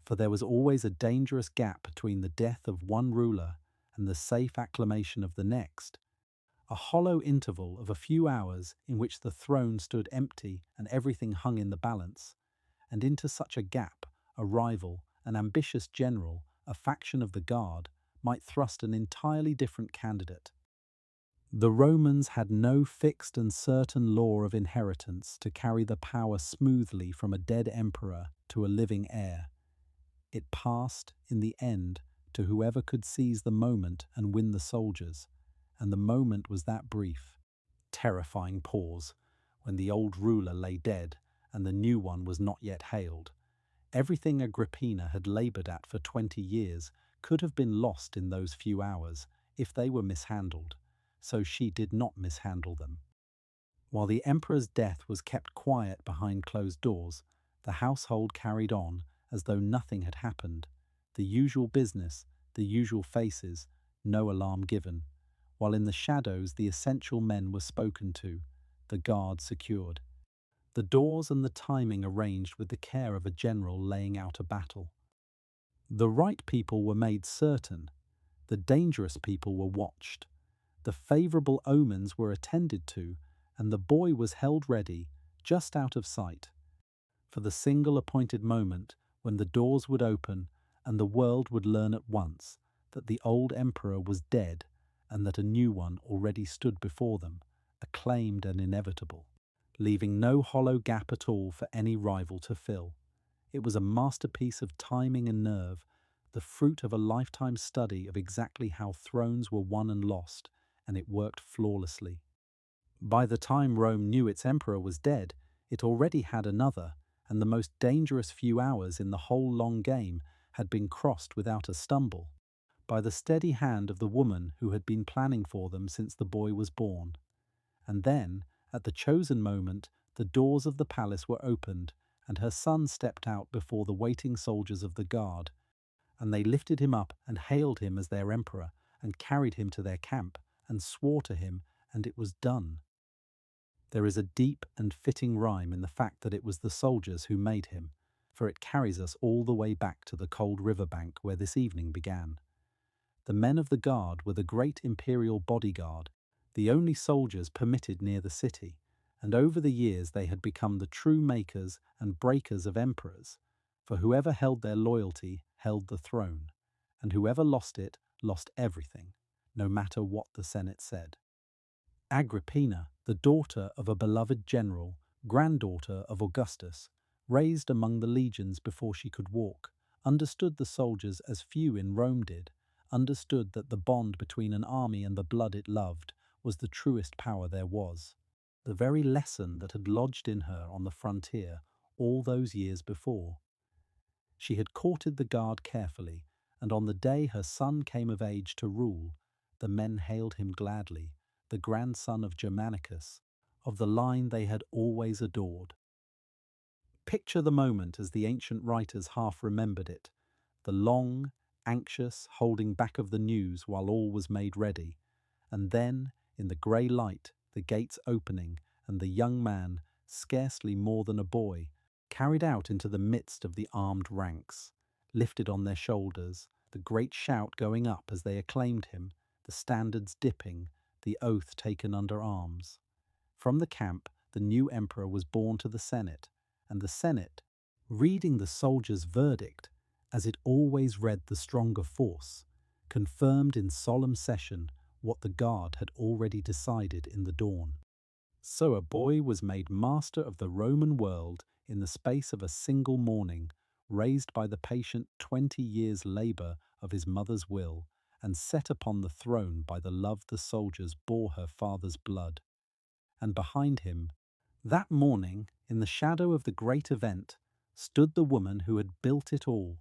For there was always a dangerous gap between the death of one ruler and the safe acclamation of the next, a hollow interval of a few hours in which the throne stood empty and everything hung in the balance, and into such a gap, a rival, an ambitious general, a faction of the guard, might thrust an entirely different candidate. The Romans had no fixed and certain law of inheritance to carry the power smoothly from a dead emperor to a living heir. It passed, in the end, to whoever could seize the moment and win the soldiers, and the moment was that brief, terrifying pause, when the old ruler lay dead and the new one was not yet hailed. Everything Agrippina had laboured at for 20 years could have been lost in those few hours if they were mishandled, so she did not mishandle them. While the emperor's death was kept quiet behind closed doors, the household carried on as though nothing had happened, the usual business, the usual faces, no alarm given, while in the shadows the essential men were spoken to, the guard secured, the doors and the timing arranged with the care of a general laying out a battle. The right people were made certain, the dangerous people were watched, the favourable omens were attended to, and the boy was held ready, just out of sight, for the single appointed moment when the doors would open and the world would learn at once that the old emperor was dead and that a new one already stood before them, acclaimed and inevitable, leaving no hollow gap at all for any rival to fill. It was a masterpiece of timing and nerve, the fruit of a lifetime study of exactly how thrones were won and lost, and it worked flawlessly. By the time Rome knew its emperor was dead, it already had another, and the most dangerous few hours in the whole long game had been crossed without a stumble, by the steady hand of the woman who had been planning for them since the boy was born. And then, at the chosen moment, the doors of the palace were opened, and her son stepped out before the waiting soldiers of the guard, and they lifted him up and hailed him as their emperor, and carried him to their camp, and swore to him, and it was done. There is a deep and fitting rhyme in the fact that it was the soldiers who made him, for it carries us all the way back to the cold river bank where this evening began. The men of the guard were the great imperial bodyguard, the only soldiers permitted near the city, and over the years they had become the true makers and breakers of emperors, for whoever held their loyalty held the throne, and whoever lost it lost everything, no matter what the Senate said. Agrippina, the daughter of a beloved general, granddaughter of Augustus, raised among the legions before she could walk, understood the soldiers as few in Rome did, understood that the bond between an army and the blood it loved was the truest power there was, the very lesson that had lodged in her on the frontier all those years before. She had courted the guard carefully, and on the day her son came of age to rule, the men hailed him gladly, the grandson of Germanicus, of the line they had always adored. Picture the moment as the ancient writers half remembered it, the long, anxious holding back of the news while all was made ready, and then, in the grey light, the gates opening, and the young man, scarcely more than a boy, carried out into the midst of the armed ranks, lifted on their shoulders, the great shout going up as they acclaimed him, the standards dipping, the oath taken under arms. From the camp, the new emperor was borne to the Senate, and the Senate, reading the soldiers' verdict, as it always read the stronger force, confirmed in solemn session what the guard had already decided in the dawn. So a boy was made master of the Roman world in the space of a single morning, raised by the patient 20 years' labour of his mother's will, and set upon the throne by the love the soldiers bore her father's blood. And behind him, that morning, in the shadow of the great event, stood the woman who had built it all,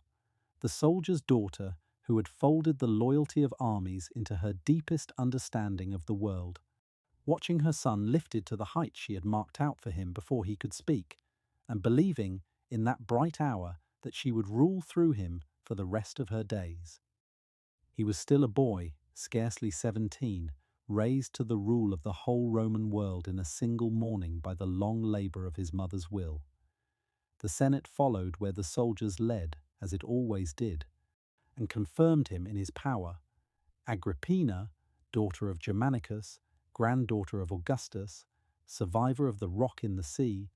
the soldier's daughter who had folded the loyalty of armies into her deepest understanding of the world, watching her son lifted to the heights she had marked out for him before he could speak, and believing in that bright hour that she would rule through him for the rest of her days. He was still a boy, scarcely 17, raised to the rule of the whole Roman world in a single morning by the long labour of his mother's will. The Senate followed where the soldiers led, as it always did, and confirmed him in his power. Agrippina, daughter of Germanicus, granddaughter of Augustus, survivor of the rock in the sea,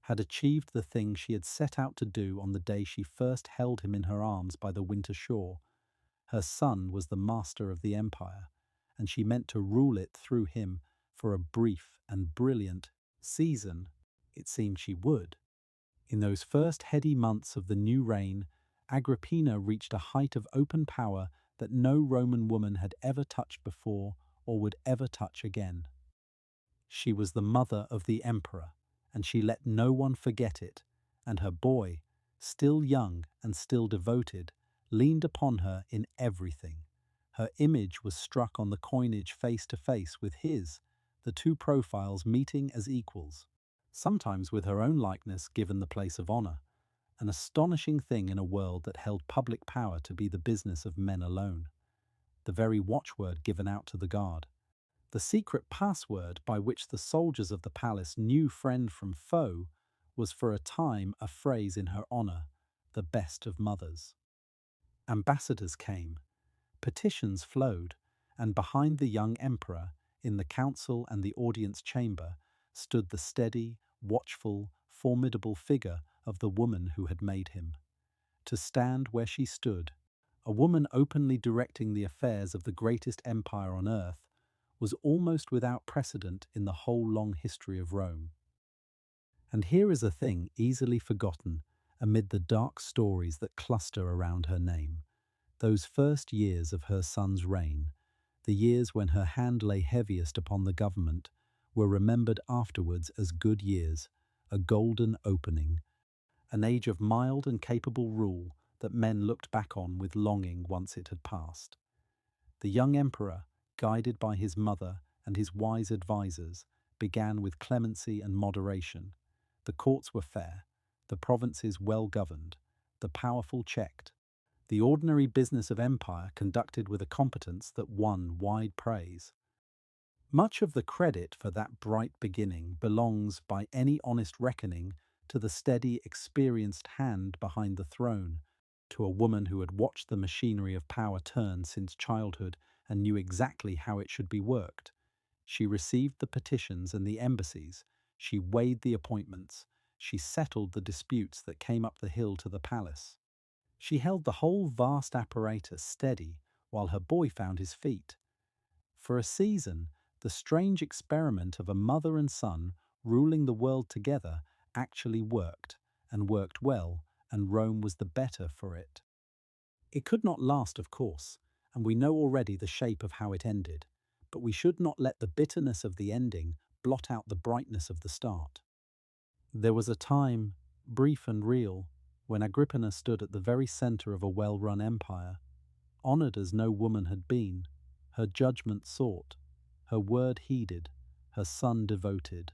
had achieved the thing she had set out to do on the day she first held him in her arms by the winter shore. Her son was the master of the empire, and she meant to rule it through him for a brief and brilliant season. It seemed she would. In those first heady months of the new reign, Agrippina reached a height of open power that no Roman woman had ever touched before or would ever touch again. She was the mother of the emperor, and she let no one forget it, and her boy, still young and still devoted, leaned upon her in everything. Her image was struck on the coinage face to face with his, the two profiles meeting as equals, sometimes with her own likeness given the place of honour, an astonishing thing in a world that held public power to be the business of men alone. The very watchword given out to the guard, the secret password by which the soldiers of the palace knew friend from foe, was for a time a phrase in her honour, the best of mothers. Ambassadors came, petitions flowed, and behind the young emperor, in the council and the audience chamber, stood the steady, watchful, formidable figure of the woman who had made him. To stand where she stood, a woman openly directing the affairs of the greatest empire on earth, was almost without precedent in the whole long history of Rome. And here is a thing easily forgotten amid the dark stories that cluster around her name. Those first years of her son's reign, the years when her hand lay heaviest upon the government, were remembered afterwards as good years, a golden opening, an age of mild and capable rule that men looked back on with longing once it had passed. The young emperor, guided by his mother and his wise advisers, began with clemency and moderation. The courts were fair, the provinces well governed, the powerful checked, the ordinary business of empire conducted with a competence that won wide praise. Much of the credit for that bright beginning belongs, by any honest reckoning, to the steady, experienced hand behind the throne, to a woman who had watched the machinery of power turn since childhood and knew exactly how it should be worked. She received the petitions and the embassies, she weighed the appointments, she settled the disputes that came up the hill to the palace. She held the whole vast apparatus steady while her boy found his feet. For a season, the strange experiment of a mother and son ruling the world together actually worked, and worked well, and Rome was the better for it. It could not last, of course, and we know already the shape of how it ended, but we should not let the bitterness of the ending blot out the brightness of the start. There was a time, brief and real, when Agrippina stood at the very center of a well-run empire, honored as no woman had been, her judgment sought, her word heeded, her son devoted.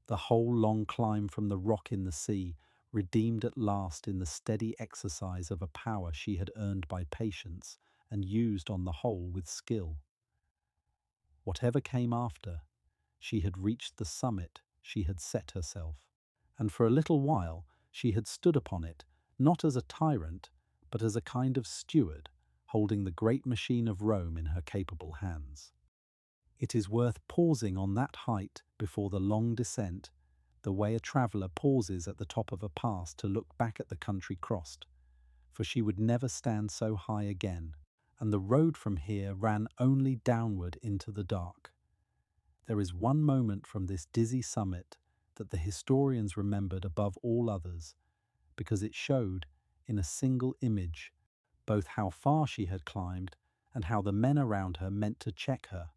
The whole long climb from the rock in the sea, redeemed at last in the steady exercise of a power she had earned by patience and used on the whole with skill. Whatever came after, she had reached the summit she had set herself, and for a little while she had stood upon it, not as a tyrant, but as a kind of steward, holding the great machine of Rome in her capable hands. It is worth pausing on that height before the long descent, the way a traveller pauses at the top of a pass to look back at the country crossed, for she would never stand so high again, and the road from here ran only downward into the dark. There is one moment from this dizzy summit that the historians remembered above all others, because it showed, in a single image, both how far she had climbed and how the men around her meant to check her.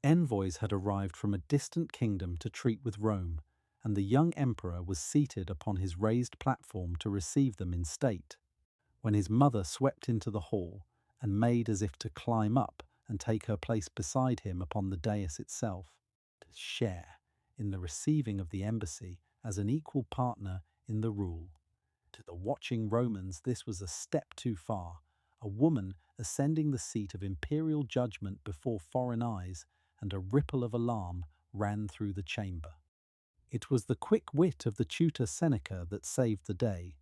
Envoys had arrived from a distant kingdom to treat with Rome, and the young emperor was seated upon his raised platform to receive them in state, when his mother swept into the hall and made as if to climb up and take her place beside him upon the dais itself, to share in the receiving of the embassy as an equal partner in the rule. To the watching Romans this was a step too far, a woman ascending the seat of imperial judgment before foreign eyes, and a ripple of alarm ran through the chamber. It was the quick wit of the tutor Seneca that saved the day,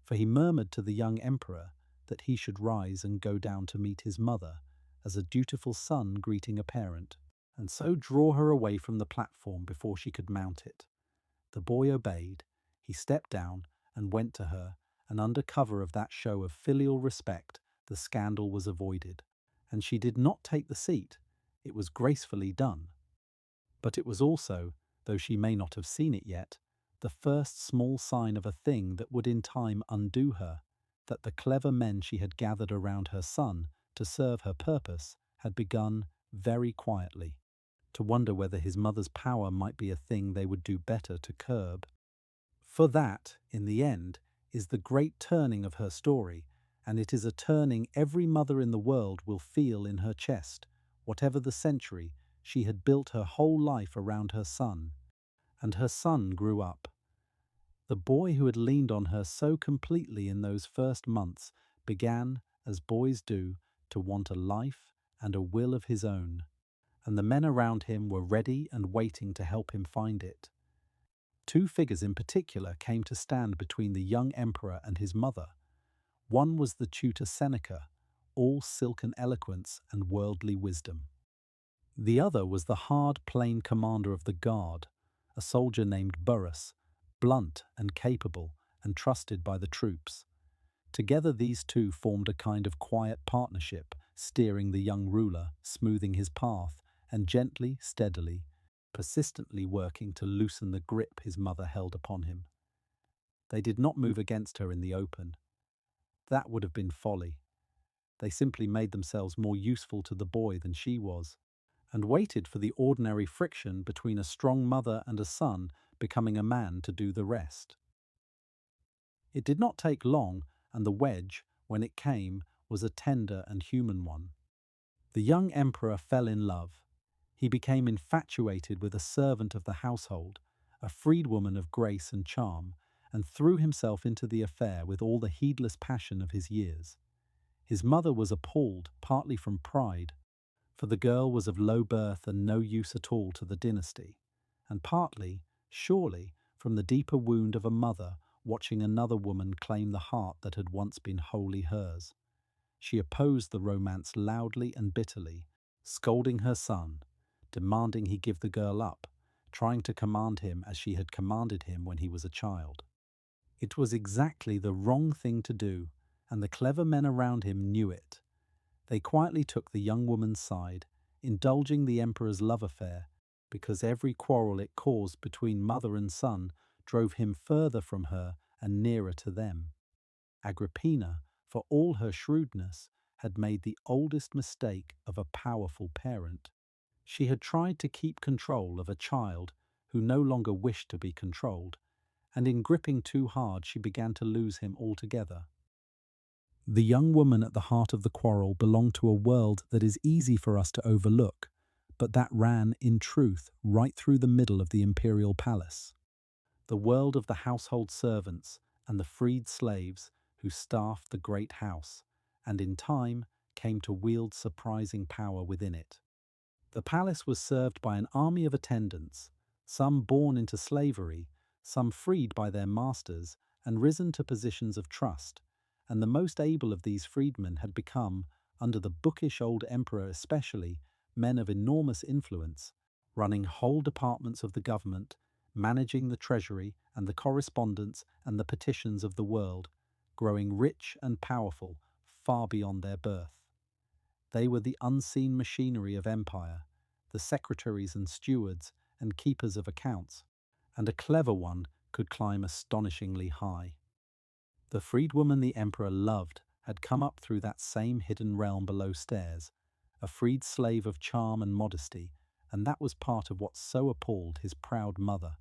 for he murmured to the young emperor that he should rise and go down to meet his mother, as a dutiful son greeting a parent, and so draw her away from the platform before she could mount it. The boy obeyed. He stepped down and went to her, and under cover of that show of filial respect, the scandal was avoided, and she did not take the seat. It was gracefully done. But it was also, though she may not have seen it yet, the first small sign of a thing that would in time undo her, that the clever men she had gathered around her son to serve her purpose had begun, very quietly, to wonder whether his mother's power might be a thing they would do better to curb. For that, in the end, is the great turning of her story, and it is a turning every mother in the world will feel in her chest, whatever the century. She had built her whole life around her son, and her son grew up. The boy who had leaned on her so completely in those first months began, as boys do, to want a life and a will of his own, and the men around him were ready and waiting to help him find it. Two figures in particular came to stand between the young emperor and his mother. One was the tutor Seneca, all silken eloquence and worldly wisdom. The other was the hard, plain commander of the guard, a soldier named Burrus, blunt and capable and trusted by the troops. Together these two formed a kind of quiet partnership, steering the young ruler, smoothing his path, and gently, steadily, persistently working to loosen the grip his mother held upon him. They did not move against her in the open. That would have been folly. They simply made themselves more useful to the boy than she was, and waited for the ordinary friction between a strong mother and a son becoming a man to do the rest. It did not take long, and the wedge, when it came, was a tender and human one. The young emperor fell in love. He became infatuated with a servant of the household, a freedwoman of grace and charm, and threw himself into the affair with all the heedless passion of his years. His mother was appalled, partly from pride, for the girl was of low birth and no use at all to the dynasty, and partly, surely, from the deeper wound of a mother watching another woman claim the heart that had once been wholly hers. She opposed the romance loudly and bitterly, scolding her son, demanding he give the girl up, trying to command him as she had commanded him when he was a child. It was exactly the wrong thing to do, and the clever men around him knew it. They quietly took the young woman's side, indulging the emperor's love affair, because every quarrel it caused between mother and son drove him further from her and nearer to them. Agrippina, for all her shrewdness, had made the oldest mistake of a powerful parent. She had tried to keep control of a child who no longer wished to be controlled, and in gripping too hard she began to lose him altogether. The young woman at the heart of the quarrel belonged to a world that is easy for us to overlook, but that ran, in truth, right through the middle of the imperial palace. The world of the household servants and the freed slaves who staffed the great house, and in time came to wield surprising power within it. The palace was served by an army of attendants, some born into slavery, some freed by their masters and risen to positions of trust, and the most able of these freedmen had become, under the bookish old emperor especially, men of enormous influence, running whole departments of the government, managing the treasury and the correspondence and the petitions of the world, growing rich and powerful far beyond their birth. They were the unseen machinery of empire, the secretaries and stewards and keepers of accounts, and a clever one could climb astonishingly high. The freedwoman the emperor loved had come up through that same hidden realm below stairs, a freed slave of charm and modesty, and that was part of what so appalled his proud mother.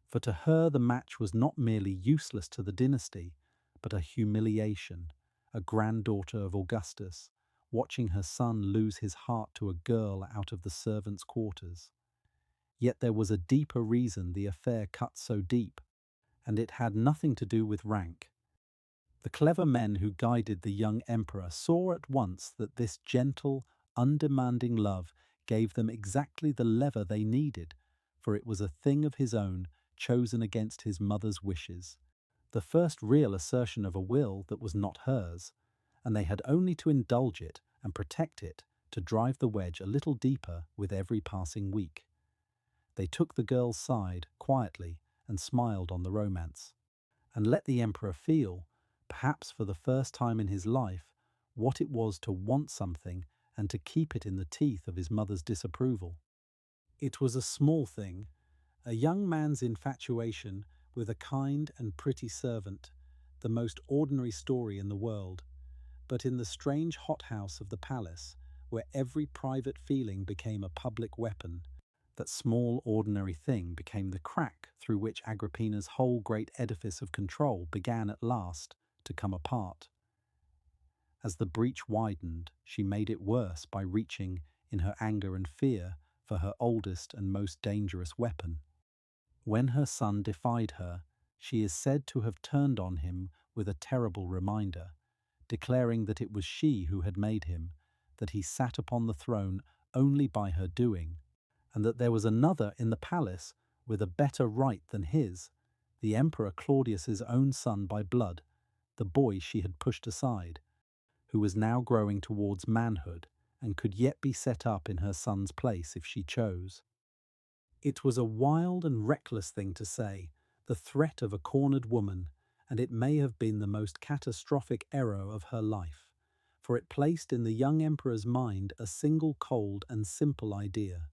For to her the match was not merely useless to the dynasty, but a humiliation, a granddaughter of Augustus, watching her son lose his heart to a girl out of the servants' quarters. Yet there was a deeper reason the affair cut so deep, and it had nothing to do with rank. The clever men who guided the young emperor saw at once that this gentle, undemanding love gave them exactly the lever they needed, for it was a thing of his own, chosen against his mother's wishes, the first real assertion of a will that was not hers, and they had only to indulge it and protect it to drive the wedge a little deeper with every passing week. They took the girl's side quietly and smiled on the romance, and let the emperor feel, perhaps for the first time in his life, what it was to want something and to keep it in the teeth of his mother's disapproval. It was a small thing, a young man's infatuation with a kind and pretty servant, the most ordinary story in the world, but in the strange hothouse of the palace, where every private feeling became a public weapon, that small ordinary thing became the crack through which Agrippina's whole great edifice of control began at last to come apart. As the breach widened, she made it worse by reaching, in her anger and fear, for her oldest and most dangerous weapon. When her son defied her, she is said to have turned on him with a terrible reminder, declaring that it was she who had made him, that he sat upon the throne only by her doing, and that there was another in the palace with a better right than his, the Emperor Claudius's own son by blood, the boy she had pushed aside, who was now growing towards manhood and could yet be set up in her son's place if she chose. It was a wild and reckless thing to say, the threat of a cornered woman, and it may have been the most catastrophic error of her life, for it placed in the young emperor's mind a single cold and simple idea,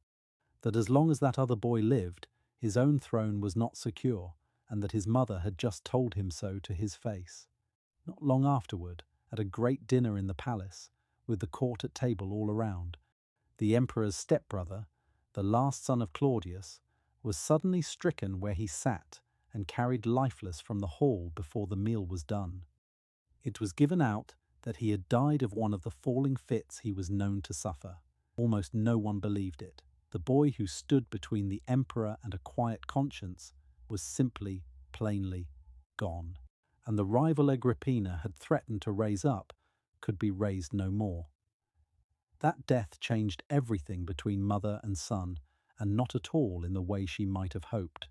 that as long as that other boy lived, his own throne was not secure, and that his mother had just told him so to his face. Not long afterward, at a great dinner in the palace, with the court at table all around, the emperor's stepbrother, the last son of Claudius, was suddenly stricken where he sat and carried lifeless from the hall before the meal was done. It was given out that he had died of one of the falling fits he was known to suffer. Almost no one believed it. The boy who stood between the emperor and a quiet conscience was simply, plainly, gone, and the rival Agrippina had threatened to raise up could be raised no more. That death changed everything between mother and son, and not at all in the way she might have hoped.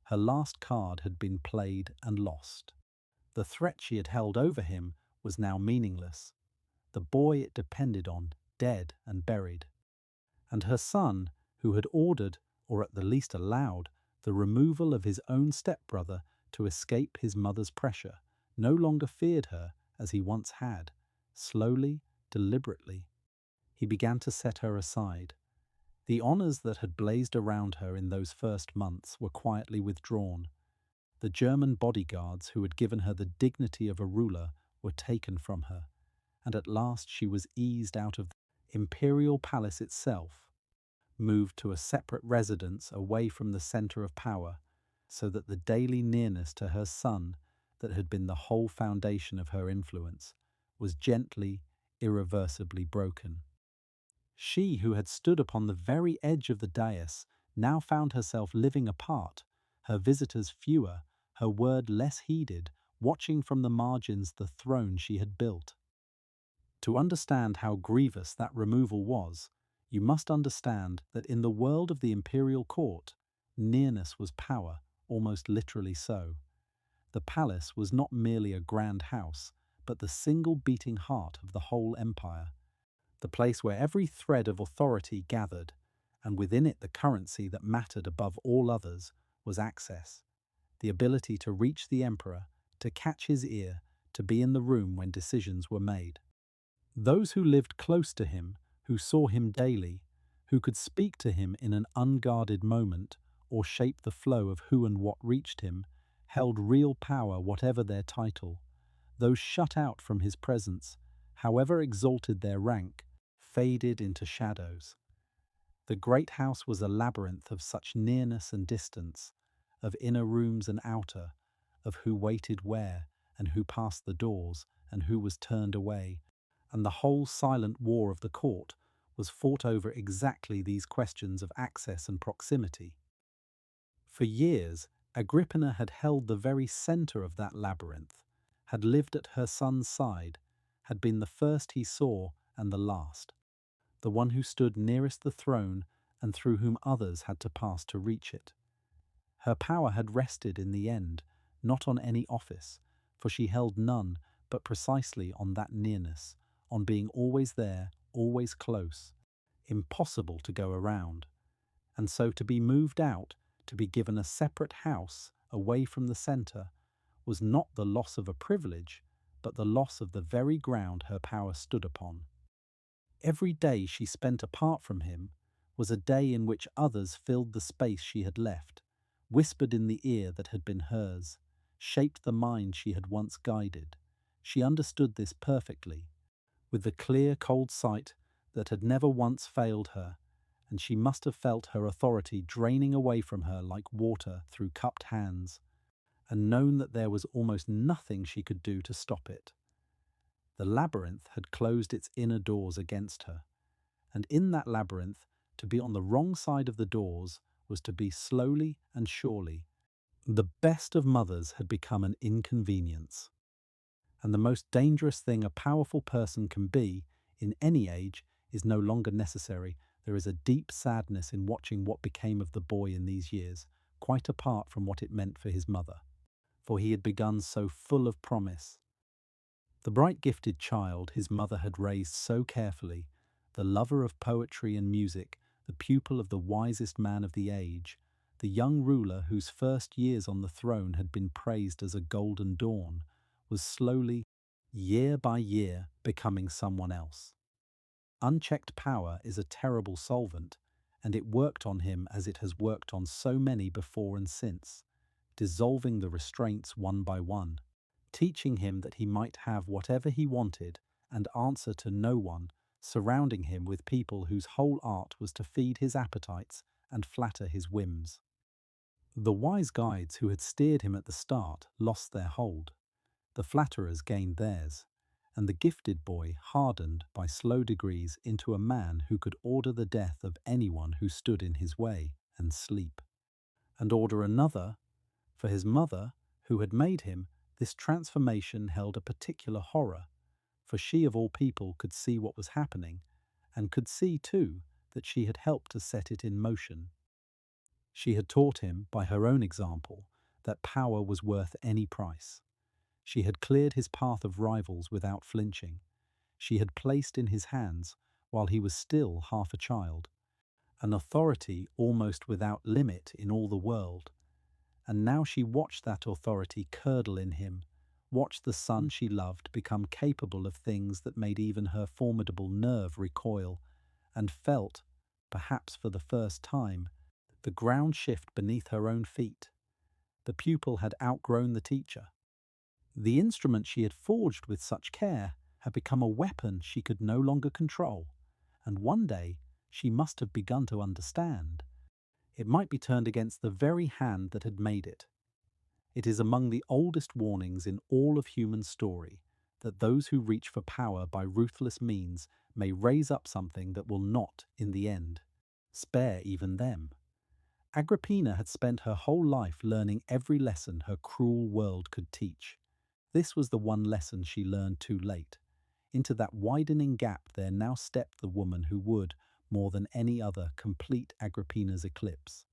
Her last card had been played and lost. The threat she had held over him was now meaningless. The boy it depended on, dead and buried. And her son, who had ordered, or at the least allowed, the removal of his own stepbrother to escape his mother's pressure, no longer feared her as he once had. Slowly, deliberately, he began to set her aside. The honors that had blazed around her in those first months were quietly withdrawn. The German bodyguards who had given her the dignity of a ruler were taken from her, and at last she was eased out of the imperial palace itself, moved to a separate residence away from the center of power, so that the daily nearness to her son, that had been the whole foundation of her influence, was gently, irreversibly broken. She who had stood upon the very edge of the dais now found herself living apart, her visitors fewer, her word less heeded, watching from the margins the throne she had built. To understand how grievous that removal was, you must understand that in the world of the imperial court, nearness was power, almost literally so. The palace was not merely a grand house, but the single beating heart of the whole empire, the place where every thread of authority gathered, and within it the currency that mattered above all others was access, the ability to reach the emperor, to catch his ear, to be in the room when decisions were made. Those who lived close to him, who saw him daily, who could speak to him in an unguarded moment or shape the flow of who and what reached him, held real power whatever their title. Those shut out from his presence, however exalted their rank, faded into shadows. The great house was a labyrinth of such nearness and distance, of inner rooms and outer, of who waited where, and who passed the doors, and who was turned away, and the whole silent war of the court was fought over exactly these questions of access and proximity. For years, Agrippina had held the very center of that labyrinth, had lived at her son's side, had been the first he saw and the last, the one who stood nearest the throne and through whom others had to pass to reach it. Her power had rested in the end, not on any office, for she held none, but precisely on that nearness, on being always there, always close, impossible to go around. And so to be moved out, to be given a separate house away from the center, was not the loss of a privilege, but the loss of the very ground her power stood upon. Every day she spent apart from him was a day in which others filled the space she had left, whispered in the ear that had been hers, shaped the mind she had once guided. She understood this perfectly, with the clear, cold sight that had never once failed her, and she must have felt her authority draining away from her like water through cupped hands, and known that there was almost nothing she could do to stop it. The labyrinth had closed its inner doors against her, and in that labyrinth, to be on the wrong side of the doors was to be slowly and surely. The best of mothers had become an inconvenience. And the most dangerous thing a powerful person can be, in any age, is no longer necessary. There is a deep sadness in watching what became of the boy in these years, quite apart from what it meant for his mother. For he had begun so full of promise. The bright gifted child his mother had raised so carefully, the lover of poetry and music, the pupil of the wisest man of the age, the young ruler whose first years on the throne had been praised as a golden dawn, was slowly, year by year, becoming someone else. Unchecked power is a terrible solvent, and it worked on him as it has worked on so many before and since, dissolving the restraints one by one, teaching him that he might have whatever he wanted and answer to no one, surrounding him with people whose whole art was to feed his appetites and flatter his whims. The wise guides who had steered him at the start lost their hold. The flatterers gained theirs, and the gifted boy hardened by slow degrees into a man who could order the death of anyone who stood in his way and sleep, and order another. For his mother, who had made him, this transformation held a particular horror, for she of all people could see what was happening, and could see, too, that she had helped to set it in motion. She had taught him, by her own example, that power was worth any price. She had cleared his path of rivals without flinching. She had placed in his hands, while he was still half a child, an authority almost without limit in all the world. And now she watched that authority curdle in him, watched the son she loved become capable of things that made even her formidable nerve recoil, and felt, perhaps for the first time, the ground shift beneath her own feet. The pupil had outgrown the teacher. The instrument she had forged with such care had become a weapon she could no longer control, and one day she must have begun to understand. It might be turned against the very hand that had made it. It is among the oldest warnings in all of human story that those who reach for power by ruthless means may raise up something that will not, in the end, spare even them. Agrippina had spent her whole life learning every lesson her cruel world could teach. This was the one lesson she learned too late. Into that widening gap there now stepped the woman who would, more than any other, complete Agrippina's eclipse.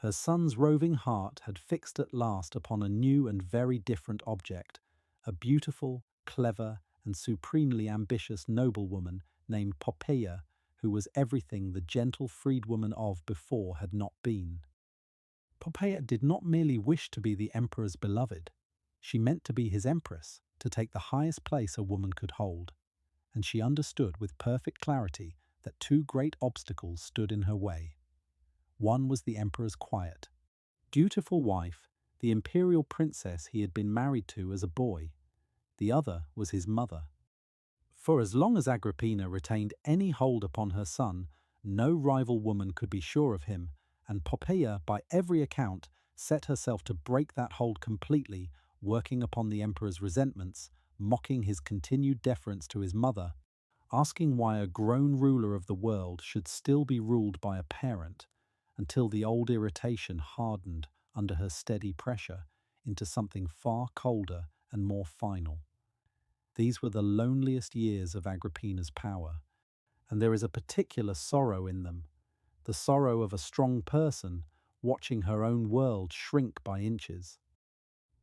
Her son's roving heart had fixed at last upon a new and very different object, a beautiful, clever, and supremely ambitious noblewoman named Poppaea, who was everything the gentle freedwoman of before had not been. Poppaea did not merely wish to be the emperor's beloved. She meant to be his empress, to take the highest place a woman could hold. And she understood with perfect clarity that two great obstacles stood in her way. One was the emperor's quiet, dutiful wife, the imperial princess he had been married to as a boy. The other was his mother. For as long as Agrippina retained any hold upon her son, no rival woman could be sure of him, and Poppaea, by every account, set herself to break that hold completely, working upon the emperor's resentments, mocking his continued deference to his mother, asking why a grown ruler of the world should still be ruled by a parent, until the old irritation hardened under her steady pressure into something far colder and more final. These were the loneliest years of Agrippina's power, and there is a particular sorrow in them, the sorrow of a strong person watching her own world shrink by inches.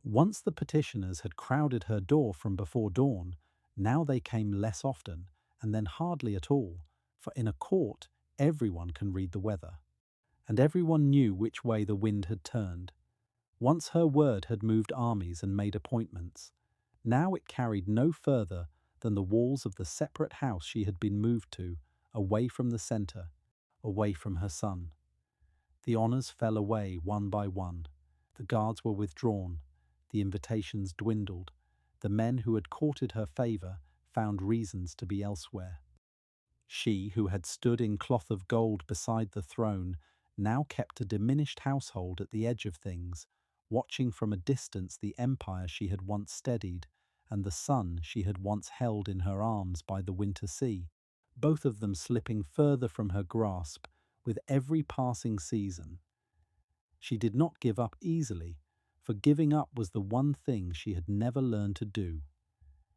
Once the petitioners had crowded her door from before dawn, now they came less often, and then hardly at all, for in a court everyone can read the weather. And everyone knew which way the wind had turned. Once her word had moved armies and made appointments. Now it carried no further than the walls of the separate house she had been moved to, away from the centre, away from her son. The honours fell away one by one. The guards were withdrawn. The invitations dwindled. The men who had courted her favour found reasons to be elsewhere. She, who had stood in cloth of gold beside the throne, now kept a diminished household at the edge of things, watching from a distance the empire she had once steadied and the son she had once held in her arms by the winter sea, both of them slipping further from her grasp with every passing season. She did not give up easily, for giving up was the one thing she had never learned to do.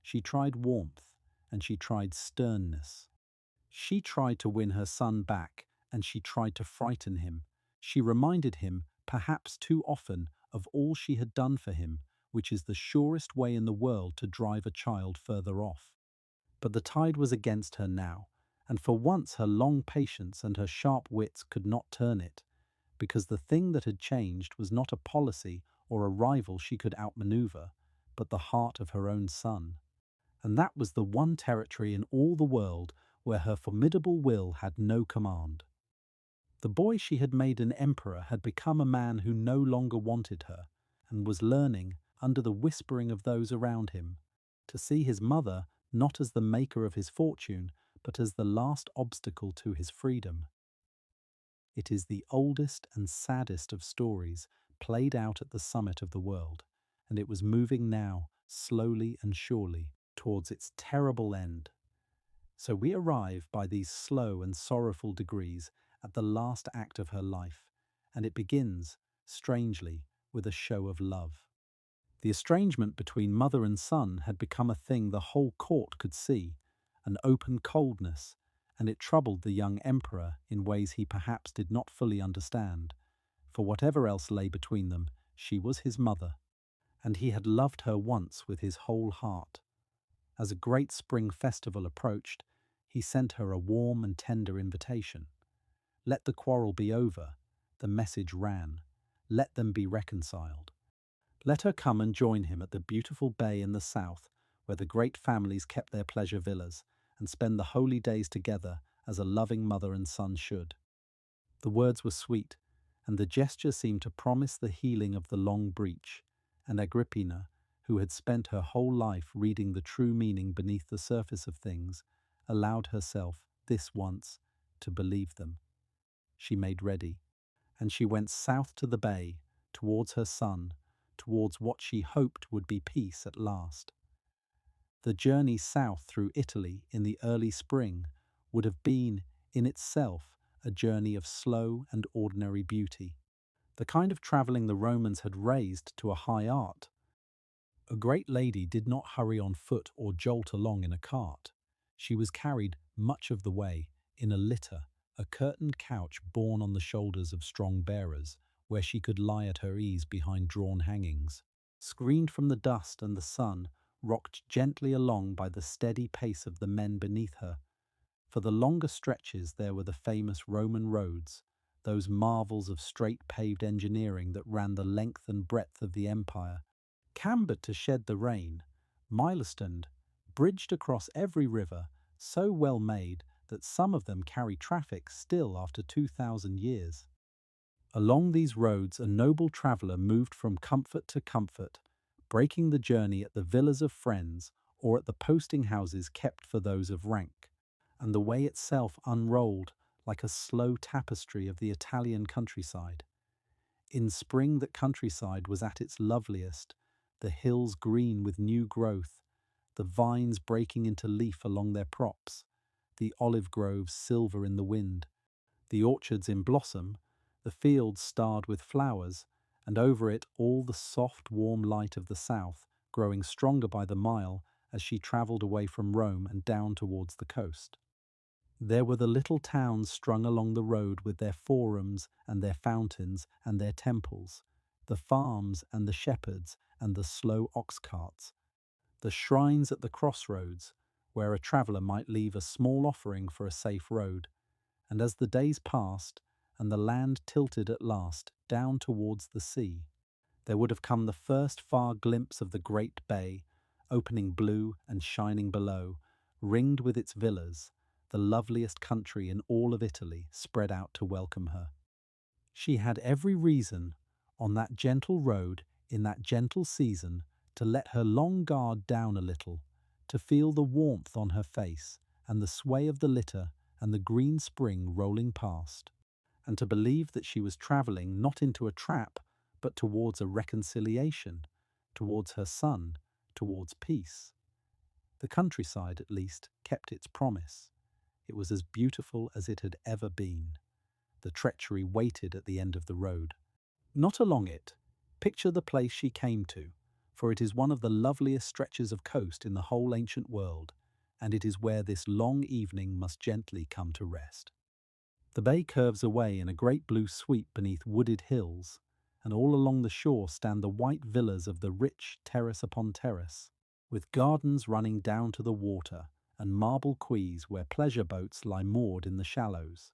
She tried warmth, and she tried sternness. She tried to win her son back, and she tried to frighten him. She reminded him, perhaps too often, of all she had done for him, which is the surest way in the world to drive a child further off. But the tide was against her now, and for once her long patience and her sharp wits could not turn it, because the thing that had changed was not a policy or a rival she could outmaneuver, but the heart of her own son. And that was the one territory in all the world where her formidable will had no command. The boy she had made an emperor had become a man who no longer wanted her, and was learning, under the whispering of those around him, to see his mother not as the maker of his fortune, but as the last obstacle to his freedom. It is the oldest and saddest of stories played out at the summit of the world, and it was moving now, slowly and surely, towards its terrible end. So we arrive by these slow and sorrowful degrees at the last act of her life, and it begins, strangely, with a show of love. The estrangement between mother and son had become a thing the whole court could see, an open coldness, and it troubled the young emperor in ways he perhaps did not fully understand, for whatever else lay between them, she was his mother, and he had loved her once with his whole heart. As a great spring festival approached, he sent her a warm and tender invitation. Let the quarrel be over, the message ran. Let them be reconciled. Let her come and join him at the beautiful bay in the south, where the great families kept their pleasure villas, and spend the holy days together as a loving mother and son should. The words were sweet, and the gesture seemed to promise the healing of the long breach, and Agrippina, who had spent her whole life reading the true meaning beneath the surface of things, allowed herself, this once, to believe them. She made ready, and she went south to the bay, towards her son, towards what she hoped would be peace at last. The journey south through Italy in the early spring would have been, in itself, a journey of slow and ordinary beauty, the kind of travelling the Romans had raised to a high art. A great lady did not hurry on foot or jolt along in a cart. She was carried much of the way in a litter, a curtained couch borne on the shoulders of strong bearers, where she could lie at her ease behind drawn hangings. Screened from the dust and the sun, rocked gently along by the steady pace of the men beneath her. For the longer stretches there were the famous Roman roads, those marvels of straight paved engineering that ran the length and breadth of the empire, cambered to shed the rain, milestoned, bridged across every river, so well made that some of them carry traffic still after 2,000 years. Along these roads a noble traveller moved from comfort to comfort, breaking the journey at the villas of friends or at the posting houses kept for those of rank, and the way itself unrolled like a slow tapestry of the Italian countryside. In spring that countryside was at its loveliest, the hills green with new growth, the vines breaking into leaf along their props, the olive groves silver in the wind, the orchards in blossom, the fields starred with flowers, and over it all the soft, warm light of the south, growing stronger by the mile as she travelled away from Rome and down towards the coast. There were the little towns strung along the road with their forums and their fountains and their temples, the farms and the shepherds and the slow ox carts, the shrines at the crossroads, where a traveller might leave a small offering for a safe road. And as the days passed, and the land tilted at last down towards the sea, there would have come the first far glimpse of the great bay, opening blue and shining below, ringed with its villas, the loveliest country in all of Italy spread out to welcome her. She had every reason, on that gentle road, in that gentle season, to let her long guard down a little, to feel the warmth on her face, and the sway of the litter, and the green spring rolling past, and to believe that she was travelling not into a trap, but towards a reconciliation, towards her son, towards peace. The countryside, at least, kept its promise. It was as beautiful as it had ever been. The treachery waited at the end of the road. Not along it. Picture the place she came to, for it is one of the loveliest stretches of coast in the whole ancient world, and it is where this long evening must gently come to rest. The bay curves away in a great blue sweep beneath wooded hills, and all along the shore stand the white villas of the rich terrace upon terrace, with gardens running down to the water, and marble quays where pleasure boats lie moored in the shallows.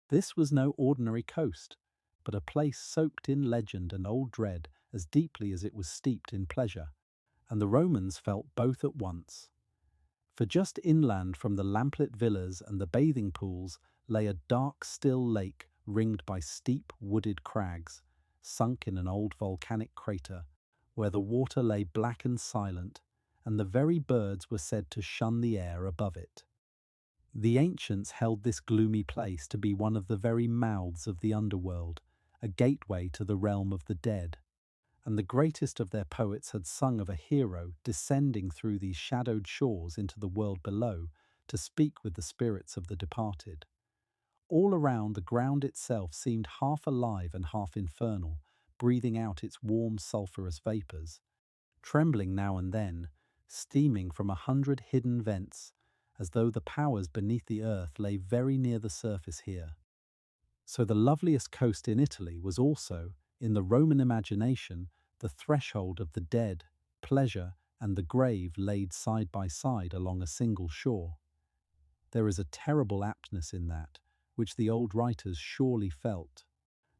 This was no ordinary coast, but a place soaked in legend and old dread as deeply as it was steeped in pleasure, and the Romans felt both at once. For just inland from the lamplit villas and the bathing pools lay a dark, still lake ringed by steep, wooded crags, sunk in an old volcanic crater, where the water lay black and silent, and the very birds were said to shun the air above it. The ancients held this gloomy place to be one of the very mouths of the underworld, a gateway to the realm of the dead, and the greatest of their poets had sung of a hero descending through these shadowed shores into the world below to speak with the spirits of the departed. All around, the ground itself seemed half alive and half infernal, breathing out its warm sulphurous vapours, trembling now and then, steaming from 100 hidden vents, as though the powers beneath the earth lay very near the surface here. So the loveliest coast in Italy was also, in the Roman imagination, the threshold of the dead, pleasure, and the grave laid side by side along a single shore. There is a terrible aptness in that, which the old writers surely felt,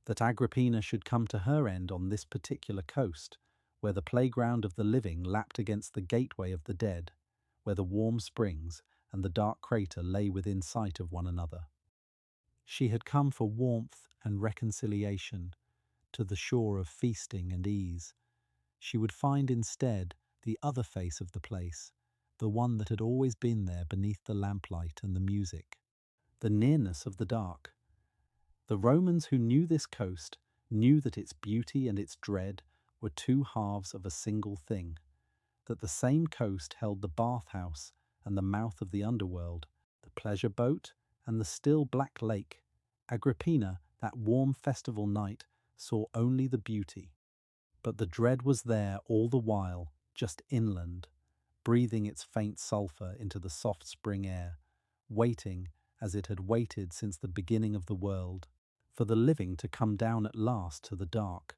that Agrippina should come to her end on this particular coast, where the playground of the living lapped against the gateway of the dead, where the warm springs and the dark crater lay within sight of one another. She had come for warmth and reconciliation, to the shore of feasting and ease. She would find instead the other face of the place, the one that had always been there beneath the lamplight and the music, the nearness of the dark. The Romans who knew this coast knew that its beauty and its dread were two halves of a single thing, that the same coast held the bathhouse and the mouth of the underworld, the pleasure boat and the still black lake. Agrippina, that warm festival night, saw only the beauty. But the dread was there all the while, just inland, breathing its faint sulphur into the soft spring air, waiting, as it had waited since the beginning of the world, for the living to come down at last to the dark.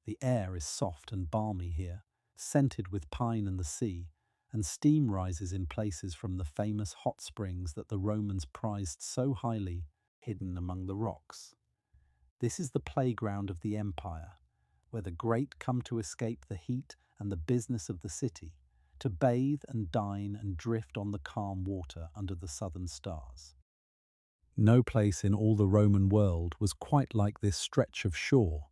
The air is soft and balmy here, scented with pine and the sea, and steam rises in places from the famous hot springs that the Romans prized so highly, hidden among the rocks. This is the playground of the empire, where the great come to escape the heat and the business of the city, to bathe and dine and drift on the calm water under the southern stars. No place in all the Roman world was quite like this stretch of shore,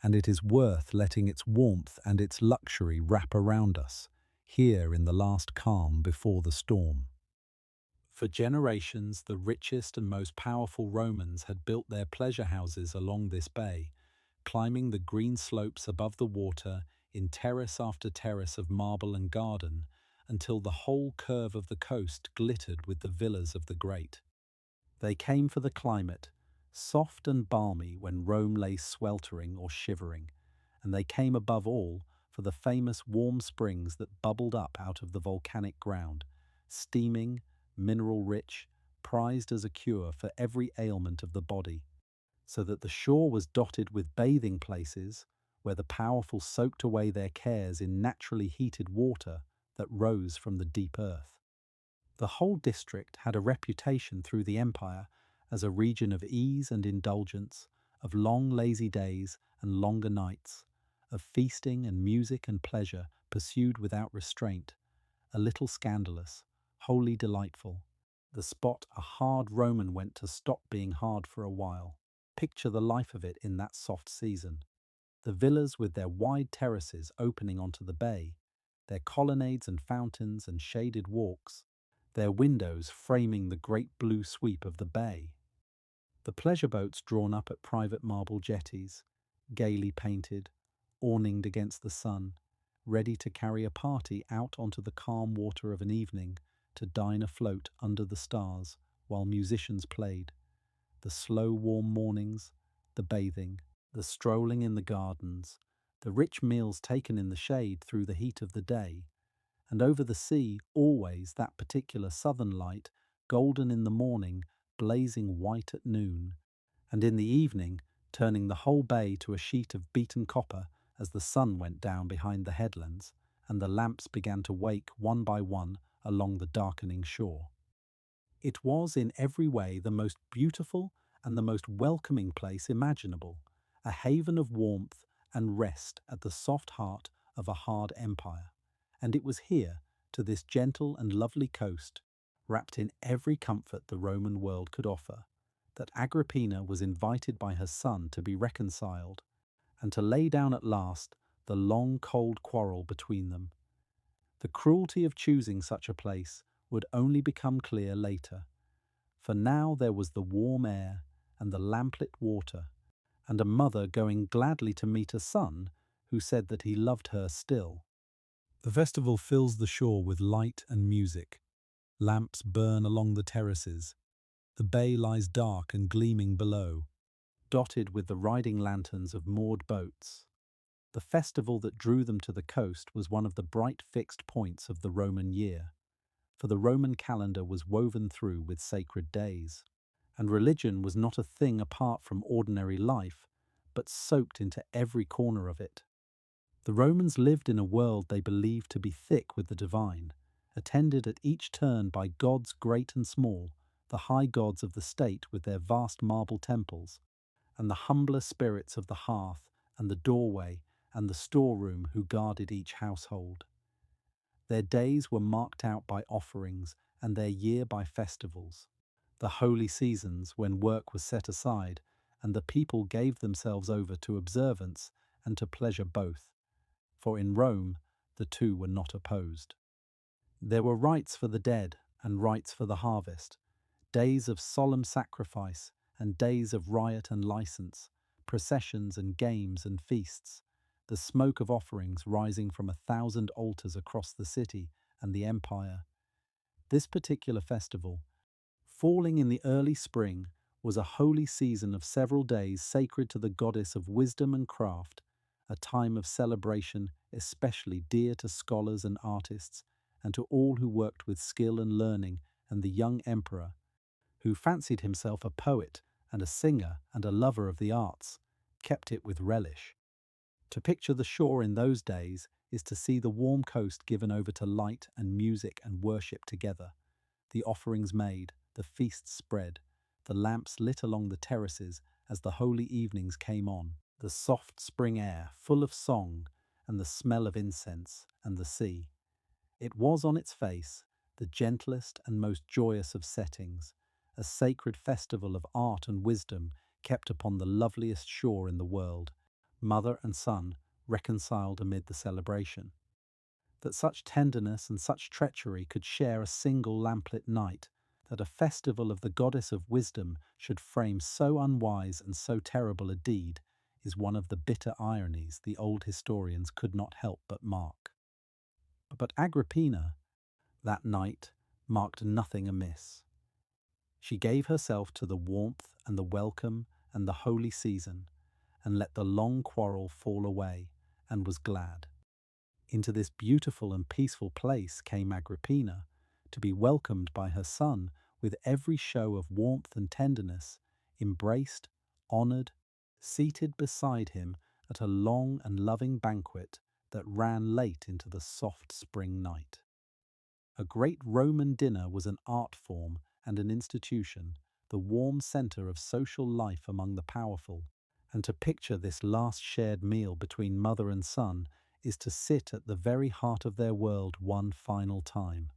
and it is worth letting its warmth and its luxury wrap around us, here in the last calm before the storm. For generations, the richest and most powerful Romans had built their pleasure houses along this bay, climbing the green slopes above the water in terrace after terrace of marble and garden, until the whole curve of the coast glittered with the villas of the great. They came for the climate, soft and balmy when Rome lay sweltering or shivering, and they came above all for the famous warm springs that bubbled up out of the volcanic ground, steaming, mineral-rich, prized as a cure for every ailment of the body, so that the shore was dotted with bathing places where the powerful soaked away their cares in naturally heated water that rose from the deep earth. The whole district had a reputation through the empire as a region of ease and indulgence, of long lazy days and longer nights, of feasting and music and pleasure pursued without restraint, a little scandalous, wholly delightful, the spot a hard Roman went to stop being hard for a while. Picture the life of it in that soft season. The villas with their wide terraces opening onto the bay, their colonnades and fountains and shaded walks, their windows framing the great blue sweep of the bay. The pleasure boats drawn up at private marble jetties, gaily painted, awninged against the sun, ready to carry a party out onto the calm water of an evening to dine afloat under the stars while musicians played. The slow warm mornings, the bathing, the strolling in the gardens, the rich meals taken in the shade through the heat of the day, and over the sea always that particular southern light, golden in the morning, blazing white at noon, and in the evening turning the whole bay to a sheet of beaten copper as the sun went down behind the headlands, and the lamps began to wake one by one along the darkening shore. It was in every way the most beautiful and the most welcoming place imaginable, a haven of warmth and rest at the soft heart of a hard empire. And it was here, to this gentle and lovely coast, wrapped in every comfort the Roman world could offer, that Agrippina was invited by her son to be reconciled, and to lay down at last the long cold quarrel between them. The cruelty of choosing such a place would only become clear later, for now there was the warm air and the lamplit water, and a mother going gladly to meet a son who said that he loved her still. The festival fills the shore with light and music. Lamps burn along the terraces. The bay lies dark and gleaming below, dotted with the riding lanterns of moored boats. The festival that drew them to the coast was one of the bright fixed points of the Roman year, for the Roman calendar was woven through with sacred days, and religion was not a thing apart from ordinary life, but soaked into every corner of it. The Romans lived in a world they believed to be thick with the divine, attended at each turn by gods great and small, the high gods of the state with their vast marble temples, and the humbler spirits of the hearth and the doorway and the storeroom who guarded each household. Their days were marked out by offerings and their year by festivals, the holy seasons when work was set aside and the people gave themselves over to observance and to pleasure both, for in Rome the two were not opposed. There were rites for the dead and rites for the harvest, days of solemn sacrifice and days of riot and license, processions and games and feasts, the smoke of offerings rising from 1,000 altars across the city and the empire. This particular festival, falling in the early spring, was a holy season of several days sacred to the goddess of wisdom and craft, a time of celebration especially dear to scholars and artists and to all who worked with skill and learning, and the young emperor, who fancied himself a poet and a singer and a lover of the arts, kept it with relish. To picture the shore in those days is to see the warm coast given over to light and music and worship together, the offerings made, the feasts spread, the lamps lit along the terraces as the holy evenings came on, the soft spring air full of song and the smell of incense and the sea. It was on its face the gentlest and most joyous of settings, a sacred festival of art and wisdom kept upon the loveliest shore in the world, mother and son reconciled amid the celebration. That such tenderness and such treachery could share a single lamplit night, that a festival of the goddess of wisdom should frame so unwise and so terrible a deed, is one of the bitter ironies the old historians could not help but mark. But Agrippina, that night, marked nothing amiss. She gave herself to the warmth and the welcome and the holy season, and let the long quarrel fall away, and was glad. Into this beautiful and peaceful place came Agrippina, to be welcomed by her son with every show of warmth and tenderness, embraced, honoured, seated beside him at a long and loving banquet that ran late into the soft spring night. A great Roman dinner was an art form and an institution, the warm centre of social life among the powerful, and to picture this last shared meal between mother and son is to sit at the very heart of their world one final time.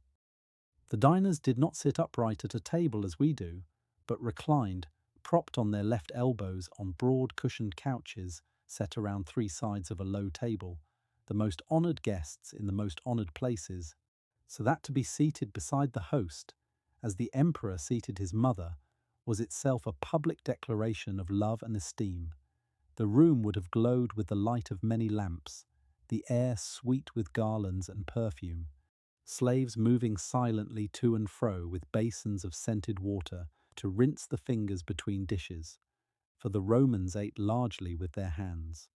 The diners did not sit upright at a table as we do, but reclined, propped on their left elbows on broad cushioned couches set around three sides of a low table, the most honoured guests in the most honoured places, so that to be seated beside the host, as the emperor seated his mother, was itself a public declaration of love and esteem. The room would have glowed with the light of many lamps, the air sweet with garlands and perfume, slaves moving silently to and fro with basins of scented water to rinse the fingers between dishes, for the Romans ate largely with their hands.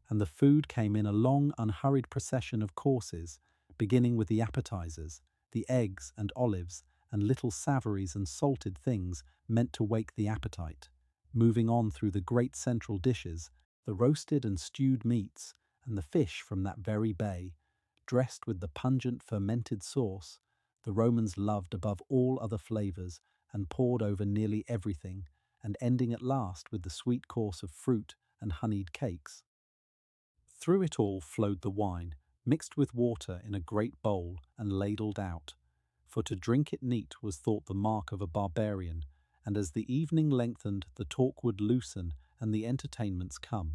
And the food came in a long, unhurried procession of courses, beginning with the appetizers, the eggs and olives, and little savouries and salted things meant to wake the appetite, moving on through the great central dishes, the roasted and stewed meats, and the fish from that very bay, dressed with the pungent fermented sauce the Romans loved above all other flavours and poured over nearly everything, and ending at last with the sweet course of fruit and honeyed cakes. Through it all flowed the wine, mixed with water in a great bowl and ladled out, for to drink it neat was thought the mark of a barbarian, and as the evening lengthened the talk would loosen and the entertainments come.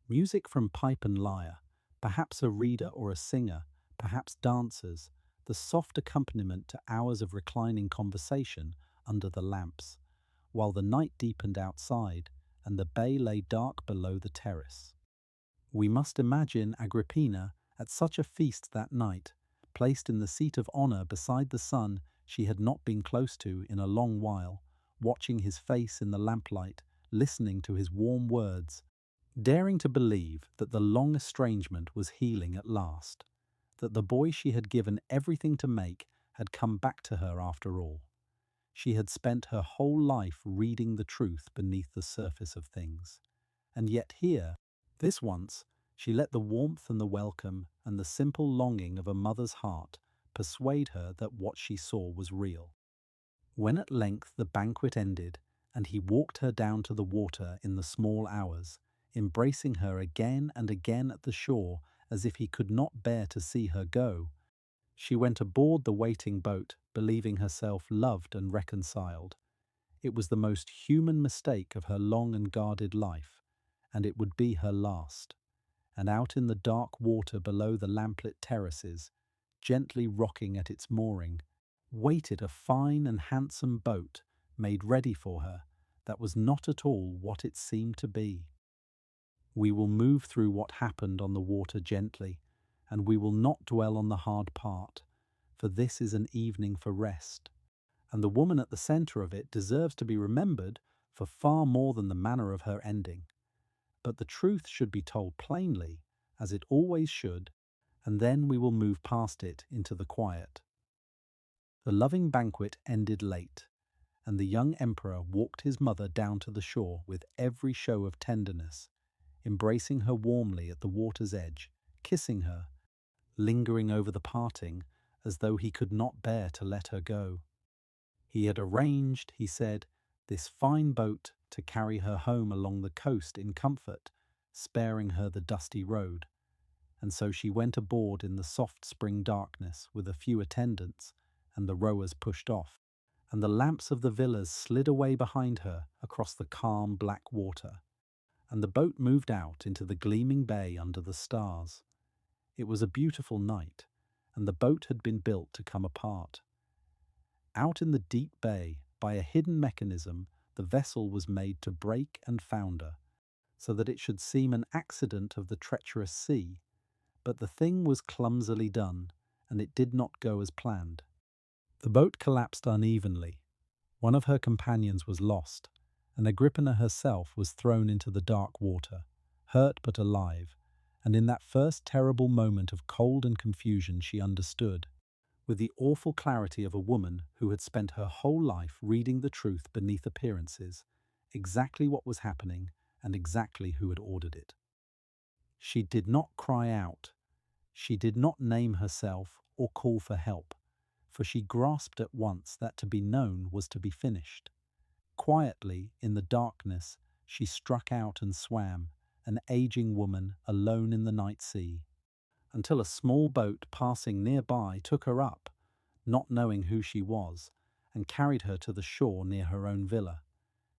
Music from pipe and lyre, perhaps a reader or a singer, perhaps dancers, the soft accompaniment to hours of reclining conversation under the lamps, while the night deepened outside and the bay lay dark below the terrace. We must imagine Agrippina at such a feast that night, placed in the seat of honour beside the son she had not been close to in a long while, watching his face in the lamplight, listening to his warm words, daring to believe that the long estrangement was healing at last, that the boy she had given everything to make had come back to her after all. She had spent her whole life reading the truth beneath the surface of things. And yet here, this once, she let the warmth and the welcome and the simple longing of a mother's heart persuade her that what she saw was real. When at length the banquet ended, and he walked her down to the water in the small hours, embracing her again and again at the shore as if he could not bear to see her go, she went aboard the waiting boat, believing herself loved and reconciled. It was the most human mistake of her long and guarded life, and it would be her last. And out in the dark water below the lamplit terraces, gently rocking at its mooring, waited a fine and handsome boat made ready for her that was not at all what it seemed to be. We will move through what happened on the water gently, and we will not dwell on the hard part, for this is an evening for rest, and the woman at the centre of it deserves to be remembered for far more than the manner of her ending. But the truth should be told plainly, as it always should, and then we will move past it into the quiet. The loving banquet ended late, and the young emperor walked his mother down to the shore with every show of tenderness, embracing her warmly at the water's edge, kissing her, lingering over the parting as though he could not bear to let her go. He had arranged, he said, this fine boat to carry her home along the coast in comfort, sparing her the dusty road. And so she went aboard in the soft spring darkness with a few attendants, and the rowers pushed off, and the lamps of the villas slid away behind her across the calm black water, and the boat moved out into the gleaming bay under the stars. It was a beautiful night, and the boat had been built to come apart. Out in the deep bay, by a hidden mechanism, the vessel was made to break and founder, so that it should seem an accident of the treacherous sea. But the thing was clumsily done, and it did not go as planned. The boat collapsed unevenly. One of her companions was lost, and Agrippina herself was thrown into the dark water, hurt but alive, and in that first terrible moment of cold and confusion she understood, with the awful clarity of a woman who had spent her whole life reading the truth beneath appearances, exactly what was happening and exactly who had ordered it. She did not cry out. She did not name herself or call for help, for she grasped at once that to be known was to be finished. Quietly, in the darkness, she struck out and swam, an aging woman alone in the night sea, until a small boat passing nearby took her up, not knowing who she was, and carried her to the shore near her own villa.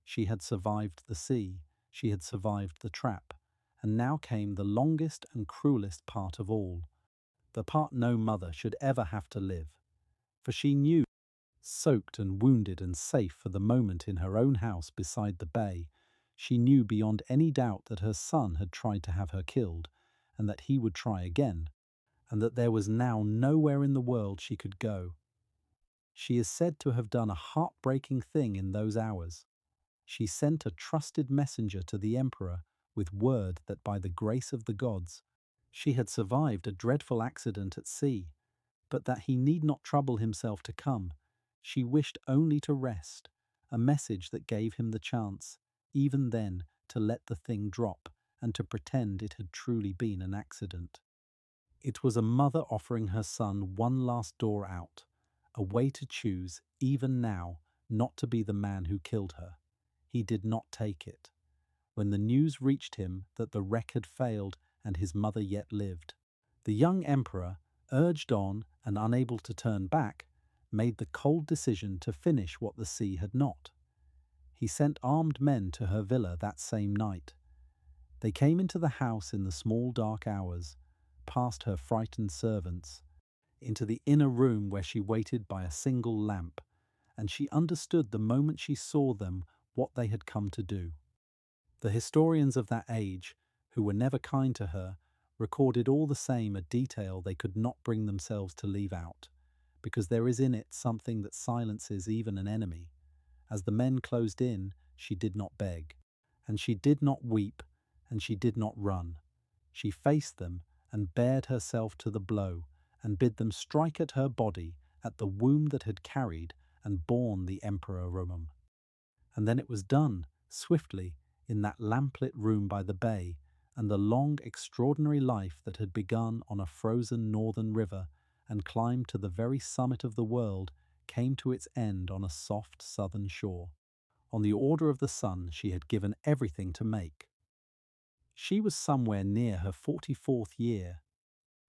She had survived the sea, she had survived the trap, and now came the longest and cruelest part of all, the part no mother should ever have to live. For she knew, soaked and wounded and safe for the moment in her own house beside the bay, she knew beyond any doubt that her son had tried to have her killed, and that he would try again, and that there was now nowhere in the world she could go. She is said to have done a heartbreaking thing in those hours. She sent a trusted messenger to the emperor with word that by the grace of the gods, she had survived a dreadful accident at sea, but that he need not trouble himself to come. She wished only to rest, a message that gave him the chance, even then, to let the thing drop and to pretend it had truly been an accident. It was a mother offering her son one last door out, a way to choose, even now, not to be the man who killed her. He did not take it. When the news reached him that the wreck had failed and his mother yet lived, the young emperor, urged on and unable to turn back, made the cold decision to finish what the sea had not. He sent armed men to her villa that same night. They came into the house in the small dark hours, past her frightened servants, into the inner room where she waited by a single lamp, and she understood the moment she saw them what they had come to do. The historians of that age, who were never kind to her, recorded all the same a detail they could not bring themselves to leave out, because there is in it something that silences even an enemy. As the men closed in, she did not beg, and she did not weep, and she did not run. She faced them and bared herself to the blow, and bid them strike at her body, at the womb that had carried and borne the Emperor Roman. And then it was done, swiftly, in that lamplit room by the bay, and the long, extraordinary life that had begun on a frozen northern river and climbed to the very summit of the world came to its end on a soft southern shore. On the order of the sun, she had given everything to make. She was somewhere near her 44th year.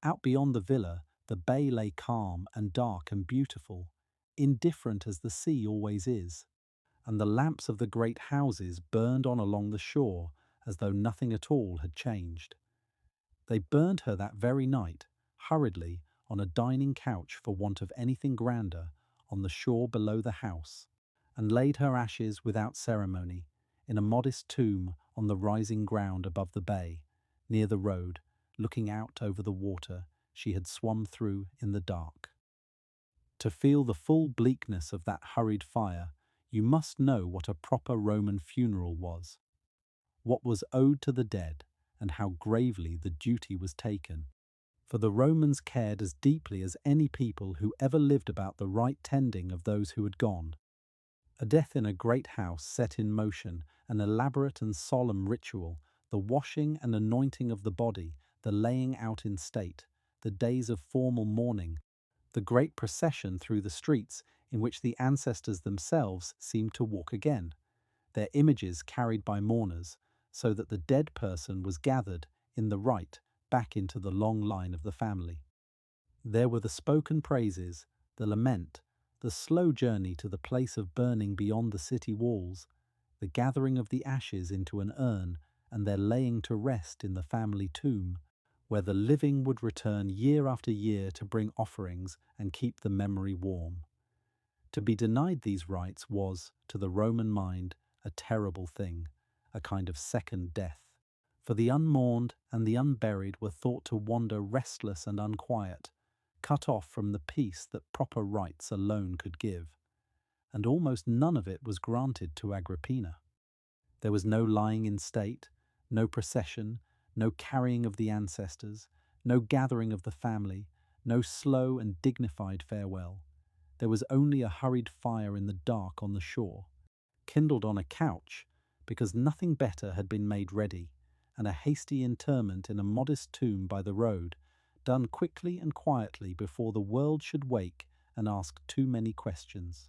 Out beyond the villa, the bay lay calm and dark and beautiful, indifferent as the sea always is, and the lamps of the great houses burned on along the shore as though nothing at all had changed. They burned her that very night, hurriedly, on a dining couch for want of anything grander, on the shore below the house, and laid her ashes without ceremony in a modest tomb on the rising ground above the bay, near the road, looking out over the water she had swum through in the dark. To feel the full bleakness of that hurried fire, you must know what a proper Roman funeral was, what was owed to the dead, and how gravely the duty was taken. For the Romans cared as deeply as any people who ever lived about the right tending of those who had gone. A death in a great house set in motion an elaborate and solemn ritual, the washing and anointing of the body, the laying out in state, the days of formal mourning, the great procession through the streets in which the ancestors themselves seemed to walk again, their images carried by mourners, so that the dead person was gathered in the right back into the long line of the family. There were the spoken praises, the lament, the slow journey to the place of burning beyond the city walls, the gathering of the ashes into an urn and their laying to rest in the family tomb, where the living would return year after year to bring offerings and keep the memory warm. To be denied these rites was, to the Roman mind, a terrible thing, a kind of second death. For the unmourned and the unburied were thought to wander restless and unquiet, cut off from the peace that proper rites alone could give, and almost none of it was granted to Agrippina. There was no lying in state, no procession, no carrying of the ancestors, no gathering of the family, no slow and dignified farewell. There was only a hurried fire in the dark on the shore, kindled on a couch, because nothing better had been made ready, and a hasty interment in a modest tomb by the road, done quickly and quietly before the world should wake and ask too many questions.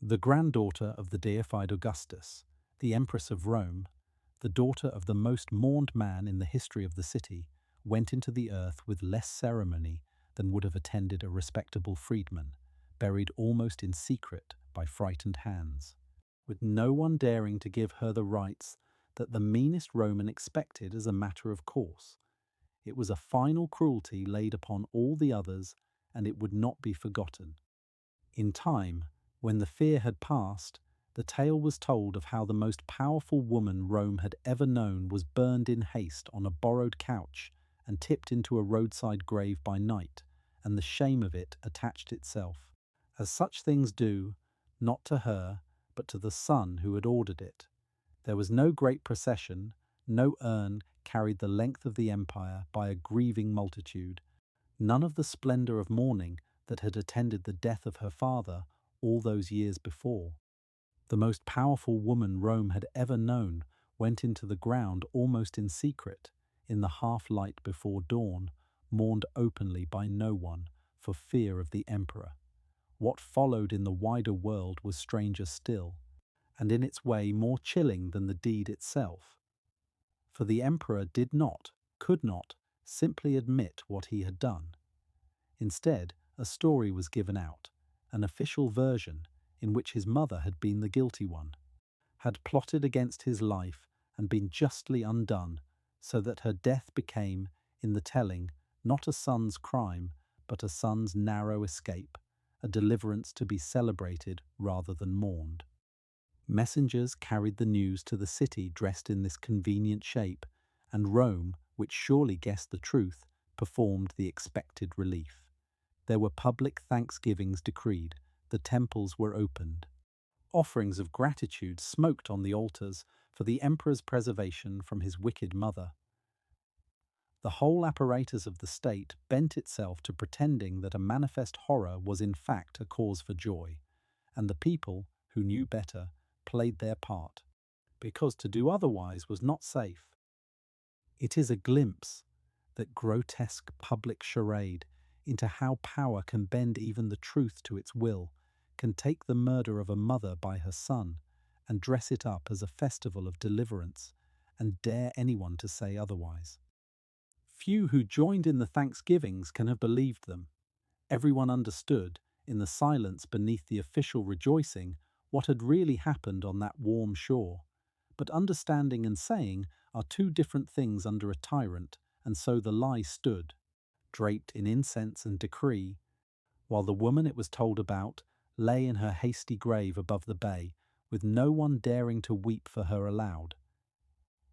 The granddaughter of the deified Augustus, the Empress of Rome, the daughter of the most mourned man in the history of the city, went into the earth with less ceremony than would have attended a respectable freedman, buried almost in secret by frightened hands, with no one daring to give her the rites that the meanest Roman expected as a matter of course. It was a final cruelty laid upon all the others, and it would not be forgotten. In time, when the fear had passed, the tale was told of how the most powerful woman Rome had ever known was burned in haste on a borrowed couch and tipped into a roadside grave by night, and the shame of it attached itself, as such things do, not to her, but to the son who had ordered it. There was no great procession, no urn carried the length of the empire by a grieving multitude, none of the splendor of mourning that had attended the death of her father all those years before. The most powerful woman Rome had ever known went into the ground almost in secret, in the half-light before dawn, mourned openly by no one for fear of the emperor. What followed in the wider world was stranger still, and in its way more chilling than the deed itself. For the emperor did not, could not, simply admit what he had done. Instead, a story was given out, an official version, in which his mother had been the guilty one, had plotted against his life and been justly undone, so that her death became, in the telling, not a son's crime, but a son's narrow escape, a deliverance to be celebrated rather than mourned. Messengers carried the news to the city dressed in this convenient shape, and Rome, which surely guessed the truth, performed the expected relief. There were public thanksgivings decreed, the temples were opened. Offerings of gratitude smoked on the altars for the emperor's preservation from his wicked mother. The whole apparatus of the state bent itself to pretending that a manifest horror was in fact a cause for joy, and the people, who knew better, played their part, because to do otherwise was not safe. It is a glimpse, that grotesque public charade, into how power can bend even the truth to its will, can take the murder of a mother by her son and dress it up as a festival of deliverance, and dare anyone to say otherwise. Few who joined in the thanksgivings can have believed them. Everyone understood, in the silence beneath the official rejoicing, what had really happened on that warm shore. But understanding and saying are two different things under a tyrant, and so the lie stood, draped in incense and decree, while the woman it was told about lay in her hasty grave above the bay, with no one daring to weep for her aloud.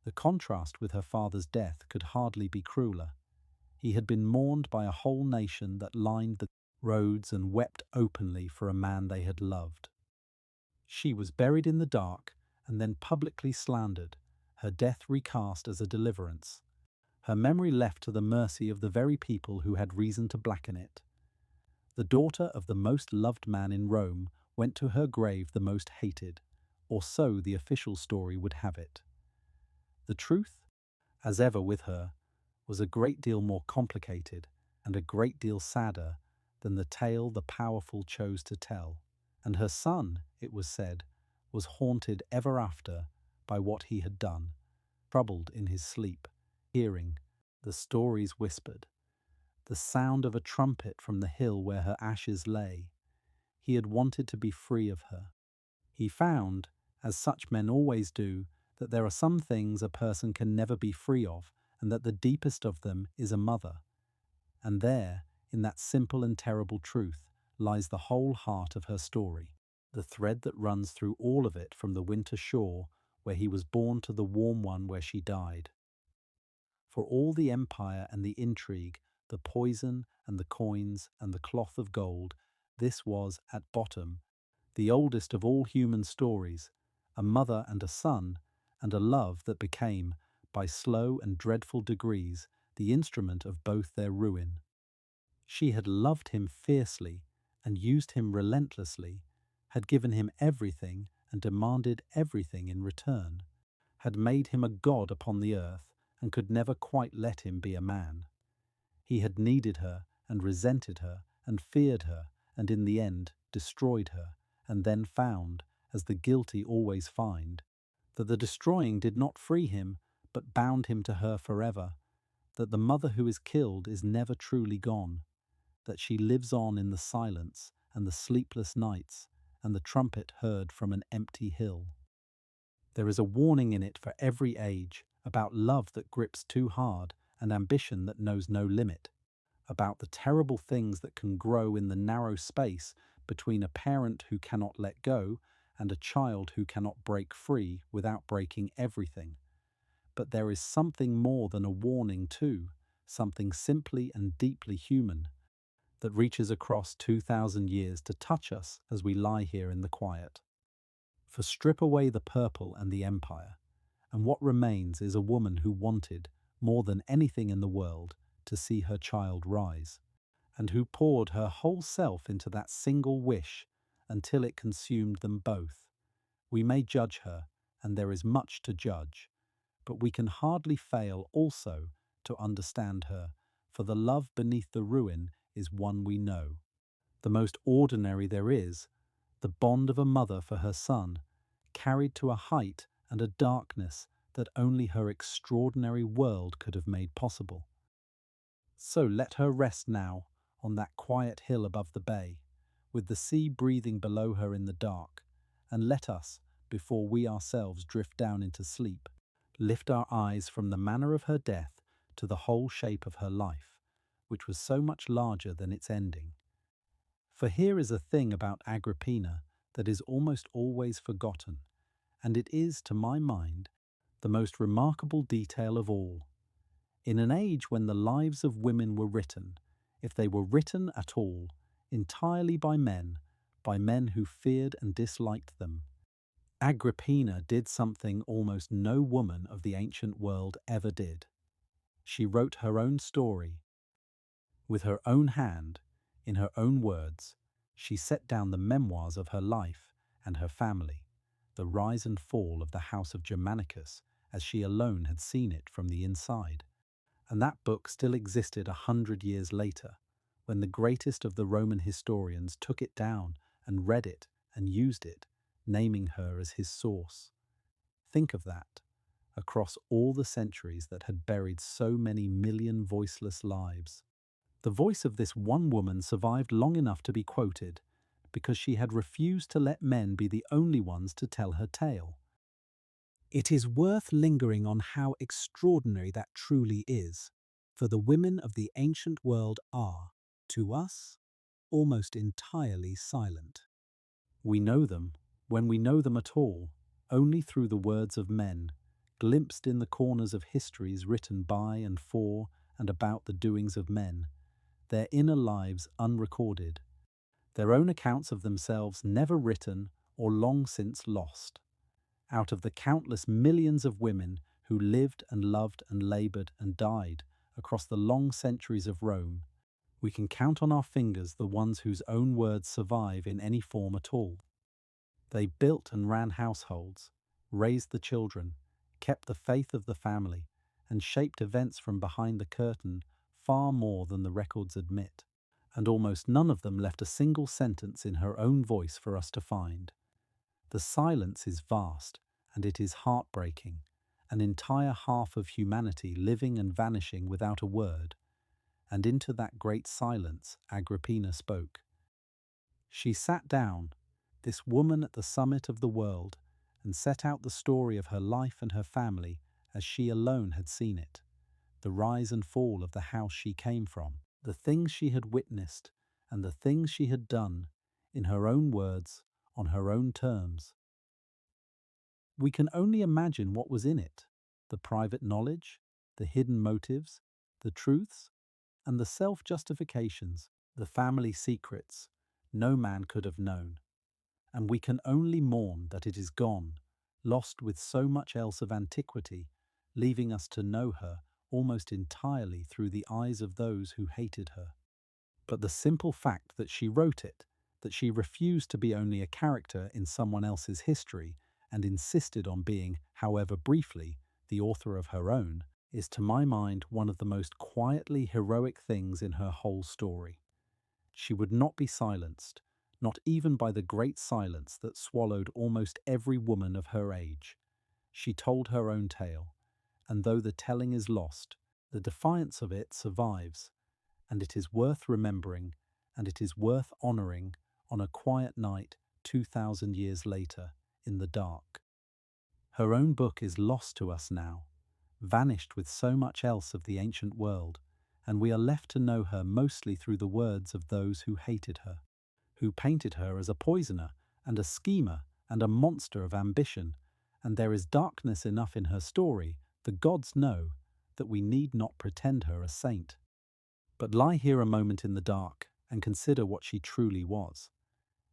The contrast with her father's death could hardly be crueler. He had been mourned by a whole nation that lined the roads and wept openly for a man they had loved. She was buried in the dark and then publicly slandered, her death recast as a deliverance, her memory left to the mercy of the very people who had reason to blacken it. The daughter of the most loved man in Rome went to her grave the most hated, or so the official story would have it. The truth, as ever with her, was a great deal more complicated and a great deal sadder than the tale the powerful chose to tell, and her son, it was said, was haunted ever after by what he had done, troubled in his sleep, hearing the stories whispered, the sound of a trumpet from the hill where her ashes lay. He had wanted to be free of her. He found, as such men always do, that there are some things a person can never be free of, and that the deepest of them is a mother. And there, in that simple and terrible truth, lies the whole heart of her story, the thread that runs through all of it from the winter shore where he was born to the warm one where she died. For all the empire and the intrigue, the poison and the coins and the cloth of gold, this was, at bottom, the oldest of all human stories, a mother and a son, and a love that became, by slow and dreadful degrees, the instrument of both their ruin. She had loved him fiercely and used him relentlessly, had given him everything and demanded everything in return, had made him a god upon the earth and could never quite let him be a man. He had needed her and resented her and feared her and in the end destroyed her, and then found, as the guilty always find, that the destroying did not free him but bound him to her forever, that the mother who is killed is never truly gone, that she lives on in the silence and the sleepless nights and the trumpet heard from an empty hill. There is a warning in it for every age, about love that grips too hard and ambition that knows no limit, about the terrible things that can grow in the narrow space between a parent who cannot let go and a child who cannot break free without breaking everything. But there is something more than a warning too, something simply and deeply human, that reaches across 2,000 years to touch us as we lie here in the quiet. For strip away the purple and the empire, and what remains is a woman who wanted, more than anything in the world, to see her child rise, and who poured her whole self into that single wish until it consumed them both. We may judge her, and there is much to judge, but we can hardly fail also to understand her, for the love beneath the ruin is one we know. The most ordinary there is, the bond of a mother for her son, carried to a height and a darkness that only her extraordinary world could have made possible. So let her rest now on that quiet hill above the bay, with the sea breathing below her in the dark, and let us, before we ourselves drift down into sleep, lift our eyes from the manner of her death to the whole shape of her life, which was so much larger than its ending. For here is a thing about Agrippina that is almost always forgotten, and it is, to my mind, the most remarkable detail of all. In an age when the lives of women were written, if they were written at all, entirely by men who feared and disliked them, Agrippina did something almost no woman of the ancient world ever did. She wrote her own story. With her own hand, in her own words, she set down the memoirs of her life and her family, the rise and fall of the house of Germanicus as she alone had seen it from the inside. And that book still existed 100 years later, when the greatest of the Roman historians took it down and read it and used it, naming her as his source. Think of that. Across all the centuries that had buried so many million voiceless lives, the voice of this one woman survived long enough to be quoted because she had refused to let men be the only ones to tell her tale. It is worth lingering on how extraordinary that truly is, for the women of the ancient world are, to us, almost entirely silent. We know them, when we know them at all, only through the words of men, glimpsed in the corners of histories written by and for and about the doings of men, their inner lives unrecorded, their own accounts of themselves never written or long since lost. Out of the countless millions of women who lived and loved and labored and died across the long centuries of Rome, we can count on our fingers the ones whose own words survive in any form at all. They built and ran households, raised the children, kept the faith of the family, and shaped events from behind the curtain far more than the records admit. And almost none of them left a single sentence in her own voice for us to find. The silence is vast, and it is heartbreaking, an entire half of humanity living and vanishing without a word. And into that great silence Agrippina spoke. She sat down, this woman at the summit of the world, and set out the story of her life and her family as she alone had seen it, the rise and fall of the house she came from, the things she had witnessed, and the things she had done, in her own words, on her own terms. We can only imagine what was in it, the private knowledge, the hidden motives, the truths, and the self-justifications, the family secrets no man could have known. And we can only mourn that it is gone, lost with so much else of antiquity, leaving us to know her almost entirely through the eyes of those who hated her. But the simple fact that she wrote it, that she refused to be only a character in someone else's history and insisted on being, however briefly, the author of her own, is to my mind one of the most quietly heroic things in her whole story. She would not be silenced, not even by the great silence that swallowed almost every woman of her age. She told her own tale, and though the telling is lost, the defiance of it survives, and it is worth remembering, and it is worth honouring on a quiet night 2,000 years later in the dark. Her own book is lost to us now, vanished with so much else of the ancient world, and we are left to know her mostly through the words of those who hated her, who painted her as a poisoner and a schemer and a monster of ambition, and there is darkness enough in her story, the gods know, that we need not pretend her a saint. But lie here a moment in the dark and consider what she truly was.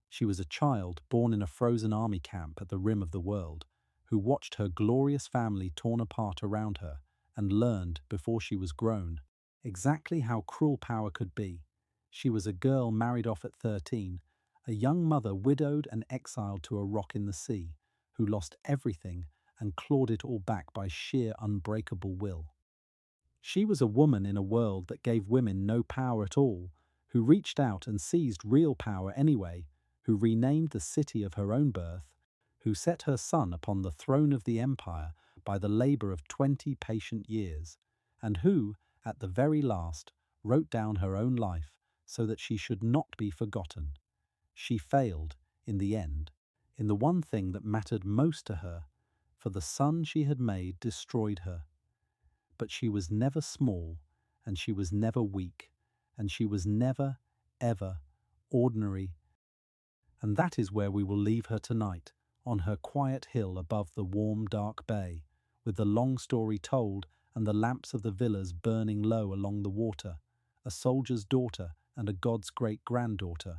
She was a child born in a frozen army camp at the rim of the world, who watched her glorious family torn apart around her and learned, before she was grown, exactly how cruel power could be. She was a girl married off at 13, a young mother widowed and exiled to a rock in the sea, who lost everything and clawed it all back by sheer unbreakable will. She was a woman in a world that gave women no power at all, who reached out and seized real power anyway, who renamed the city of her own birth, who set her son upon the throne of the empire by the labour of 20 patient years, and who, at the very last, wrote down her own life so that she should not be forgotten. She failed, in the end, in the one thing that mattered most to her, for the son she had made destroyed her. But she was never small, and she was never weak, and she was never, ever, ordinary. And that is where we will leave her tonight, on her quiet hill above the warm, dark bay, with the long story told and the lamps of the villas burning low along the water, a soldier's daughter and a god's great-granddaughter,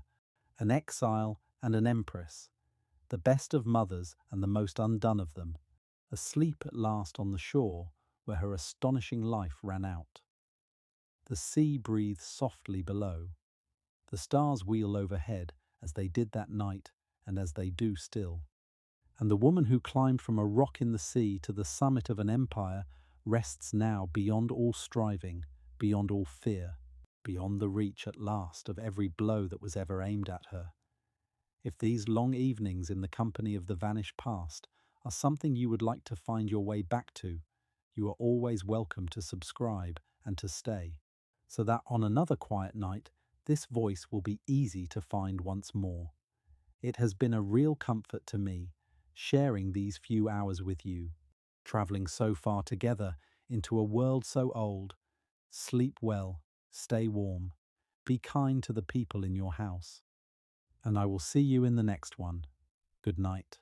an exile and an empress, the best of mothers and the most undone of them, asleep at last on the shore where her astonishing life ran out. The sea breathes softly below. The stars wheel overhead as they did that night and as they do still. And the woman who climbed from a rock in the sea to the summit of an empire rests now beyond all striving, beyond all fear. beyond the reach at last of every blow that was ever aimed at her. If these long evenings in the company of the vanished past are something you would like to find your way back to, you are always welcome to subscribe and to stay, so that on another quiet night, this voice will be easy to find once more. It has been a real comfort to me, sharing these few hours with you, traveling so far together into a world so old. Sleep well, stay warm, be kind to the people in your house, and I will see you in the next one. Good night.